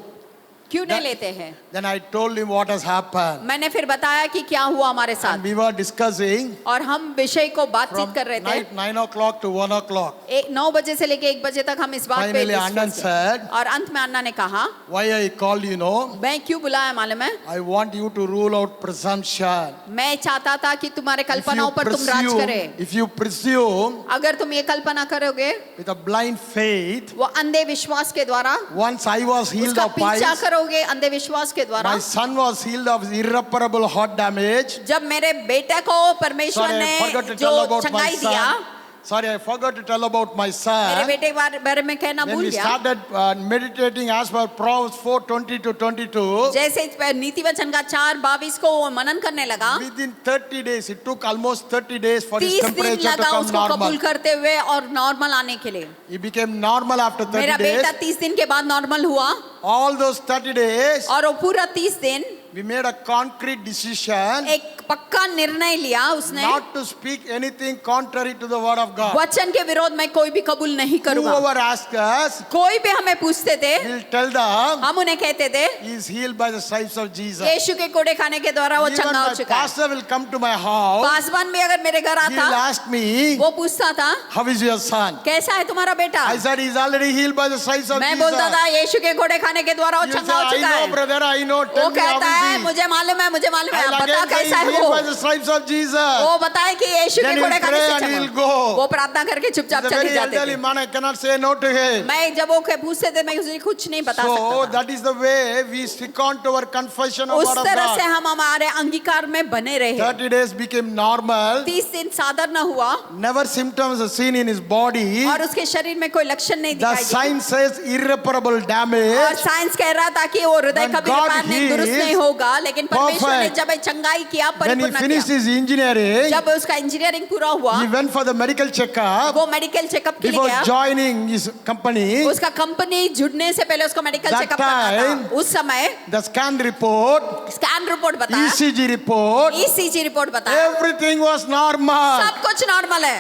क्यों नहीं that- लेते हैं Then I told him what has happened. मैंने फिर बताया कि क्या हुआ हमारे And साथ we were discussing और हम विषय को बातचीत from कर रहे थे night 9 o'clock to 1 o'clock. 9 बजे से लेके 1 बजे तक हम इस बात पे Finally, discuss Anand किए। said, और अंत में अन्ना ने कहा why I called you know? मैं क्यों बुलाया मालूम है I want you to rule out presumption. मैं चाहता था कि तुम्हारे If you कल्पनाओं पर तुम राज करे presume अगर तुम ये कल्पना करोगे with a blind faith, वो अंधे विश्वास के द्वारा once I was healed उसका of पीछा piles, करोगे अंधे विश्वास के द्वारा my son was healed of irreparable heart damage. जब मेरे बेटे को परमेश्वर Sorry, I forgot ने to जो tell about my चंगाई दिया son. Sorry, I forgot to tell about my मेरे son. बेटे के बारे में कहना When भूल we गया started meditating as per Proverbs 4:20 to 22, जैसे नीति वचन का 4:22 को वो मनन करने लगा within 30 days, it took almost 30 days for his 30 दिन temperature to लगा come उसको कबूल normal. करते हुए और नॉर्मल आने के लिए He became normal after 30 मेरा days. बेटा 30 दिन के बाद नॉर्मल हुआ All those 30 days, और वो पूरा 30 दिन we made a concrete decision एक पक्का निर्णय लिया उसने not to speak anything contrary to the word of God. वचन के विरोध में कोई भी कबूल नहीं करूंगा Whoever asks us, कोई भी हमें पूछते थे we'll tell them हम उन्हें कहते थे he is healed by the stripes of Jesus. यीशु के कोड़े खाने के द्वारा वो Even चंगा हो my चुका है pastor will come to my house. Paswan भी अगर मेरे घर He'll आता ask me, वो पूछता था how is your son? कैसा है तुम्हारा बेटा I said he's already healed by the stripes of मैं Jesus. बोलता था यीशु के कोड़े खाने के द्वारा वो He'll say, चंगा हो I चुका know है brother, I know. वो Tell me how कहता है is he? मुझे मालूम है I'll बता again say कैसा he's है healed by वो the stripes of Jesus. वो बताए कि यीशु Then के he'll कोड़े खाने pray से and चंगा he'll go. वो प्रार्थना करके चुपचाप The चले very जाते elderly थे man, I cannot say no to him. मैं जब वो पूछते थे मैं उसे कुछ नहीं बता So सकता था that is the way we stick on to our confession of उस word of तरह से God. हम हमारे अंगीकार में बने रहे 30 days became normal. 30 दिन साधारण हुआ Never symptoms are seen in his body. और उसके शरीर में कोई लक्षण नहीं The दिखाई दिए science says irreparable और damage. साइंस कह रहा था कि वो हृदय When कभी God रिपेयर नहीं दुरुस्त heals, नहीं होगा लेकिन परमेश्वर ने perfect. जब ये चंगाई किया When he परिपूर्ण finished किया his engineering, जब उसका इंजीनियरिंग पूरा हुआ he went for the medical checkup वो मेडिकल चेकअप के लिए before गया joining his company. उसका कंपनी जुड़ने से पहले उसको मेडिकल That चेकअप करना time, था उस समय The scan report, scan report बताया ECG report, ईसीजी रिपोर्ट बताया everything was normal. सब कुछ नॉर्मल है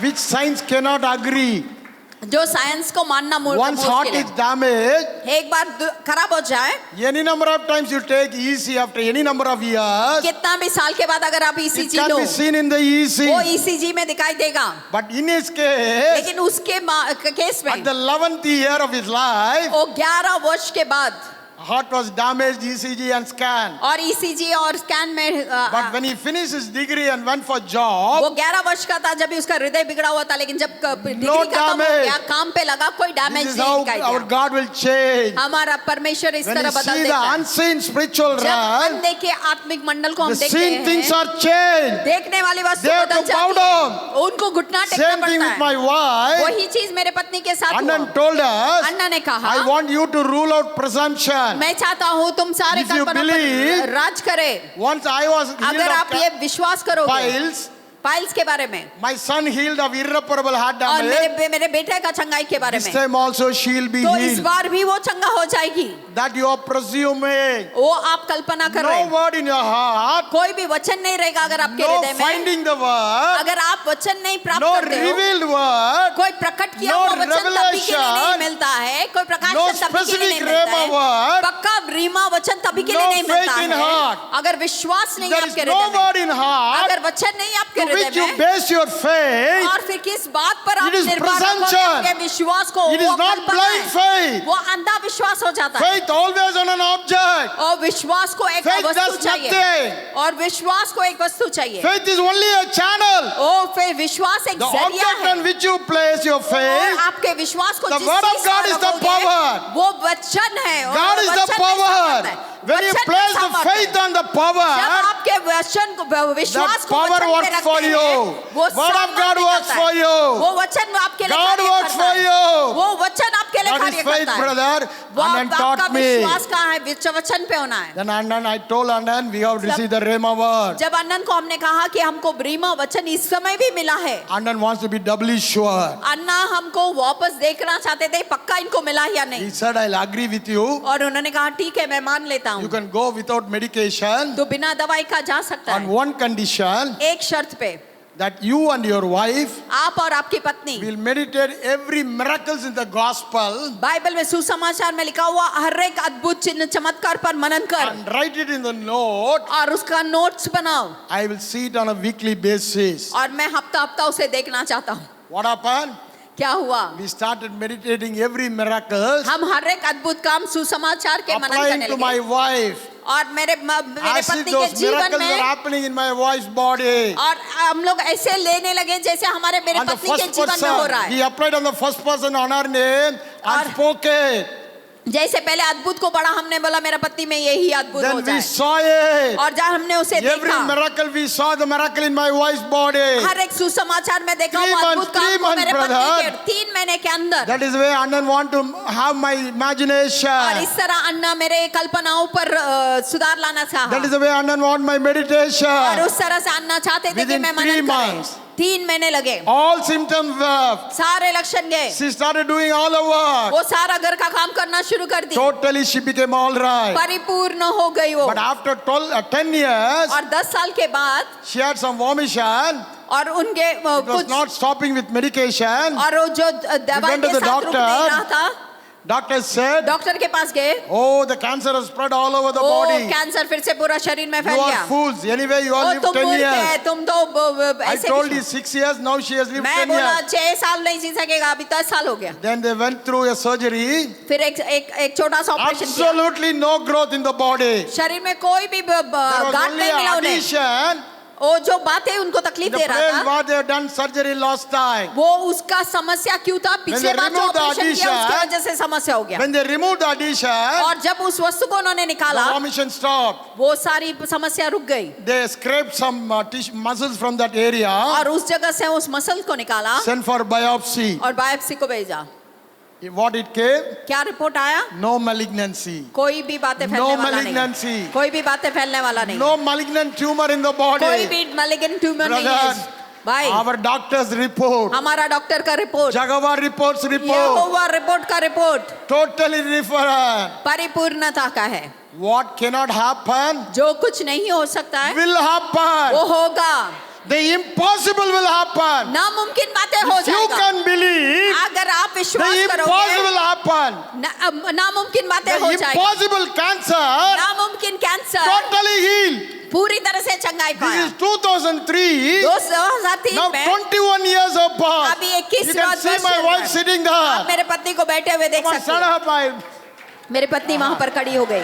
Which science cannot agree. जो साइंस को मानना Once heart मुश्किल is है। damaged, एक बार खराब हो जाए, any number of times you take EC after any number of years, कितना भी साल के बाद अगर आप it ECG can low, be seen in the EC. वो ईसीजी में दिखाई देगा। But in his case, लेकिन उसके केस at में the 11th year of his life, वो 11 वर्ष के बाद heart was damaged, ECG and scan. और ईसीजी और स्कैन में But when he finished his degree and went for job, वो 11 वर्ष का था जब भी उसका हृदय बिगड़ा हुआ था, लेकिन जब डिग्री खत्म हो damage. गया, काम पे लगा, कोई this डैमेज is नहीं how दिखाई our दिया। God will change. हमारा परमेश्वर इस When तरह you बदल see the देता है। unseen spiritual जब realm, अनदेखे आत्मिक मंडल को the हम देखते seen things हैं, are changed. देखने वाली वस्तु They have बदल to bow जाती down. है, उनको घुटना टेकना Same thing पड़ता with है। my wife. वही चीज मेरे पत्नी के साथ हुआ। Anand told us, अन्ना ने कहा, I want you to rule out presumption. मैं चाहता हूँ तुम सारे If you कल्पना believe, पर राज करे। Once I was healed अगर आप ये of विश्वास करोगे piles, पाइल्स के बारे में, my son healed of irreparable heart और damage. मेरे बेटे का चंगाई के बारे This में, time also she'll be तो इस healed. बार भी वो चंगा हो जाएगी। That you are presuming. वो आप कल्पना कर रहे No हैं। word in your heart. कोई भी वचन नहीं रहेगा अगर आपके No हृदय में। finding the word. अगर आप वचन नहीं प्राप्त No करते हो, revealed word. कोई प्रकट किया No हुआ वचन तभी के लिए नहीं revelation. मिलता है, कोई प्रकाश No तभी के लिए specific नहीं मिलता rhema है, word. पक्का रीमा वचन तभी के लिए No नहीं मिलता faith in है। heart. अगर विश्वास नहीं There is आपके no हृदय word में, in heart अगर वचन नहीं आपके to which हृदय you में, base your faith. और फिर किस बात पर आप It is निर्भर रखोगे presumption. आपके विश्वास को, It is वो not कल्पना blind है, faith. वो अंधा विश्वास हो जाता है। Faith always on an object. और विश्वास को एक Faith वस्तु does चाहिए, nothing. और विश्वास को एक वस्तु चाहिए। Faith is only a channel. ओ फिर विश्वास एक The जरिया object है। on which you place your और faith, आपके विश्वास को the जिस word of चीज God पर is the रखोगे, power. वो वचन है, और God is the वचन में power. सामर्थ है। When you वचन में place the सामर्थ है। faith on the जब power, आपके वचन को विश्वास the को power वचन पे works for रखते you. हैं, वो Word of सामर्थ God works निकलता for है। you. वो वचन आपके लिए God कार्य works करता for है। you. वो वचन आपके लिए That कार्य is faith, करता है। brother. वो Anand आपका taught me. विश्वास कहाँ है? वचन पे होना है। Then Anand, I told Anand, we have received the Rhema word. जब अनंत को हमने कहा कि हमको ब्रीमा वचन इस समय भी मिला है, Anand wants to be doubly sure. अन्ना हमको वापस देखना चाहते थे, पक्का इनको मिला या He नहीं। said, I'll agree with you. और उन्होंने कहा ठीक है, मैं मान लेता You हूँ, can go without medication तो बिना दवाई का जा सकता on है, one condition, एक शर्त पे, that you and your wife आप और आपकी पत्नी will meditate every miracles in the gospel Bible में सुसमाचार में लिखा हुआ हर एक अद्भुत चिन्ह चमत्कार पर मनन कर and write it in the note. और उसका नोट्स बनाओ, I will see it on a weekly basis. और मैं हफ्ता हफ्ता उसे देखना चाहता हूँ। What happened? क्या हुआ? We started meditating every miracle, हम हर एक अद्भुत काम सुसमाचार के मनन applying करने to my लगे, wife. और मेरे As if पत्नी के those जीवन miracles were में, happening in my wife's body. और हम लोग ऐसे लेने लगे जैसे हमारे मेरे On the पत्नी के first जीवन में हो रहा person, है। he applied on the first person on her name and और- spoke it. जैसे पहले अद्भुत को पढ़ा, हमने बोला मेरा पत्नी में यही अद्भुत हो Then we जाए, saw it. और जब हमने उसे Every देखा, miracle we saw the miracle in my wife's body. हर एक सुसमाचार में देखा 3 हुआ months, अद्भुत काम 3 को months, मेरे पत्नी brother. के 3 महीने के अंदर। That is why Anand want to have my और imagination. इस तरह अन्ना मेरे कल्पनाओं पर सुधार लाना चाहा, That is the way Anand want my और meditation. उस तरह से अन्ना चाहते थे कि Within मैं 3 मनन months. करूं। 3 महीने लगे, All symptoms left. सारे लक्षण गए, She started doing all the work. वो सारा घर का काम करना शुरू कर दी, Totally she became all right. परिपूर्ण हो गई वो। But after 10 years, और 10 साल के बाद, she had some vomition. और उनके It was कुछ, not stopping with medication. और वो जो दवाई went to के the साथ रुक doctor. नहीं रहा था, Doctor said, डॉक्टर के पास गए, oh, the cancer has spread all over the uh body. Cancer फिर से पूरा शरीर में You फैल are गया, fools. Anyway, you all O lived तुम 10 मूर्ख है, years. तुम तो I ऐसे told भी- you 6 years. Now she has lived मैं 10 बोला years. 6 साल नहीं जी सकेगा, अभी 10 साल हो गया। Then they went through a surgery. फिर एक छोटा सा ऑपरेशन किया, Absolutely no growth in the body. शरीर में कोई भी There was गांठ only नहीं मिला an उन्हें, addition. वो जो बातें उनको तकलीफ The दे रहा place था, where they had done surgery last time. वो उसका समस्या क्यों था? पिछले they बार जो removed the ऑपरेशन किया addition, उसकी वजह से समस्या हो गया, When they removed the addition, और जब उस वस्तु को उन्होंने the निकाला, vomition stopped. वो सारी समस्या रुक गई, They scraped some muscles from that area, और उस जगह से उस मसल को निकाला sent for biopsy. और बायोप्सी को भेजा। What it came? क्या रिपोर्ट आया? No malignancy. कोई भी बातें फैलने No वाला नहीं, malignancy. कोई भी बातें फैलने वाला नहीं, No malignant tumor in the कोई body. भी malignant ट्यूमर नहीं Brother, है भाई। our doctor's report, हमारा डॉक्टर का रिपोर्ट, Jaguar report's report, यहोवा रिपोर्ट का रिपोर्ट totally different. परिपूर्णता का है। What cannot happen जो कुछ नहीं हो सकता है will happen. वो होगा। the impossible will happen. नामुमकिन बातें हो If you जाएगा। can believe, अगर आप the विश्वास करोगे, impossible happen. नामुमकिन बातें हो The जाएगा। impossible cancer नामुमकिन कैंसर totally healed. पूरी तरह से चंगाई This पाया। is 2003. 2003 Now में 21 years of birth. अभी 21 You can see my wife sitting आप there. मेरे पत्नी को बैठे हुए देख Come on, सकते stand हैं। up, my मेरी पत्नी वहां पर खड़ी हो गई,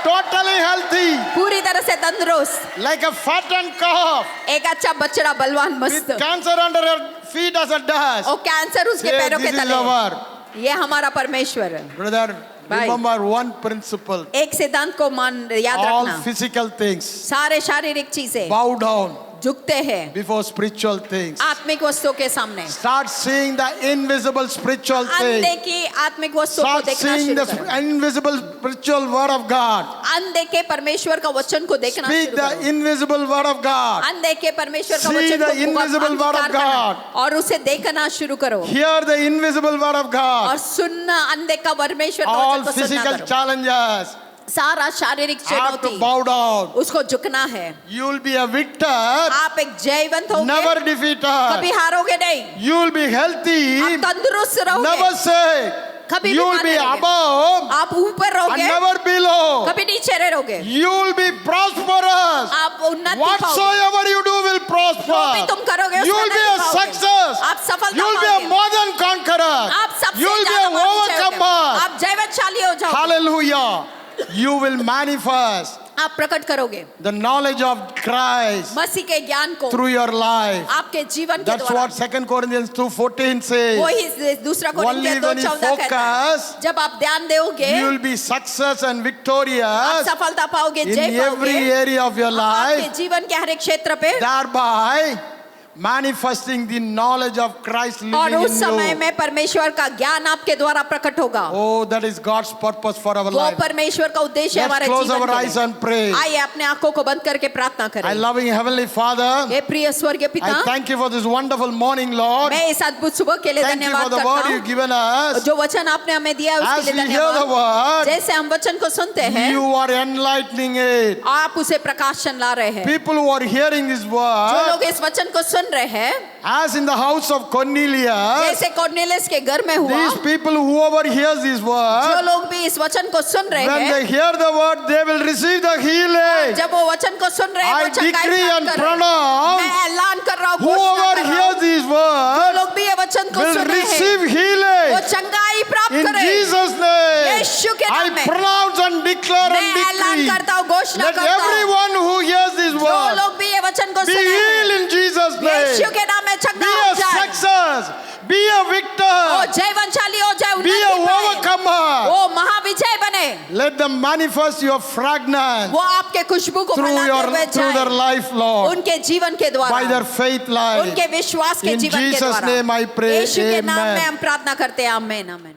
totally healthy, पूरी तरह से तंदुरुस्त, like a fattened calf, एक अच्छा बछड़ा बलवान with मस्त, cancer under her feet as a dust. और कैंसर उसके Say, पैरों के this is तले। our ये हमारा परमेश्वर है। brother. Bye. Remember one principle: एक सिद्धांत को याद all रखना, physical things सारे शारीरिक चीजें bow down झुकते हैं before spiritual things. आत्मिक वस्तुओं के सामने। Start seeing the invisible spiritual things. अंधे की आत्मिक वस्तुओं को Start देखना seeing शुरू the करो। invisible spiritual word of God. अंधे के परमेश्वर का वचन को देखना Speak शुरू the करो। invisible word of God. अंधे के परमेश्वर का See वचन the को invisible word of अंगीकार करना God. और उसे देखना शुरू करो Hear the invisible word of और God. सुनना अंधे का परमेश्वर का All वचन को सुनना physical करो। challenges सारा शारीरिक have to चुनौती bow down. उसको झुकना है। You will be a victor, आप एक जयवंत होगे, never कभी defeated. हारोगे नहीं, You will be healthy, आप तंदुरुस्त रहोगे, never sick. कभी You will बीमार be नहीं होगे, above आप ऊपर and रहोगे, never below. कभी नीचे नहीं रहोगे, You will be prosperous. आप उन्नति पाओगे, Whatsoever you do will जो भी prosper. तुम करोगे You उसमें will be उन्नति a पाओगे। success. आप सफलता You will be a पाओगे, more than conqueror. आप सबसे You will be ज्यादा an महान विजय होगे, overcomer. आप जयवंतशाली हो जाओगे, Hallelujah. You will manifest आप प्रकट करोगे the knowledge of Christ मसीह के ज्ञान को through your life. आपके जीवन के That's द्वारा। what 2 Corinthians 2:14 says. वही दूसरा Only कोरिन्थियों when you 2:14 कहता है, focus, जब आप ध्यान दोगे You will be success and आप victorious सफलता पाओगे, in जय every पाओगे area of your आपके life, जीवन के हर एक क्षेत्र पे, thereby manifesting the knowledge of Christ और living उस समय in you. में परमेश्वर का ज्ञान आपके द्वारा प्रकट होगा। Oh, that is God's purpose for our वो life. परमेश्वर का उद्देश्य Let's हमारे close जीवन our के eyes लिए। and pray. आइए अपने आंखों को बंद करके प्रार्थना I करें। loving Heavenly Father, हे प्रिय स्वर्गीय पिता, I thank you for this wonderful morning, Lord. मैं इस अद्भुत सुबह के लिए Thank you for धन्यवाद the करता word हूँ। you've given us. जो वचन आपने हमें दिया है As उसके we लिए hear the धन्यवाद। word, जैसे हम वचन को सुनते हैं, you are enlightening it. आप उसे प्रकाशन ला रहे हैं। People who are hearing this जो word, लोग इस वचन को सुन रहे हैं, as in the house of Cornelius, जैसे कॉर्नेलियस के घर में हुआ, these people, whoever hears this जो word, लोग भी इस वचन को सुन रहे when हैं, they hear the word, they will receive the healing. जब वो वचन को सुन रहे हैं, I वो चंगाई decree प्राप्त and कर रहे हैं। pronounce, मैं ऐलान कर रहा हूँ, घोषणा whoever कर रहा hears हूँ, this जो word लोग भी ये वचन को will सुन रहे हैं, receive वो healing. चंगाई प्राप्त In करें। Jesus' name, यीशु के I नाम में pronounce and declare मैं and ऐलान decree. करता हूँ, घोषणा Let करता हूँ, everyone who hears this जो word लोग भी ये वचन को be सुने हैं, healed in Jesus' Yeshu name. के नाम में Be चंगा हो a जाए, success. Be a वो victor. जयवंतशाली हो जाए, Be a उन्नति पाए, overcomer. वो महाविजय बने, Let them manifest your fragrance वो आपके खुशबू को through फैलाते हुए their जाए, life, Lord, उनके जीवन के द्वारा, by their faith life. उनके विश्वास के In जीवन के Jesus' द्वारा। name I pray. यीशु के नाम Amen. में हम प्रार्थना करते हैं, आमीन आमीन।